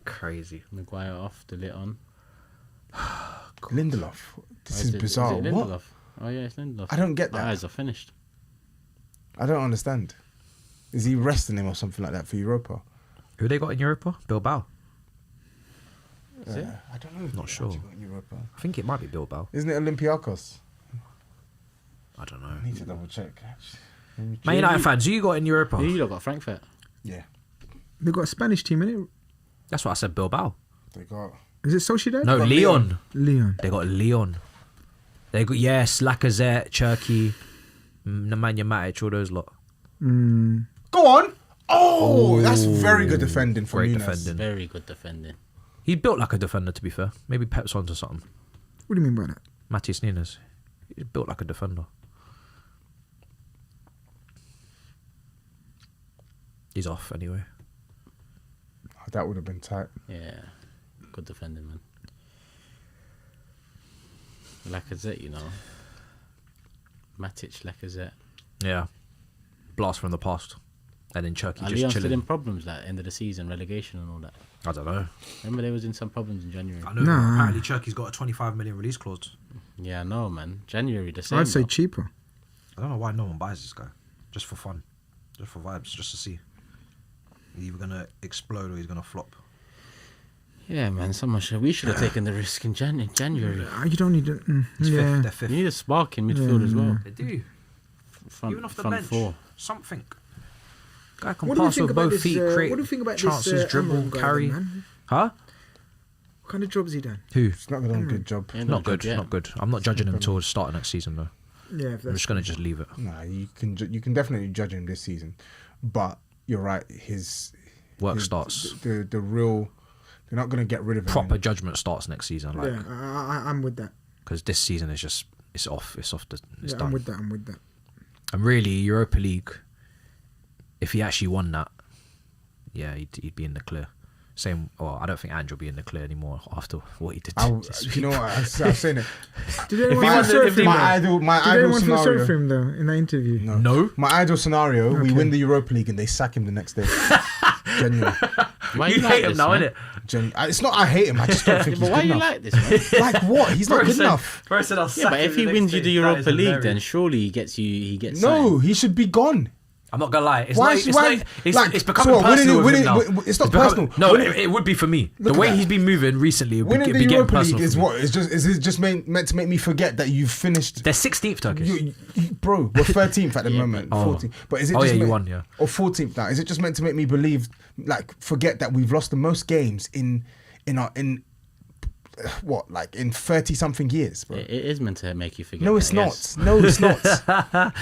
Crazy. Maguire off, the lit on. Lindelof, this Oh, is it- bizarre. Is it What? Lindelof? Oh yeah, it's Lindelof. I don't get My that. eyes are finished. I don't understand. Is he resting him or something like that for Europa? Who they got in Europa? Bilbao. Is it? I don't know. Not sure. Europa. I think it might be Bilbao. Isn't it Olympiacos? I don't know. I need to double check. Man United fans, who you got in Europa? You lot got Frankfurt. Yeah, They got a Spanish team in it. That's what I said. Bilbao. they got. Is it Sociedad? No, got Leon. Leon. They got Leon. They got Lacazette, Cherky, Nemanja Matic, all those lot. Go on. Oh, that's very good defending from Great Nunes. defending. Very good defending. He built like a defender, to be fair. Maybe Pep's onto something. What do you mean by that? Matisse Nunes. He's built like a defender. He's off anyway. Oh, that would have been tight. Yeah, good defending, man. Lacazette, you know. Matic, Lacazette. Yeah. Blast from the past. And then Cherky Are just Leon still in chilling. problems, like end of the season, relegation and all that? I don't know. Remember they was in some problems in January. I know. Nah. Apparently Cherky's got a 25 million release clause. Yeah, I know, man. January, the same. I'd say though. cheaper. I don't know why no one buys this guy. Just for fun. Just for vibes. Just to see. He's either going to explode or he's going to flop. Yeah, man. We should have taken the risk in January. You don't need to. He's Yeah. fifth. They're fifth. You need a spark in midfield as well. They do. Front, Even off the front bench. four. Something. Guy can What do you pass think with about both this? feet, create What do you think about chances, this dribble, Amram guy, carry. man? Huh? What kind of job's he done? Who? It's not done a good job. Yeah, Not good. yet. Not good. I'm not judging him until the start of next season, though. Yeah, if I'm that's just going to just leave it. Nah, you can definitely judge him this season, but you're right. Work his- starts. The real. They're not going to get rid of him. Proper judgment starts next season. Like, yeah. I'm with that. because this season is just it's off. It's off. It's Yeah, done. I'm with that. And really, Europa League, if he actually won that, yeah, he'd be in the clear. Same. Well, I don't think Andrew will be in the clear anymore after what he did. You know what? I've seen it. Did anyone My, feel sorry for him? my though? idol Did anyone feel sorry scenario. for him though in that interview? No. My idol scenario: we Okay. win the Europa League and they sack him the next day. Genuinely. Why You like hate him this, now, man? innit? It's not. I hate him. I just don't think Yeah, but he's why good you enough. like this, man? Like what? He's not good enough. First said I'll Yeah, but if he wins you the Europa League, then surely he gets you. He gets No, something. he should be gone. I'm not gonna lie. It's becoming so what, personal with him now. It's not personal. No, it would be for me. The at way that. he's been moving recently, it'd Winning be the getting Europa League personal. is for me. what? Is it just meant to make me forget that you've finished? They're 16th Turkish. Bro, we're 13th at the moment. but- 14th. But is it Oh, just yeah, you meant- won, yeah. Or 14th now? Is it just meant to make me believe, like, forget that we've lost the most games in what, like in 30 something years, bro? It is meant to make you forget. No, it's that, not. yes. No, it's not.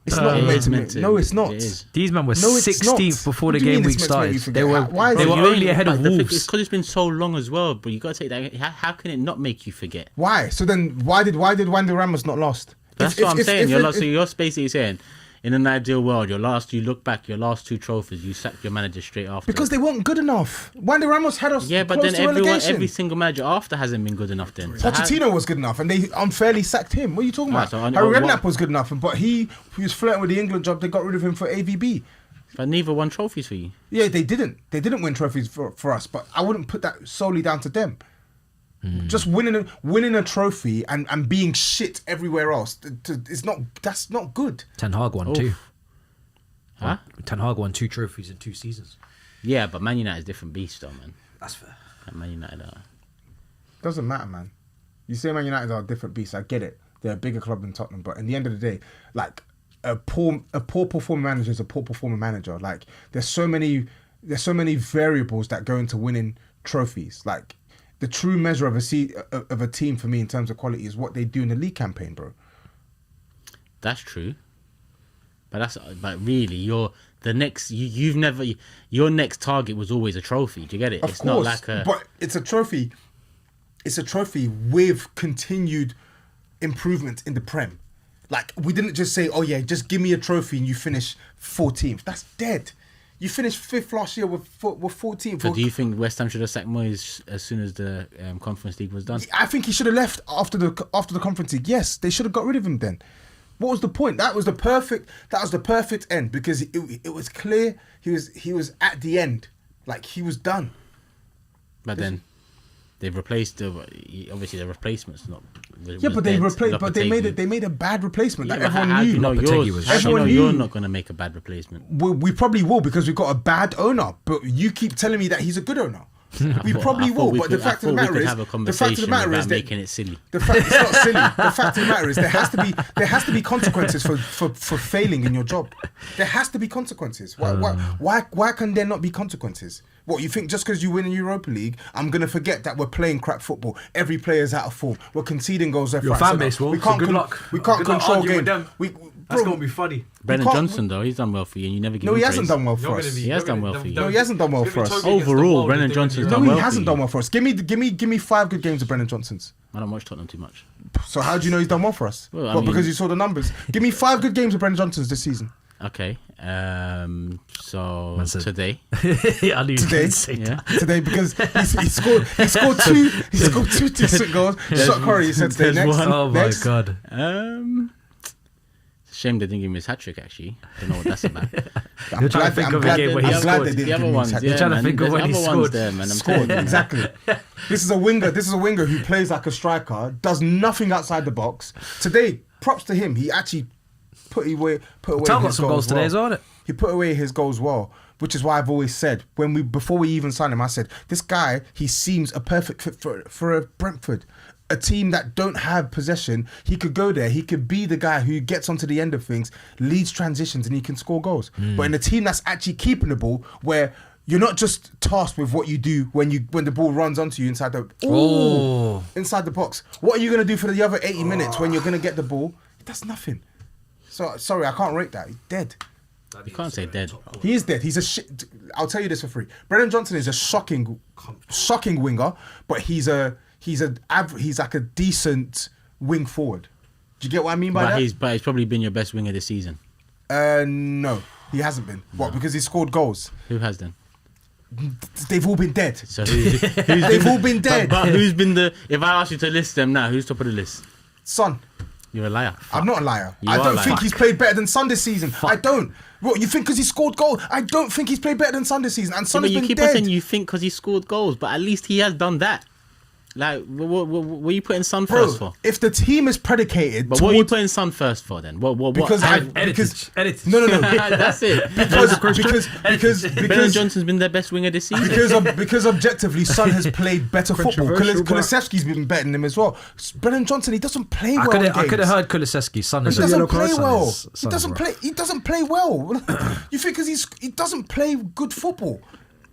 It's not It meant is to meant make. to- No, it's not. it is. These men were No, it's 16th not. before What the do you game mean week it's meant to make you started. forget? They were Why is they it- were You only ain't- ahead of but the thing- Wolves. It's because it's been so long as well. But you got to take that. How can it not make you forget? Why? So then, why did Wandy Ramos not lost? That's If- what I'm if- saying. if- You're if- so you're basically saying, in an ideal world, you look back, your last 2 trophies, you sacked your manager straight after. because they weren't good enough. Wandy Ramos had us yeah, but close then to relegation. every single manager after hasn't been good enough. Then So how- Pochettino was good enough, and they unfairly sacked him. What are you talking Right, about? so on- Harry on Redknapp what- was good enough, but he was flirting with the England job. They got rid of him for AVB. But neither won trophies for you. Yeah, they didn't. They didn't win trophies for us, but I wouldn't put that solely down to them. Just winning a trophy and being shit everywhere else, that's not good. Ten Hag won 2. Huh? Ten Hag won 2 trophies in 2 seasons. Yeah, but Man United is a different beast, though, man. That's fair. Like, Man United Doesn't matter, man. You say Man United are a different beast. I get it. They're a bigger club than Tottenham, but in the end of the day, like a poor performing manager is a poor performing manager. Like there's so many variables that go into winning trophies. Like the true measure of a team for me in terms of quality is what they do in the league campaign, bro. That's true. But really, your next target was always a trophy. Do you get it? Of It's course, not like a. but it's a trophy. It's a trophy with continued improvement in the Prem. Like we didn't just say, "Oh yeah, just give me a trophy and you finish 14th." That's dead. You finished 5th last year with 14th. So do you think West Ham should have sacked Moyes as soon as the Conference League was done? I think he should have left after the Conference League. Yes, they should have got rid of him then. What was the point? That was the perfect end because it was clear he was at the end, like he was done. But then they've replaced obviously the replacement's not. Yeah, but they made a bad replacement that everyone knew. You're not going to make a bad replacement. We probably will because we've got a bad owner. But you keep telling me that he's a good owner. We probably will. But the fact of the matter is, that making it silly. The fact it's not silly. The fact of the matter is there has to be consequences for failing in your job. There has to be consequences. Why can there not be consequences? What, you think just because you win in Europa League, I'm gonna forget that we're playing crap football? Every player's out of form. We're conceding goals left, Your right, fan centre. base will. We can't. So good luck. We can't Good luck control arguing game. with them. That's gonna be funny. Brennan can't- Johnson though, he's done well for you, and you never give No, him he hasn't praise. done well for us. He has done well for you. No, he hasn't done well for us. Overall, Brennan Johnson's No, done he well for hasn't you. done well for us. Give me 5 good games of Brennan Johnson's. I don't watch Tottenham too much. So how do you know he's done well for us? Well, I mean- because you saw the numbers. Give me 5 good games of Brennan Johnson's this season. Okay, so That's it. today, Yeah, I knew you Today? didn't say yeah. that. Today because he scored two decent goals. Shot Corey, he said today. there's Next, one. Oh my next. god. It's a shame they didn't give him his hat trick. Actually, don't know what that's about. You're trying to think of a game where he I'm glad scored. they didn't The give other him his ones, hat yeah, trick. trying to man, think of there's when he other scored. ones there, man. I'm Scored, telling you. exactly. This is a winger who plays like a striker, does nothing outside the box. Today, props to him. He actually put away Tal got his some goals today as well, didn't it? He put away his goals well, which is why I've always said before we even signed him, I said this guy, he seems a perfect fit for a Brentford, a team that don't have possession. He could go there. He could be the guy who gets onto the end of things, leads transitions, and he can score goals. But in a team that's actually keeping the ball, where you're not just tasked with what you do when the ball runs onto you inside inside the box. What are you gonna do for the other 80 minutes when you're gonna get the ball? That's nothing. So sorry, I can't rate that. He's dead. You can't say dead. He is dead. He's a shit. I'll tell you this for free. Brennan Johnson is a shocking winger, but he's like a decent wing forward. Do you get what I mean by that? He's probably been your best winger this season. No, he hasn't been. What? Because he scored goals. Who has then? They've all been dead. So who's They've all been dead. But who's been the? If I ask you to list them now, who's top of the list? Son, You're a liar. I'm not a liar. You I are a don't liar. think he's played better than Son this season. I don't. What, you think because he scored goals? I don't think he's played better than Son this season. And Son But has you been keep on dead. saying you think because he scored goals, but at least he has done that. Like, what are you putting Son Bro, first for? if the team is predicated But what are you towards... putting Son first for then? What? Because Edited. No. That's it. because Brennan Johnson's been their best winger this season. because objectively, Son has played better football. Controversial, but- Kulusevski's been better than him as well. Brennan Johnson, he doesn't play well. I could have heard Kulusevski. Son is He doesn't play Son well. is- He Son is doesn't rough. play. He doesn't play well. You think because he doesn't play good football.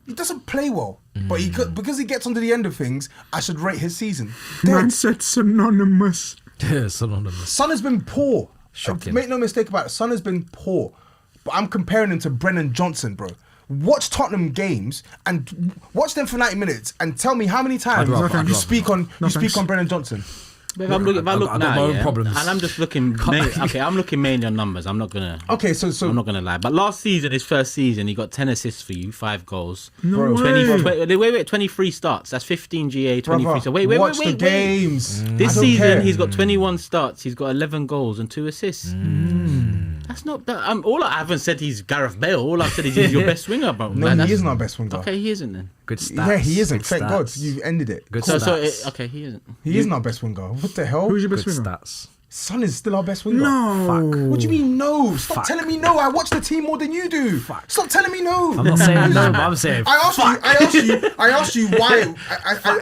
He doesn't play well, but because he gets onto the end of things, I should rate his season. Man Dead. said synonymous. Yeah, synonymous. Son has been poor. Shocking. Make no mistake about it. Son has been poor, but I'm comparing him to Brennan Johnson, bro. Watch Tottenham games and watch them for 90 minutes and tell me how many times I'd rather- you speak on Brennan Johnson. But if I look I've got now, my own problems. and I'm just looking. I'm looking mainly on numbers. I'm not gonna. Okay, so I'm not gonna lie. But last season, his first season, he got 10 assists for you, 5 goals. No Bro, way. Wait, 23 starts. That's 15 GA, 23. brother, So wait. watch the games. This I don't season, care. he's got 21 starts. He's got 11 goals and 2 assists. That's not. I haven't said he's Gareth Bale. All I've said is he's your best winger, bro. No, Like, he isn't our best winger. Okay, he isn't then. Good stats. Yeah, he isn't. Good Thank God, stats. you've ended it. Good So stats. okay, he isn't. He isn't our best winger. What the hell? Who's your Good best winger? stats. Son is still our best winger. No. What do you mean no? Stop Fuck. telling me no. I watch the team more than you do. Stop telling me no. I'm not saying no, but I'm saying I asked you why.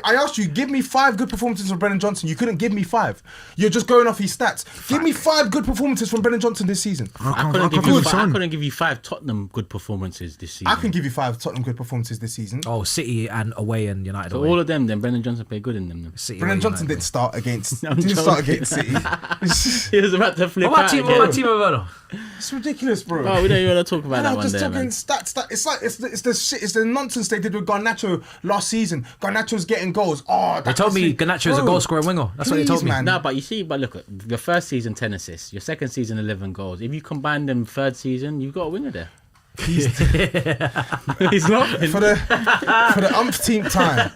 I asked you, give me 5 good performances from Brennan Johnson. You couldn't give me 5. You're just going off his stats. Give me 5 good performances from Brennan Johnson this season. I couldn't give you 5 Tottenham good performances this season. I can give you 5 Tottenham good performances this season. Oh, City and away and United So away. all of them, then Brennan Johnson played good in them. Then. City Brennan away, Johnson United didn't start against. I'm Didn't start joking. against City. He was about to flip away. What out about again. Timo Werner? It's ridiculous, bro. Oh, we don't even want to talk about And that I'm one just there, talking man. stats. It's like it's the nonsense they did with Garnacho last season. Garnacho's getting goals. Oh, They told me Garnacho is a goal scoring winger. That's what they told me. Man. No, but you see, look, your first season 10 assists, your second season 11 goals. If you combine them third season, you've got a winger there. He's laughing. For the umpteenth time,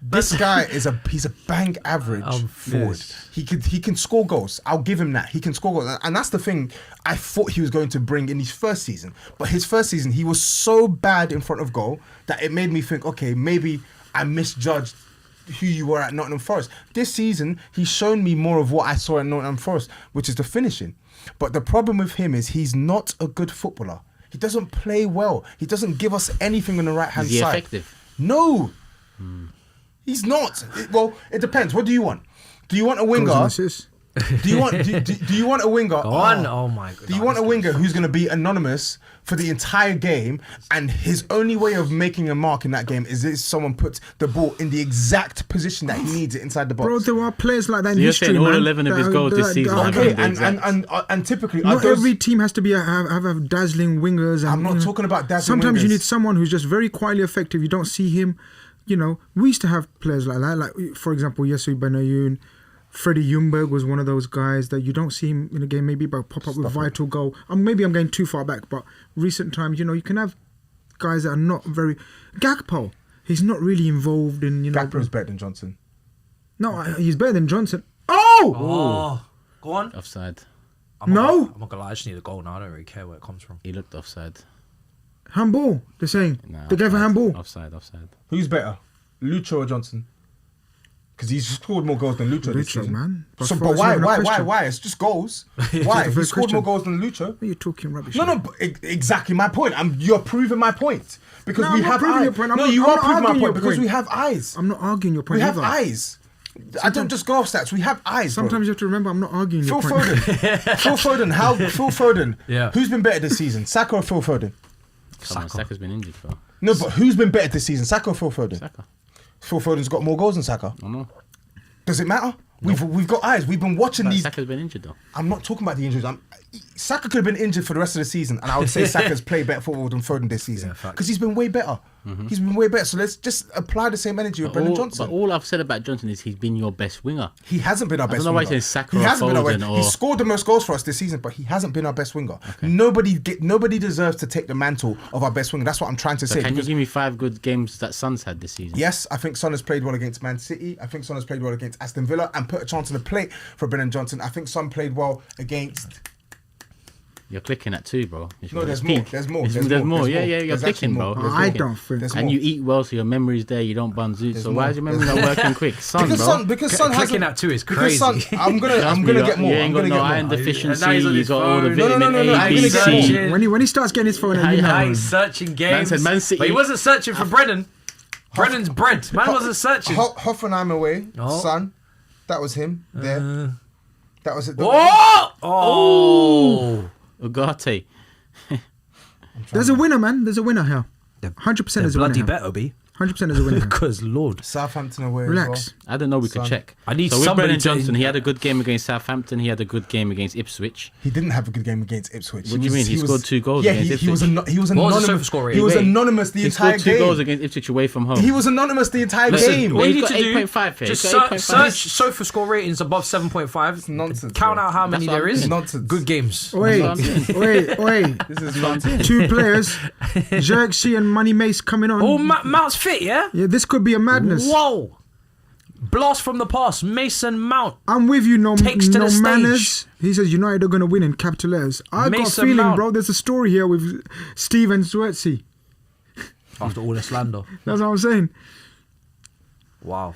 this guy he's a bang average forward. He can score goals. I'll give him that. He can score goals, and that's the thing I thought he was going to bring in his first season. But his first season, he was so bad in front of goal that it made me think, okay, maybe I misjudged who you were at Nottingham Forest. This season, he's shown me more of what I saw at Nottingham Forest, which is the finishing. But the problem with him is he's not a good footballer. He doesn't play well. He doesn't give us anything on the right-hand Is he side. effective? No. He's not. Well, it depends. What do you want? Do you want a winger? Goals and assists. Do you want a winger? Go on. Oh my god. Do you want a winger who's going to be anonymous for the entire game, and his only way of making a mark in that game is if someone puts the ball in the exact position that he needs it inside the box? Bro, there are players like that in So you're history, saying all man. 11 of his goals this season have Okay, been the and typically, Not those- every team has to be have dazzling wingers. And, I'm not you know, talking about dazzling Sometimes you wingers. need someone who's just very quietly effective. You don't see him. You know, we used to have players like that. Like, for example, Yesu Benayoun. Freddie Ljungberg was one of those guys that you don't see him in a game, maybe but pop up with vital goal. Maybe I'm going too far back, but recent times, you know, you can have guys that are not very... Gakpo, he's not really involved in, you know... Gakpo's better than Johnson. No, he's better than Johnson. Oh! Oh, go on. Offside. I'm No. not gonna lie. I just need a goal now. I don't really care where it comes from. He looked offside. Handball, they're saying. Nah, They gave a handball. Offside. Who's better, Lucho or Johnson? Because he's scored more goals than Lucho this Lucho, season. man. So, But but it's why? not even a question. Why? It's just goals. Why? It's He a scored more question. goals than Lucho. You're talking rubbish. No, but exactly my point. You're proving my point because No, we I'm not have proving eyes. your point. I'm No, not- you I'm are not proving my arguing your point because point. we have eyes. I'm not arguing your point We have either. eyes. I don't just go off stats. We have eyes. Bro. Sometimes you have to remember I'm not arguing Phil your point. Foden. Phil Foden. Phil Foden. Yeah. Who's been better this season, Saka or Phil Foden? Come on, Saka's been injured, bro. No, but who's been better this season, Saka or Phil Foden? Saka. Phil Foden's got more goals than Saka. I know. Does it matter? We've got eyes. We've been watching But these. Saka's been injured, though. I'm not talking about the injuries. Saka could have been injured for the rest of the season, and I would say Saka's played better football than Foden this season Yeah, facts. because he's been way better. He's been way better. So let's just apply the same energy with Brendan Johnson. But all I've said about Johnson is he's been your best winger. He hasn't been our best don't know why winger. he's saying Saka He or hasn't been our Foden best. or- He scored the most goals for us this season, but he hasn't been our best winger. Nobody deserves to take the mantle of our best winger. That's what I'm trying to So say. can you because- give me 5 good games that Son's had this season? Yes, I think Son has played well against Man City. I think Son has played well against Aston Villa and put a chance on the plate for Brennan Johnson. I think Son played well against You're clicking at 2, bro. No, there's peak. more. There's more. There's more. Yeah, you're There's clicking, actually bro. more. You're I clicking. don't think. There's And more. you eat well, so your memory's there. You don't bun zoot. So why is your memory not working quick? Son, bro. Because Son Clicking hasn't. at 2 is Because crazy. Son, I'm gonna get more. You I'm ain't gonna got no get iron more. deficiency. And now he's on You his got all the phone. vitamin No, A, I'm B, gonna get C. more. When he starts getting his phone, out, you know. He's searching games. said Man City. But he wasn't searching for Brennan. Brennan's bread. Man wasn't searching. Hoffenheim away. Oh. Son, that was him there. That was it. Oh! Ugarte. There's a winner, man. There's a winner here. 100% is a winner. Bloody here. better be. 100% is a winner. here. Because, Lord. Southampton away. Relax. I don't know. We could Son. check. I need so with somebody Brennan to- Johnson, he had a good game against Southampton. He had a good game against Ipswich. He didn't have a good game against Ipswich. What do you mean? He scored 2 goals Yeah, against he was Ipswich. he was What was the anonymous. total score He was rating? anonymous the He entire scored 2 goals game. against Ipswich away from home. He was anonymous the entire Listen, game. what you He's need got to do, 8.5 here. just He's got 8.5. search SOFA score ratings above 7.5. It's nonsense. Count bro. out how many That's what there I'm is. saying. Nonsense. Good games. Wait, That's what I'm wait. This is nonsense. 2 players, Xerxes and Money Mace coming on. Oh, Mount's fit, yeah? Yeah, this could be a madness. Whoa. Blast from the past. Mason Mount. I'm with you, no Takes to the stage. manners. He says United are going to win in capital letters. I got a Mason feeling, Mount. bro, there's a story here with Steve and Xerxes. After all the slander. That's what I'm saying. Wow.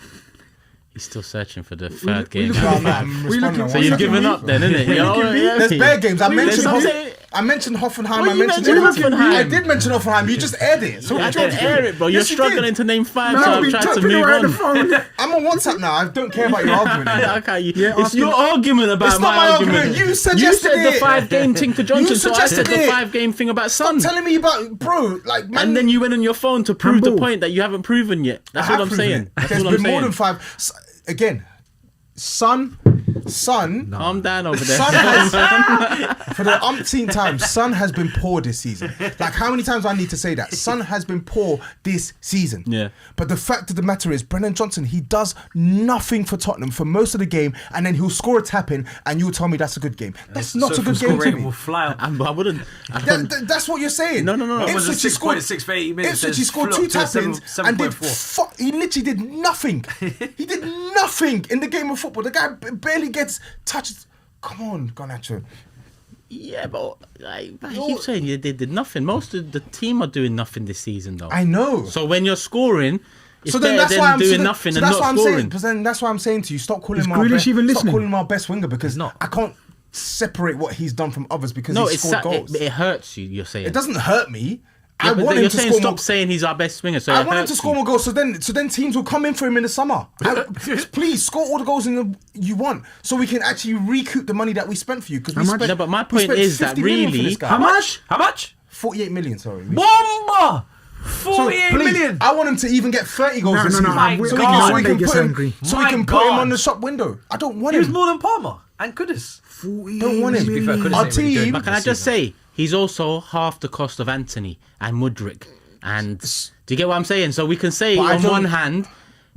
He's still searching for the third game. look- Well, I'm We looking- responding. So you've given up then, innit? There's bare games. I mentioned something- Hoffenheim. What I you mentioned mentioned everything. Hoffenheim? I did mention Hoffenheim. You just aired it. So I what do you didn't want to air do? it, bro. You're Yes, you struggling did. to name 5, Man, so I've I'm been trying to tapping move away at the on. phone. I'm on WhatsApp now. I don't care about your argument. anymore. Okay, Yeah, it's asking- your argument about It's not my argument. argument. You You suggested said the it. 5-game thing to Johnson, so I said suggested the it. 5-game thing about Son. Stop telling me about, bro. Like, man, And then you went on your phone to prove the Handball. point that you haven't proven yet. That's I have all I'm proven saying. it. That's There's all I'm been more saying. than 5. Again, Son. Calm down over there. Son has, for the umpteenth time, Son has been poor this season. Like, how many times do I need to say that? Son has been poor this season. Yeah. But the fact of the matter is, Brennan Johnson, he does nothing for Tottenham for most of the game, and then he'll score a tap-in, and you'll tell me that's a good game. That's not a good game to me. will fly up. I wouldn't. That's what you're saying. No. What was it, Ipswich, he scored 6.6 for 80 minutes? Ipswich, he Says scored flop 2 to a tap-ins 7.4. and he literally did nothing. He did nothing in the game of football. The guy barely gets touched. Come on, Garnacho. Yeah, but I keep saying they did nothing. Most of the team are doing nothing this season, though. I know. So when you're scoring, it's So then better that's why than I'm doing nothing and not saying. scoring. But then that's why I'm saying to you, stop calling Is him our Grealish best. even Stop listening? calling him our best winger because not. I can't separate what he's done from others because No, he scored goals. it hurts you. You're saying It doesn't hurt me. Yeah, I but want you're him to saying score stop more. saying he's our best winger. So I it want him hurts to score you. more goals, so then teams will come in for him in the summer. Please score all the goals you want, so we can actually recoup the money that we spent for you. Because we much? spent. No, but my we point spent is that 50 million for really- this guy. How much? How much? 48 million. Sorry. Bomba! So 48 please, million. I want him to even get 30 goals this season. My so we God. can, One day put gets him, angry. so we My can put him God. on the shop window. I don't want He was him. more than Palmer and Kudus. Don't want him. To be fair, Kudus Our ain't really doing team. But can I just say, he's also half the cost of Anthony and Mudryk. And do you get what I'm saying? So we can say But I on don't- one hand,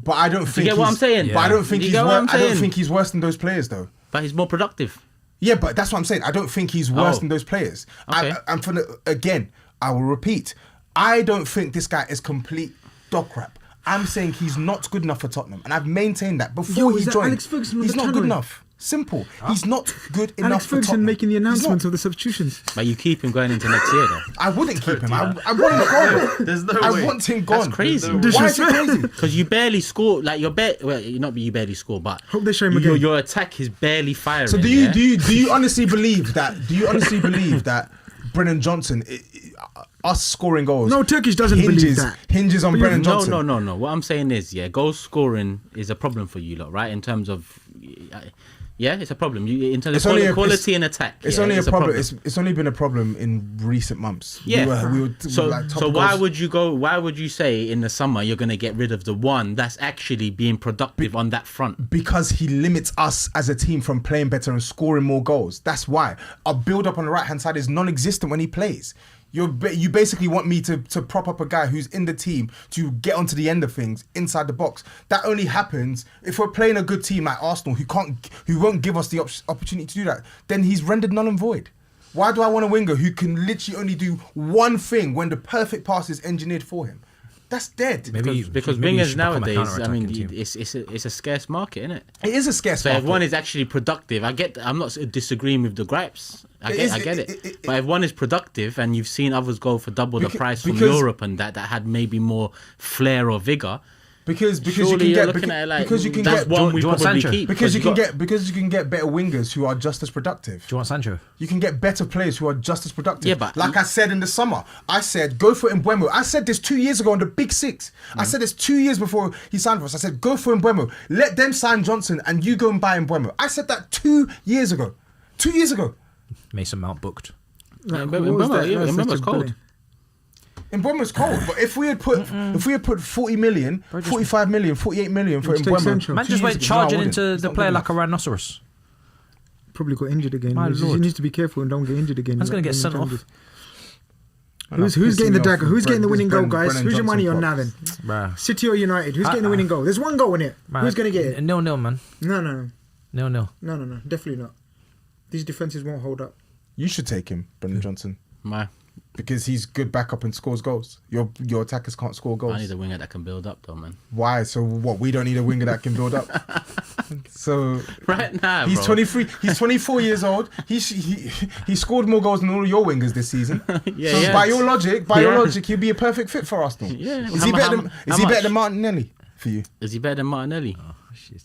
But I don't think. get what he's- I'm saying? But I don't think You he's. get what I'm I don't saying? think he's worse than those players, though. but he's more productive. Yeah, but that's what I'm saying. I don't think he's worse Oh. than those players. Okay. And again, I will repeat. I don't think this guy is complete dog crap. I'm saying he's not good enough for Tottenham, and I've maintained that before Yo, he is that joined. Alex Ferguson on He's the not good channel? enough. Simple. He's not good enough Alex for Ferguson Tottenham. making the He's not. announcements of the substitutions. But you keep him going into next year, though. I wouldn't keep him. I want him gone. There's no I way. want him gone. That's crazy. Why is it crazy? Because you barely score. Like you barely score, but Hope they show him your, again. your attack is barely firing. So do you honestly believe that? Do you honestly believe that Brennan Johnson, us scoring goals? No, Turkish doesn't believe that. Hinges on But you- Brennan Johnson. No. What I'm saying is, goal scoring is a problem for you lot, right? In terms of, it's a problem. In terms It's of only quality and attack. It's only a problem. It's only been a problem in recent months. Yeah. we were So like top why goals. would you go? Why would you say in the summer you're going to get rid of the one that's actually being productive on that front? Because he limits us as a team from playing better and scoring more goals. That's why our build up on the right hand side is non-existent when he plays. You basically want me to prop up a guy who's in the team to get onto the end of things inside the box. That only happens if we're playing a good team like Arsenal who won't give us the opportunity to do that. Then he's rendered null and void. Why do I want a winger who can literally only do one thing when the perfect pass is engineered for him? That's dead. Because maybe you wingers should become a nowadays, I mean, counter-attacking team. it's a scarce market, isn't it? It is a scarce So market. if one is actually productive, I'm not disagreeing with the gripes. I get it. But if one is productive and you've seen others go for double the price from Europe and that had maybe more flair or vigor, because surely you can you're get looking at it like because you can that's get one we do you want probably Sancho? keep because you got- can get better wingers who are just as productive. Do you want Sancho? You can get better players who are just as productive. Yeah, but like I said in the summer, I said go for Mbeumo. I said this 2 years ago on the Big Six. I said this 2 years before he signed for us. I said go for Mbeumo. Let them sign Johnson and you go and buy Mbeumo. I said that 2 years ago. 2 years ago. Mason Mount booked. Like, Mbeumo, what was that? yeah, That's such Mbeumo's a cold. belly. Mbeumo's cold, but if we had put 40 million, 45 million, 48 million for Let's take Mbeumo, Sancho. Man 2 just years went ago, charging no, I into wouldn't. It's the not player good like a enough. rhinoceros. Probably got injured again. My He lord. needs to be careful and don't get injured again. Man's going to get sent off. Who's getting the dagger? Who's getting the winning goal, guys? Brennan Who's your money on Johnson now then? Bruh. City or United? Who's getting the winning goal? There's one goal in it. Who's going to get it? 0-0, man. No. 0-0. Definitely not. These defenses won't hold up. You should take him, Brennan Johnson, My, because he's good backup and scores goals. Your attackers can't score I goals. need a winger that can build up, though, man. Why? So what? We don't need a winger that can build up. So Right now, he's bro. 23. He's 24 years old. He scored more goals than all of your wingers this season. Yeah, so yeah. by your logic, he'll be a perfect fit for Arsenal. Yeah. Is he better than How much? Martinelli for you? Is he better than Martinelli? Oh, shit.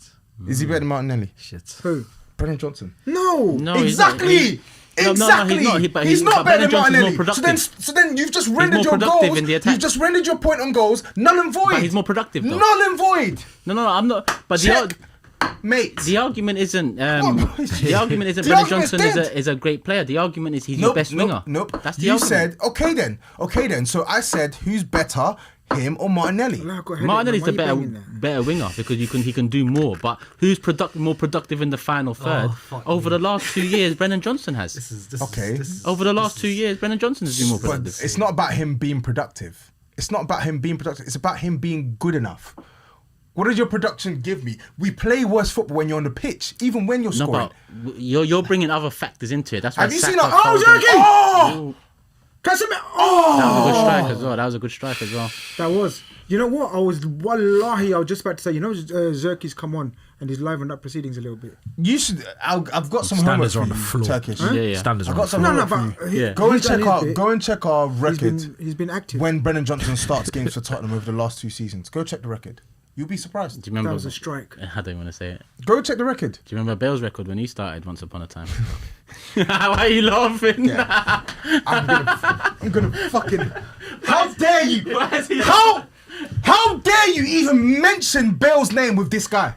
Is he better than Martinelli? Shit. Who? Brennan Johnson. No. No, he's not. Exactly. No, Exactly. he's not. He's not but better than Brennan Johnson's Martinelli. more productive. So then you've just rendered more your productive goals. in the attack. You've just rendered your point on goals null and void. But he's more productive, though. Null and void. No, I'm not. But Check, mate. the argument isn't. What? The argument isn't The Brennan argument's Johnson dead. is a great player. The argument is he's your best winger. Nope. That's the you argument. said okay then. So I said who's better, him or Martinelli? Nah, I've got a headache, Martinelli's man. the Why are you banging that? better winger because he can do more. But who's more productive in the final third? Over the last 2 years, Brennan Johnson has. Okay. Over the last 2 years, Brennan Johnson has been more But productive. it's not about him being productive. It's about him being good enough. What does your production give me? We play worse football when you're on the pitch, even when you're No, scoring. but you're bringing other factors into it. That's why Have you Saka seen that? fell down. Zerky! Oh! Casemiro. That was a good Oh! strike as well. That was a good strike as well. That was. You know what? I was just about to say. You know, Zerky's come on and he's livened up proceedings a little bit. You should. I've got some homework Standards for are on the you, floor. Turkish. Yeah. Standards I've are got on some the homework No, for but you. he- Go and he's done his bit. Go and check our record He's been active. when Brennan Johnson starts games for Tottenham over the last 2 seasons. Go check the record. You'll be surprised. Do you remember? That was a strike. I don't want to say it. Go check the record. Do you remember Bale's record when he started once upon a time? Why are you laughing? Yeah. I'm gonna fucking. How dare you? Why is he How dare you even mention Bale's name with this guy?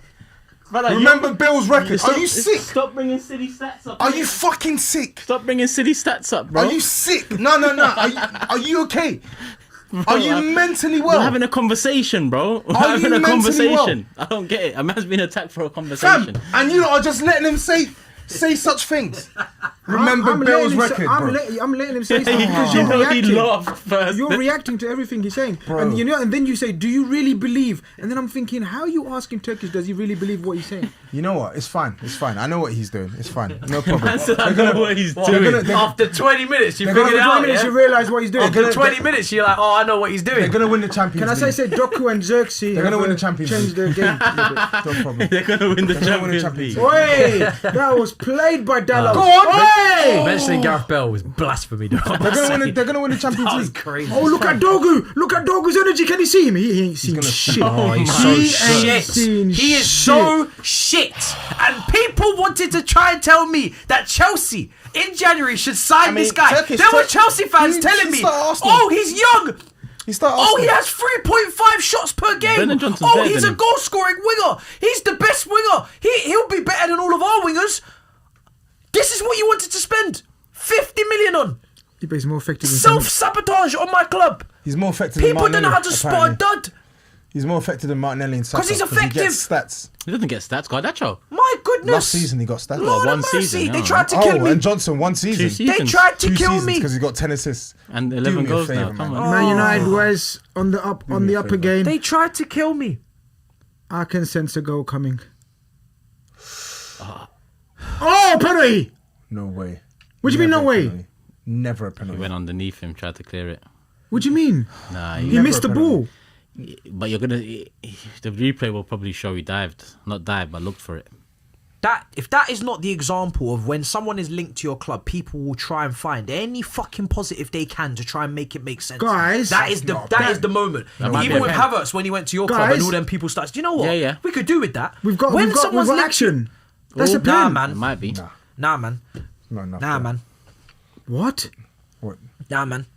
Brother, Remember Bale's record? Stop- Are you sick? Stop bringing silly stats up. Are mate. you fucking sick? Stop bringing silly stats up, bro. Are you sick? No. Are you okay? Are you mentally well? We're having a conversation, bro. We're Are having you a mentally conversation. I don't get it. A man's been attacked for a conversation. Fam, and you lot are just letting him say such things. Remember I'm Bale's letting him record, say, bro. I'm letting him say something You because know you're he reacting. laughed first. You're reacting to everything he's saying, Bro. and then you say, "Do you really believe?" And then I'm thinking, how are you asking Turkish? Does he really believe what he's saying? You know what? It's fine. I know what he's doing. It's fine. No problem. Man said, I know what he's they're doing. gonna- After 20 minutes, you They're figured gonna- it After 20 out. minutes, Yeah? you realise what he's doing. After 20 minutes, you're like, oh, I know what he's doing. They're gonna win the Champions Can I League. say Doku and Xerxes? They're gonna win the Champions Change the game. No problem. They're going to win the They're gonna win the Champions Champions League. Wait, that was played by Dallas. Go on. Hey! Mentioning Gareth Bale was blasphemy. Though. They're gonna win the Champions That was League. crazy. Oh, look at Dogu! Look at Dogu's energy. Can you see him? He ain't seen gonna- shit. Oh, He's He so ain't shit. seen He is shit. so shit. And people wanted to try and tell me that Chelsea in January should sign this guy. Turkish- There were Chelsea fans He telling should me, start Arsenal. oh, he's young. He started. Oh, he Arsenal. has 3.5 shots per game. Brennan Johnson's Oh, better he's than a him. goal scoring winger. He's the best winger. He'll be better than all of our wingers. This is what you wanted to spend 50 million on. He's more effective than some of- Self-sabotage on my club. He's more effective. People than don't know how to Martinelli, spot a apparently. dud. He's more effective than Martinelli and Saka 'Cause he's He effective. gets stats. He doesn't get stats, Garnacho. My goodness. Last season he got stats. Lord one of mercy. season, They yeah. tried to kill me. and Johnson 1 season. 2 seasons. They tried to 2 kill seasons me. because he got 10 assists. And Do 11 me a goals favour, now. man. Come on. Man United was on the up favour. again. They tried to kill me. I can sense a goal coming. Oh, penalty! No way. What do you mean, no Never a way? penalty. Never a He penalty. went underneath him, tried to clear it. What do you mean? Nah, He Never missed a the penalty. ball. But you're gonna. The replay will probably show he not dived, but looked for it. If that is not the example of when someone is linked to your club, people will try and find any fucking positive they can to try and make it make sense. Guys, that is the moment. might Even be with a Havertz when he went to your club and all them people started. Do you know what? Yeah. We could do with that. We've got action. That's a Nah, pen. man. It might be. Nah, man. Not enough. Nah, man. What? What? Nah, man.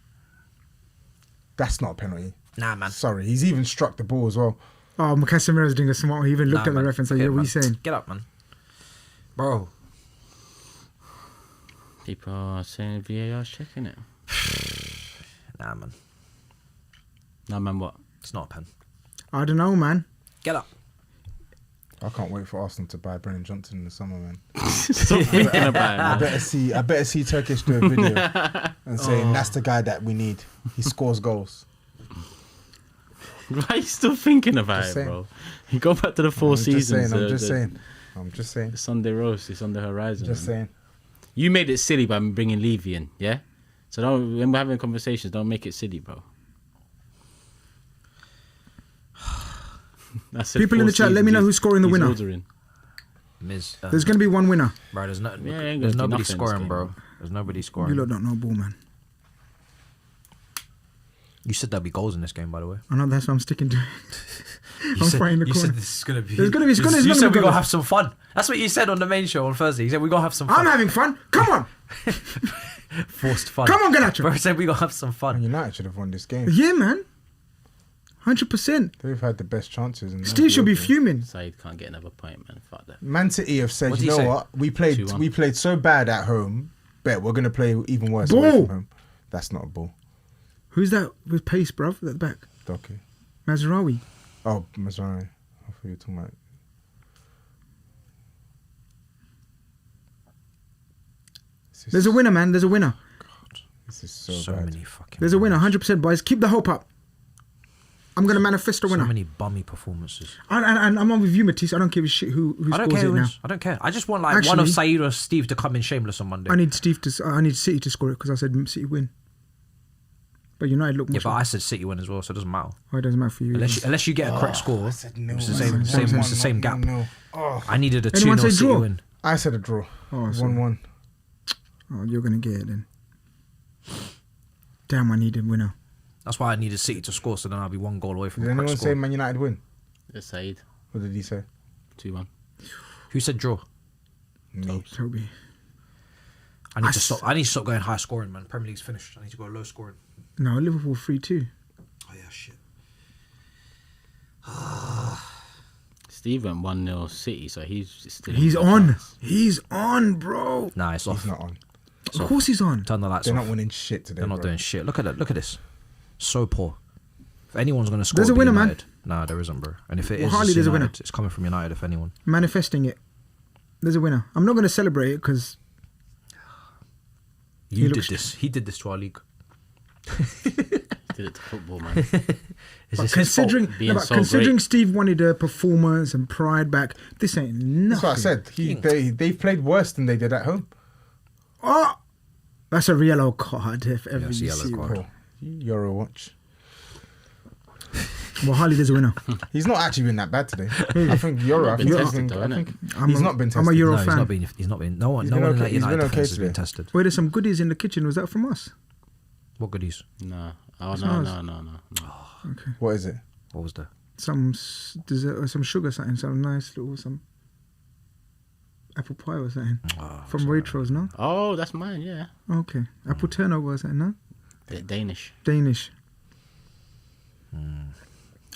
That's not a penalty. Nah, man. Sorry, he's even struck the ball as well. Oh, Casemiro's doing a smart. He even looked at the man. reference. Like, Yeah, yeah, what are man. you saying? Get up, man. Bro. People are saying VAR's checking it. Nah, man. Nah, man, what? It's not a pen. I don't know, man. Get up. I can't wait for Arsenal to buy Brennan Johnson in the summer, man. Stop thinking about it, I man. better see Turkish do a video and saying that's the guy that we need. He scores goals. Why are you still thinking about Just it, saying. bro? You go back to the four seasons. I'm just saying. The Sunday roast is on the horizon. Just man. saying. You made it silly by bringing Levy in, yeah? So when we're having conversations, don't make it silly, bro. That's it, People in the chat, let me know who's scoring the he's winner. ordering. Miz. There's going to be one winner. Bro, there's ain't gonna there's do nobody nothing in this scoring, game, bro. man. There's nobody You scoring. lot don't know ball, man. You said there'll be goals in this game, by the way. I know that's what I'm sticking to. You I'm said, fighting the you corner. said this is gonna be. There's gonna be- it's gonna- You it's said gonna be we're gonna goals. have some fun. That's what you said on the main show on Thursday. You said we're gonna have some fun. I'm having fun. Come on. Forced fun. Come on, Garnacho. Bro said we're gonna have some And fun. United should have won this game. Yeah, man. 100%. They've had the best chances. And Steve should be fuming. Said can't get another point, man. Fuck that. Man City have said, What you did he know say? what? We 2-1. played so bad at home. Bet we're gonna play even worse Ball. away from home. That's not a ball. Who's that with pace, bruv? At the back. Okay. Mazraoui. Oh, Mazraoui. I thought you were talking about. There's a winner, man. There's a winner. This is so So bad. many fucking. There's a winner. 100%, boys. Keep the hope up. I'm going to manifest a So winner. many bummy performances. And I'm on with you, Matisse. I don't give a shit who I don't scores care it who now. wins. I don't care. I just want like one of Actually- Saeed or Steve to come in shameless on Monday. I need City to score it because I said City win. But United look Yeah, much. but I said City win as well, so it doesn't matter. Oh, it doesn't matter for you. Unless you get a correct score, I said no. it's the I same said it's the same 1-1, gap. no. Oh, I needed a Anyone 2-0 say City draw? win. I said a draw. Oh, sorry. 1-1. Oh, you're going to get it then. Damn, I need a winner. That's why I needed City to score, so then I'll be one goal away from Did a correct anyone score. say Man United win? It's Said. What did he say? 2-1. Who said draw? Me. Toby. I need to stop going high scoring, man. Premier League's finished. I need to go low scoring. No, Liverpool 3-2. Oh yeah, shit. Steve went 1-0 City, so he's still. He's in the on. chance. He's on, bro. Nah, it's off. He's not on. Of course he's on. Turn the lights They're off. not winning shit today. They're not bro. doing shit. Look at it. Look at this. So poor. If anyone's gonna score, There's a it'll be winner, man. United. Nah, there isn't, bro. And if it is, Hardly it's there's a United. winner. It's coming from United. If anyone. Manifesting it. There's a winner. I'm not going to celebrate it because You did looks- this. He did this to our league. Did it to football, man. Is But this his fault? Being so considering great. Steve wanted a performance and pride back, this ain't nothing. That's what I said. They've played worse than they did at home. Oh, that's a yellow card if ever That's a you yellow see card. one. Cool. Euro watch. Well, Harley, there's a winner. He's not actually been that bad today. I think Euro. I been think, tested though, I innit? think he's not been tested. I'm a Euro No, he's fan. not been. He's not been. No one. He's No been one in okay- that he's been United okay defense has been today. tested. Wait, there's some goodies in the kitchen. Was that from us? What goodies? No. Oh, That's no, nice. no. Okay. What is it? What was that? Some dessert or some sugar something. Some nice little some apple pie or something Oh, from Waitrose. No. Oh, that's mine, yeah. Okay. Apple turnover or something. No. Danish. Danish.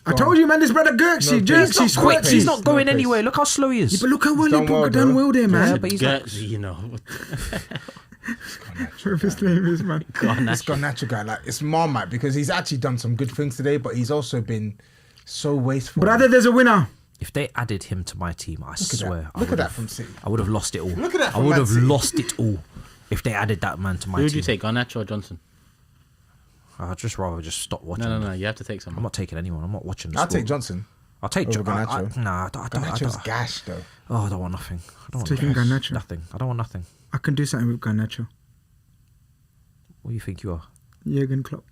I told you, man. This brother Gerksy, No, Jerksy, he's not Quick, Squirtsy. he's not No going pace. anywhere. Look how slow he Yeah, is. but look how well He's he done well, done though. well there, Yeah, man. but he's not. You know. Whatever his name is, man. This Garnacho guy, like it's Marmite because he's actually done some good things today, but he's also been so wasteful. Brother, there's a winner. If they added him to my team, I Look at swear, that. I Look at would that have. from City. I would have lost it all. Look at that I from would Man have City. lost it all if they added that man to my Who would team. you take, Garnacho or Johnson? I'd just rather just stop watching. No. You have to take I'm someone. not taking anyone. I'm not watching. The I'll score. take Johnson. I'll take over Garnacho. Garnacho. Nah, I don't. Garnacho's gash though. Oh, I don't want nothing. I don't want Taking Garnacho. nothing. I don't want nothing. I can do something with Garnacho. What do you think you are? Jurgen Klopp.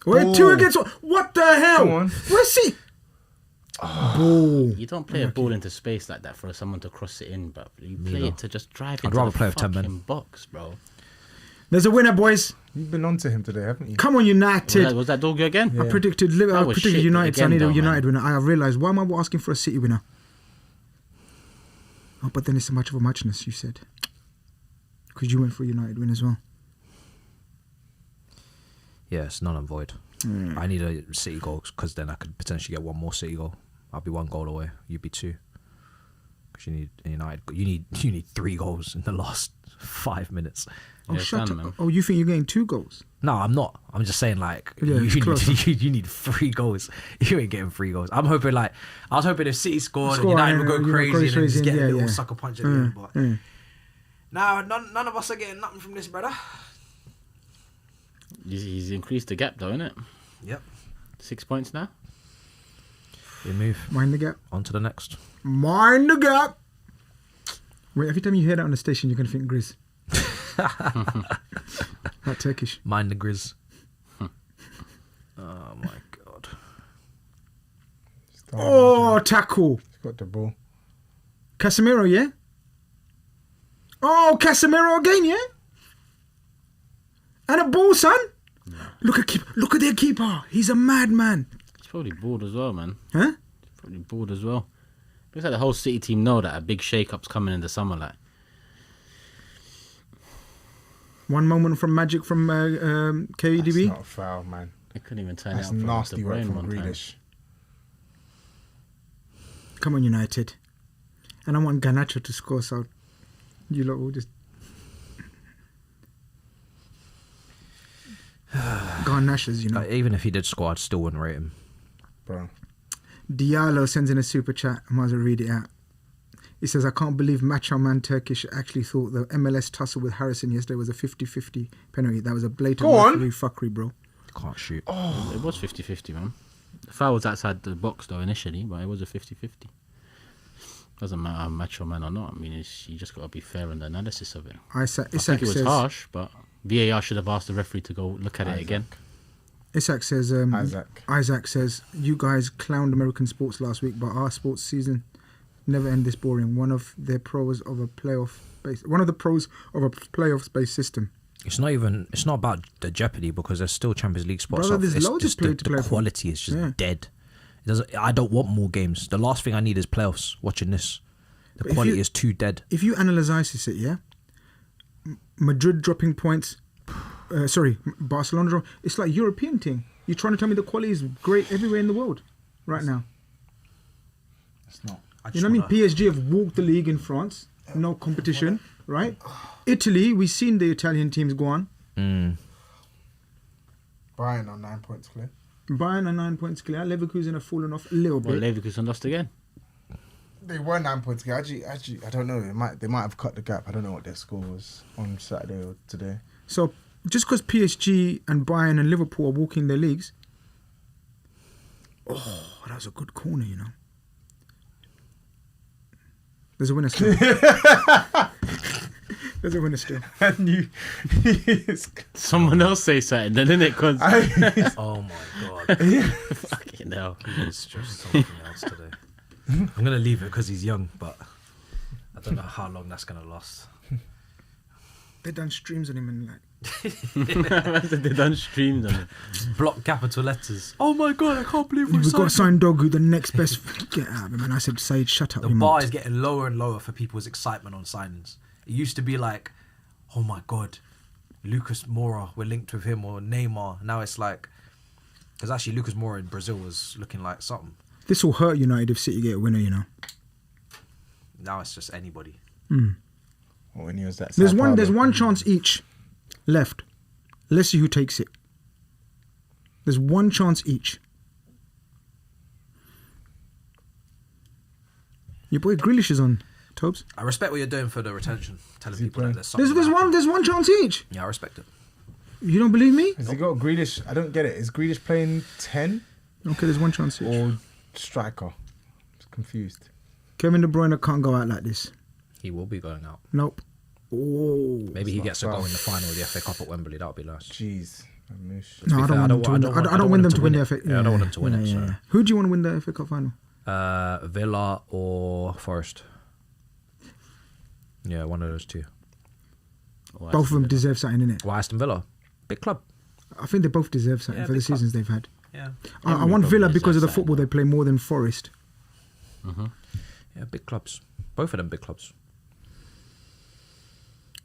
Wait, 2 against 1. What the hell? Come on. Where's he? Ball. You don't play a ball into space like that for someone to cross it in, but you play it to just drive I'd into rather the play with 10 fucking men. box, bro. There's a winner, boys. You've been on to him today, haven't you? Come on, United. Was that Dogu again? Yeah. I predicted Liverpool. I was predicted shit United. So I again need a though, United man. winner. I realised, why am I asking for a City winner? Oh, but then it's a much of a muchness, you said. Because you went for a United win as well. Yeah, it's null and void. I need a City goal because then I could potentially get one more City goal. I'll be 1 goal away. You'd be 2. Because you need United. You need 3 goals in the last 5 minutes. Oh, Yeah, shut done, up. man. Oh, you think you're getting 2 goals? No, I'm not. I'm just saying like Yeah, it's closer. you need 3 goals. You ain't getting 3 goals. I was hoping if City scored and Score, United would yeah, go yeah, crazy and then crazy, just get a yeah, little yeah. sucker punch at the end. But Mm. now none of us are getting nothing from this, brother. He's increased the gap though, innit? Yep. 6 points now. We move Mind the gap. on to the next. Mind the gap. Wait, every time you hear that on the station, you're going to think Grizz. That Turkish. Mind the Grizz. Oh my god. Oh, tackle. He's got the ball. Casemiro, yeah? Oh, Casemiro again, yeah? And a ball, son. Look at their keeper. He's a madman. He's probably bored as well, man. Huh? He's probably bored as well. Looks like the whole City team know that a big shake-up's coming in the summer. Like, One moment from Magic from That's KDB. not a foul, man. they couldn't even turn That's it up for nasty the work Bruyne from one time. Grealish. Come on, United. And I want Garnacho to score, so you lot will just... Garnachas, you know. Even if he did score, I'd still wouldn't rate him. Bro. Diallo sends in a super chat. I might as well read it out. He says, I can't believe Macho Man Turkish actually thought the MLS tussle with Harrison yesterday was a 50-50 penalty. That was a blatant Go on. referee fuckery, bro. Can't shoot. It was 50-50, man. The foul was outside the box, though, initially, but it was a 50-50. Doesn't matter how macho man or not. I mean, you just got to be fair in the analysis of it. I Isaac think it was says, harsh, but VAR should have asked the referee to go look at it again. Isaac says, Isaac says, you guys clowned American sports last week, but our sports season never end this boring. One of the pros of a playoff-based system. It's not about the jeopardy because there's still Champions League spots. Brother, there's It's loads of just play to play the for. quality is just Yeah. dead. I don't want more games. The last thing I need is playoffs. Watching this, the But if quality you- is too dead. If you analyze this, yeah, Madrid dropping points, Barcelona dropping, it's like European thing. You're trying to tell me the quality is great everywhere in the world right now. It's not. You know what I mean? PSG have walked the league in France, no competition, right? Italy, we've seen the Italian teams go on. Brian on 9 points clear. Bayern are 9 points clear. Leverkusen have fallen off a little Well, bit. Leverkusen lost again. They were 9 points clear. Actually, I don't know. They might have cut the gap. I don't know what their score was on Saturday or today. So just because PSG and Bayern and Liverpool are walking their leagues, oh, that was a good corner, you know. There's a winner still. There's a winner still. And you, Someone else say something, then innit? Because Oh my god, fucking hell. it's just something else today. I'm gonna leave it because he's young, but I don't know how long that's gonna last. They done streams on him and like. They done streamed on it. Block capital letters. Oh my god, I can't believe We've got to sign Dogu, the next best. Get out of it, man. I said, Said, shut up. The you bar mouth. is getting lower and lower for people's excitement on signings. It used to be like, oh my god, Lucas Moura, we're linked with him, or Neymar. Now it's like, because actually Lucas Moura in Brazil was looking like something. This will hurt United if City get a winner, you know. Now it's just anybody. when he was that. There's Sao one Paulo. chance each left. Let's see who takes it. There's one chance each. Your boy Grealish is on, Tobs. I respect what you're doing for the retention. Telling people playing? that there's something. There's one chance each. Yeah, I respect it. You don't believe me? Has he got Grealish? I don't get it. Is Grealish playing 10 Okay, there's one chance each. or striker? I'm confused. Kevin De Bruyne can't go out like this. He will be going out. Nope. Oh. Maybe he gets a goal in the final of the FA Cup at Wembley. That would be nice. Jeez. Mamouche. No, I don't want them to win. I don't want them to win the FA. Yeah, I don't want them to win it. So. Who do you want to win the FA Cup final? Villa or Forest. Yeah, one of those two. Both of them deserve something, innit? Well, Aston Villa, big club. I think they both deserve something Yeah, for the big club. seasons they've had. Yeah, I want Villa probably because of the deserves football they play more than Forest. yeah, big clubs. Both of them big clubs.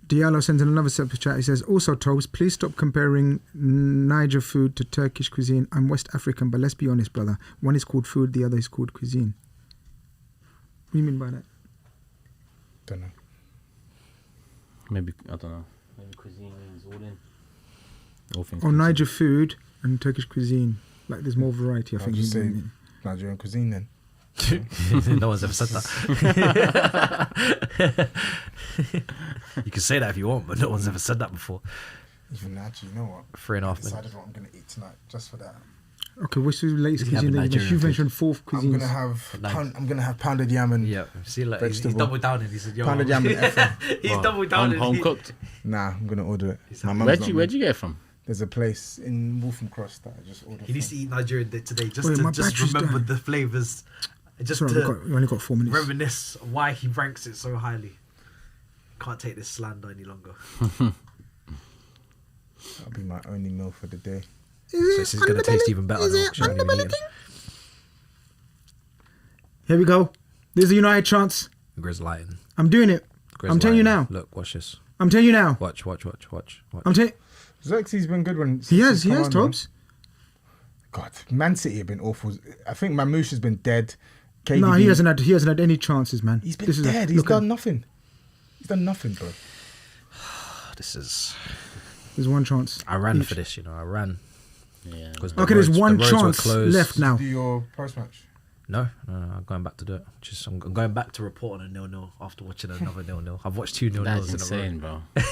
Diallo sends in another super chat. He says, also, Tobs, please stop comparing Niger food to Turkish cuisine. I'm West African, but let's be honest, brother. One is called food, the other is called cuisine. What do you mean by that? Don't know. Maybe, I don't know. Maybe cuisine means all in. All things Oh, considered. Niger food and Turkish cuisine. Like, there's more variety, I I'll think. just say Nigerian cuisine then. No one's ever said that. You can say that if you want, but no one's ever said that before. Even actually, you know what? 3.5 I minutes. decided what I'm going to eat tonight just for that. Okay, what's the latest You have cuisine a that you Nigerian mentioned? Fourth I'm cuisine. going to have Nice. I'm going to have pounded yam and Yeah, see, like he's Vegetable. doubled down and he said, "Yo, pounded yam and effort. he's doubled down." Home cooked. Nah, I'm going to order it. My mum's Where'd not you made- get it from? There's a place in Wolfham Cross that I just ordered. He needs to eat Nigerian today just Wait, to my just battery's remember dying. the flavors, just Sorry, to we only got 4 minutes. reminisce why he ranks it so highly. Can't take this slander any longer. That'll be my only meal for the day. So this is going to taste even better. Is now, it 'cause you haven't even underbelly eaten. thing? Here we go. There's a United chance. Grizz lighting. I'm doing it. Grizz I'm telling you lighting. now. Look, watch this. I'm telling you now. Watch. I'm telling. Xerxes been good when He has, come on, man. Tobs. God, Man City have been awful. I think Mamouche has been dead. KDB, No, he hasn't had any chances, man. He's been This is dead. He's look at- done nothing. He's done nothing, bro. This is. There's one chance. I ran Each. for this, I ran. Yeah. 'Cause the Okay, there's roads- one the roads were chance closed. left now. Do your post match. No, I'm going back to do it. I'm going back to report on a 0-0 after watching another 0-0. I've watched 2 0-0s That's in insane, a row. bro.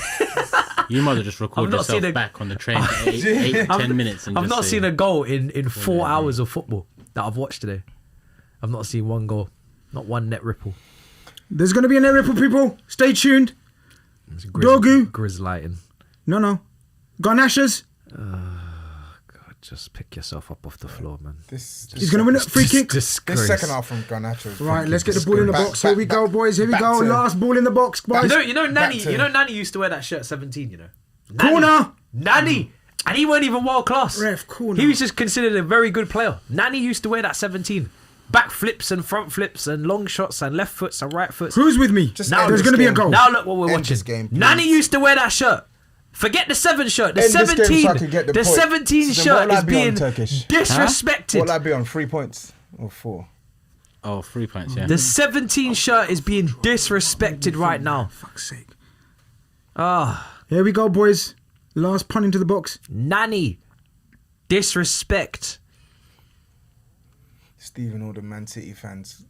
You might as well just record I've not yourself seen a- back on the train for 10 minutes. And I've just not say, seen a goal in 4 hours of football that I've watched today. I've not seen one goal, not one net ripple. There's going to be a net ripple, people. Stay tuned. It's Dogu. Grizz lighting. No. Garnashers. God, just pick yourself up off the floor, man. He's going to win a free kick. This second half from Garnacho. is Right, fucking let's get the ball in the back- box. Here we go, boys. Here we back go. to- Last ball in the box, boys. You know, Nani. back to- You know, Nani used to wear that shirt 17. You know, Nani. Corner. Nani, and he weren't even world class. Ref, corner. He was just considered a very good player. Nani used to wear that 17. Back flips and front flips and long shots and left foots and right foots. Who's with me? Just Now end There's this going to be a game. goal. Now look what we're End watching. this game, please. Nani used to wear that shirt. Forget the 7 shirt. The End this game so I 17. can get the The point. 17 So then shirt what'll I is be on being Turkish? disrespected. What'll I be on? 3 points or 4? Oh, 3 points, yeah. The 17 shirt is being disrespected right now. Fuck's sake. Ah, Here we go, boys. Last punt into the box. Nani. Disrespect. Stephen, all the Man City fans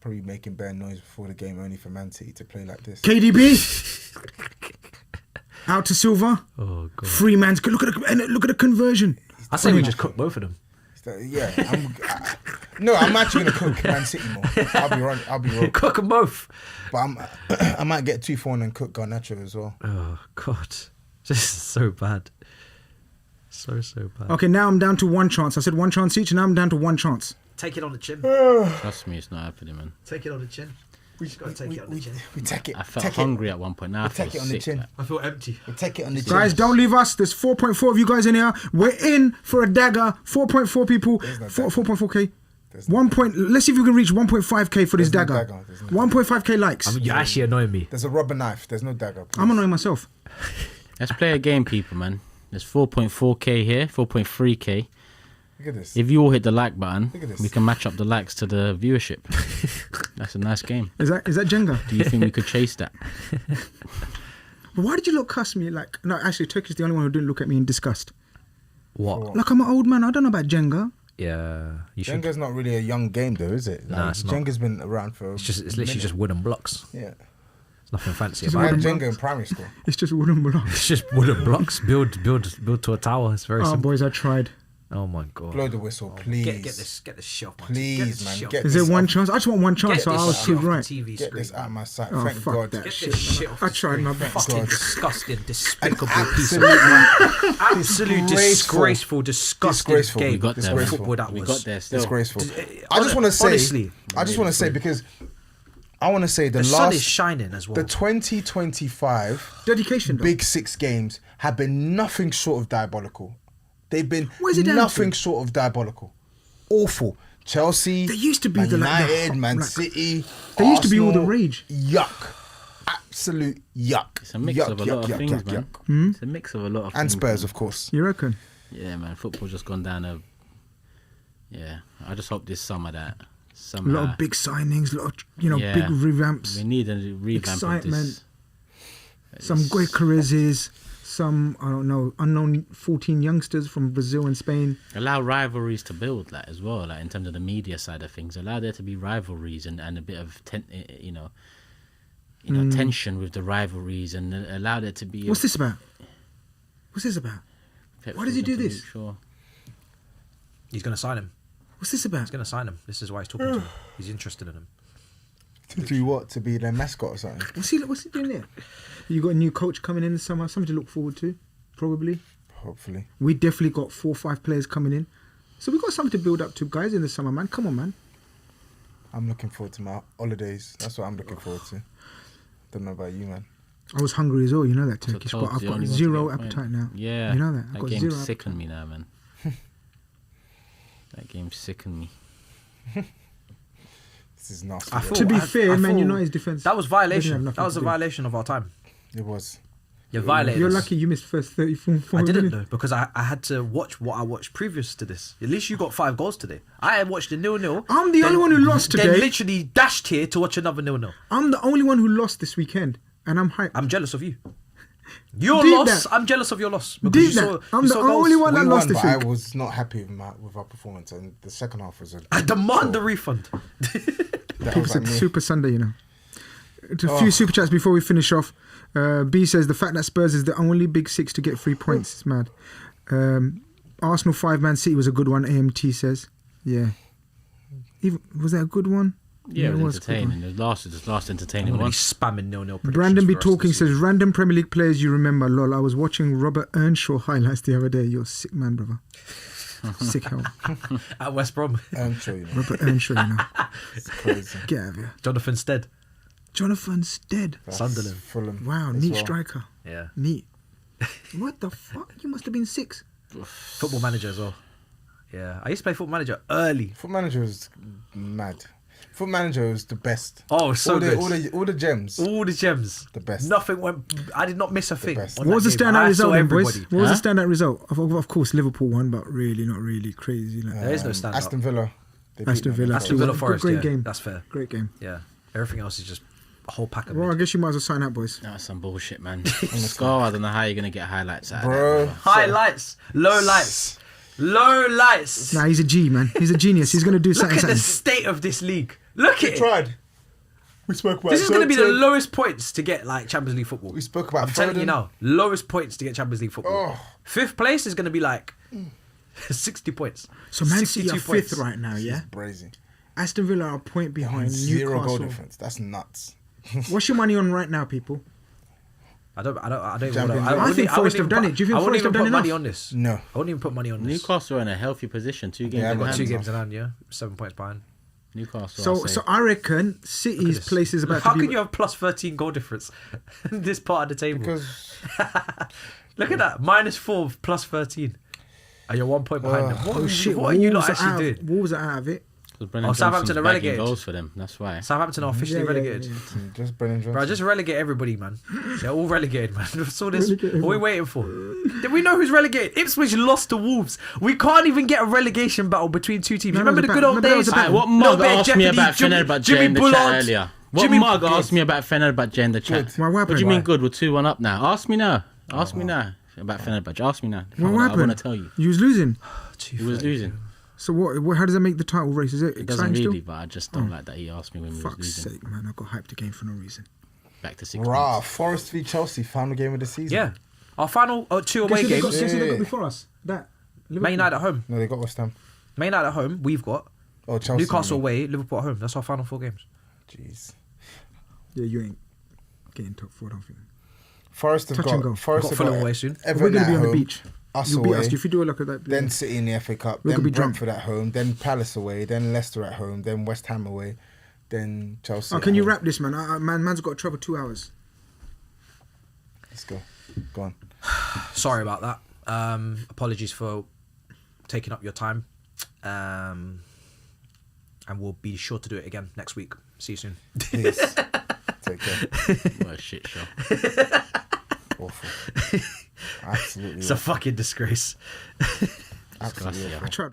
probably making bare noise before the game only for Man City to play like this. KDB. Out to Silva. Oh god. Free man's. Look at the conversion. I say we just cook both of them. Yeah, I'm actually gonna cook Man City more. I'll be wrong. Cook them both. But I might get 2-4 and then cook Garnacho as well. Oh god. This is so bad. So bad. Okay, now I'm down to one chance. I said one chance each, and now I'm down to one chance. Take it on the chin. Trust me, it's not happening, man. Take it on the chin. We just gotta take it on the chin. We take it. I felt take hungry at one point. Now I feel take it on the sick. chin. like. I feel empty. We take it on the chin. Guys, don't leave us. There's 4.4 of you guys in here. We're in for a dagger. 4.4 people. There's no 4.4k. There's no 1 point. Let's see if we can reach 1.5k for this There's no dagger. dagger. There's no 1.5k likes. You're actually annoying me. There's a rubber knife. There's no dagger. Please. I'm annoying myself. Let's play a game, people, man. There's 4.4k here, 4.3k. Look at this. If you all hit the like button, Look at this. we can match up the likes to the viewership. That's a nice game. Is that Jenga? Do you think we could chase that? But why did you look cuss me like? No, actually, Turkish is the only one who didn't look at me in disgust. What? Like I'm an old man. I don't know about Jenga. Yeah. You should. Jenga's not really a young game, though, is it? Nah, it's not. Jenga's been around for. It's literally just wooden blocks. Yeah. It's nothing fancy Just I about had it. wooden Jenga in primary school. It's just wooden blocks. It's just wooden blocks build to a tower. It's very Oh, simple. boys, I tried. Oh my god. Blow the whistle, please. Get this shit off my Please, man. Get Is there this one off- chance? I just want one chance. Get So I this was shit too off the right. TV Get screen. this out of my sight. Oh, Thank fuck God. that Get shit. this shit off I the tried screen. my best. Fucking God. disgusting, despicable An piece of absolute disgraceful, disgusting Disgraceful. game We got there, of man. football that We was. got there still. Disgraceful. I just want to say. honestly, I just want to say because I want to say the sun is shining as well. the 2025 Dedication, though. Big Six games have been nothing short of diabolical. They've been What is it down nothing to? short of diabolical. Awful. Chelsea, There used to be Man the, like, the- United, Man like- City. there used to be all the Arsenal. rage. Yuck. Absolute yuck. It's a mix yuck, of a yuck, lot of yuck, things, yuck, man. yuck. It's a mix of a lot of And things. Spurs, man. of course. You reckon? Yeah, man. Football's just gone down a. Yeah, I just hope this summer that A somehow lot of big signings, a lot of Yeah. big revamps, we need a revamp excitement. of this. some great careers, some I don't know unknown 14 youngsters from Brazil and Spain. Allow rivalries to build that as well, like in terms of the media side of things. Allow there to be rivalries and a bit of tension with the rivalries, and allow there to be. What's this about? What's this about? Why does he do this? Sure. He's going to sign him. What's this about? He's going to sign him. This is why he's talking to him. He's interested in him. To do what? To be their mascot or something? What's he doing there? You got a new coach coming in the summer, something to look forward to, probably. Hopefully. We definitely got 4 or 5 players coming in, so we got something to build up to, guys, in the summer, man. Come on, man. I'm looking forward to my holidays. That's what I'm looking forward to. Don't know about you, man. I was hungry as well, you know that, So Turkish, Tobs, but I've the got only one to zero get a point. appetite now. Yeah, You know that? I've That got game zero sickened me now, man. That game sickened me. This is nasty. I bro. thought- To be I fair, Man thought United's defence. That was They didn't have violation. nothing That was to a do. violation of our time. It was. You violated You're us. lucky you missed first 34 I didn't minutes. though, because I had to watch what I watched previous to this. At least you got 5 goals today. I had watched the 0-0. I'm the only one who lost Then today. literally dashed here to watch another 0-0. I'm the only one who lost this weekend, and I'm hyped. I'm jealous of you. Your Deep loss, that. I'm jealous of your loss. Deep Because you that. saw, I'm you the saw goals. only one We that won, lost this but I week. was not happy with our performance, and the second half was a. I demand the refund. That People was said like me. Super Sunday, you know. A few super chats before we finish off. B says the fact that Spurs is the only Big Six to get 3 points is mad. Arsenal 5, Man City was a good one. AMT says, yeah. Was that a good one? Yeah, it was a good one. entertaining. The last I'm entertaining going to one. be spamming 0-0 predictions Brandon be for us talking this says week. random Premier League players you remember. Lol, I was watching Robert Earnshaw highlights the other day. You're a sick man, brother. Sick hell. At West Brom. I'm sure you know. Robert Earnshaw, you know. It's crazy. Get out of here. Jonathan Stead. Jonathan Stead. That's Sunderland. Fulham. Wow, as neat well. striker. Yeah. Neat. What the fuck? You must have been 6. Football Manager as well. Yeah. I used to play Football Manager early. Foot Manager was mad. Foot Manager was the best. Oh, so all good. all the gems. All the gems. The best. Nothing went. I did not miss a thing. best. on What was the that game. standout I result saw then, boys? everybody. What was Huh? the standout result? Of course, Liverpool won, but really, not really crazy. Like. There is no standout. Aston Villa. They beat Aston them. Villa. Aston Villa Forest. Great Yeah, game. that's fair. Great game. Yeah. Everything else is just a whole pack of Well, I mid. guess you might as well sign out, boys. That's some bullshit, man. Scar, I don't know how you're gonna get highlights out of Bro. that. Highlights. Low lights. Low lights. Nah, he's a G, man. He's a genius. He's going to do Look something. at the something. state of this league. Look at it. Tried. We spoke about This is going to be the Southampton. lowest points to get like Champions League football. We spoke about I'm telling you Foden. now, lowest points to get Champions League football. Oh. 5th place is going to be like 60 points. So Man City 62 are 5th points. right now, yeah? Brazy. Aston Villa are a point behind Zero goal Newcastle. difference. That's nuts. What's your money on right now, people? I don't even Champions wanna- League. I think Forest have done it. Do you think I wouldn't Forest even have done put money enough? on this. No. I wouldn't even put money on this. Newcastle are in a healthy position. 2 games Yeah, in but Got 2 hand. games in hand, yeah. 7 points behind. Newcastle. So, I'll say. so I reckon City's this. place is about How to be. can you have plus 13 goal difference in this part of the table? Because Look at that. -4 plus 13. And you're 1 point behind them. Oh shit! What are you not Wolves are actually out. doing? Wolves are out of it. 'Cause Brennan Oh, Southampton Johnson's are bagging relegated. goals for them. That's why. Southampton are officially Yeah, yeah, relegated. yeah. just Brennan Johnson. Bro, just relegate everybody, man. They're all relegated, man. That's all this. Relegate What are we waiting for? Did we know who's relegated? Ipswich lost to Wolves. We can't even get a relegation battle between 2 teams. No, Remember no, the the good old battle- no, that was days? a battle. What Little mug bit of asked me jeopardy. about Fenerbahce Jimmy in the Bullard. chat earlier? What Jimmy- mug asked me about Fenerbahce in the chat? Why, what What do you happened? mean good? We're 2-1 up now. Ask me now. Ask me now about Fenerbahce. Ask me now. What I happened? want to tell you. You was losing. He was losing. So what? How does that make the title race? Is it It doesn't exciting really, still? but I just don't like that he asked me when we was Fuck's losing. sake, man! I got hyped again for no reason. Back to 6 Rah, points. Forest v Chelsea, final game of the season. Yeah. Our final 2 away Guess who they got, games. guess who they Yeah. got before us? That Man United at home. No, they got West Ham. Man United at home. We've got Oh, Chelsea. Newcastle you mean. away, Liverpool at home. That's our final 4 games. Jeez. Yeah, you ain't getting top 4, I don't think. Forest have Touch and go. got Forest Got have Fulham got away soon. Everton We're going at to be on the home, beach. Us You'll beat away, us. If you do it like that, then City in the FA Cup, We then could be drunk. Brentford at home, then Palace away, then Leicester at home, then West Ham away, then Chelsea. Oh, at can you home. wrap this, man? Man's got to travel 2 hours. Let's go. Go on. Sorry about that. Apologies for taking up your time. And we'll be sure to do it again next week. See you soon. Peace. Take care. What a shit show. Awful. Absolutely. It's a fucking disgrace. Absolutely. Disgusting. awful. I tried.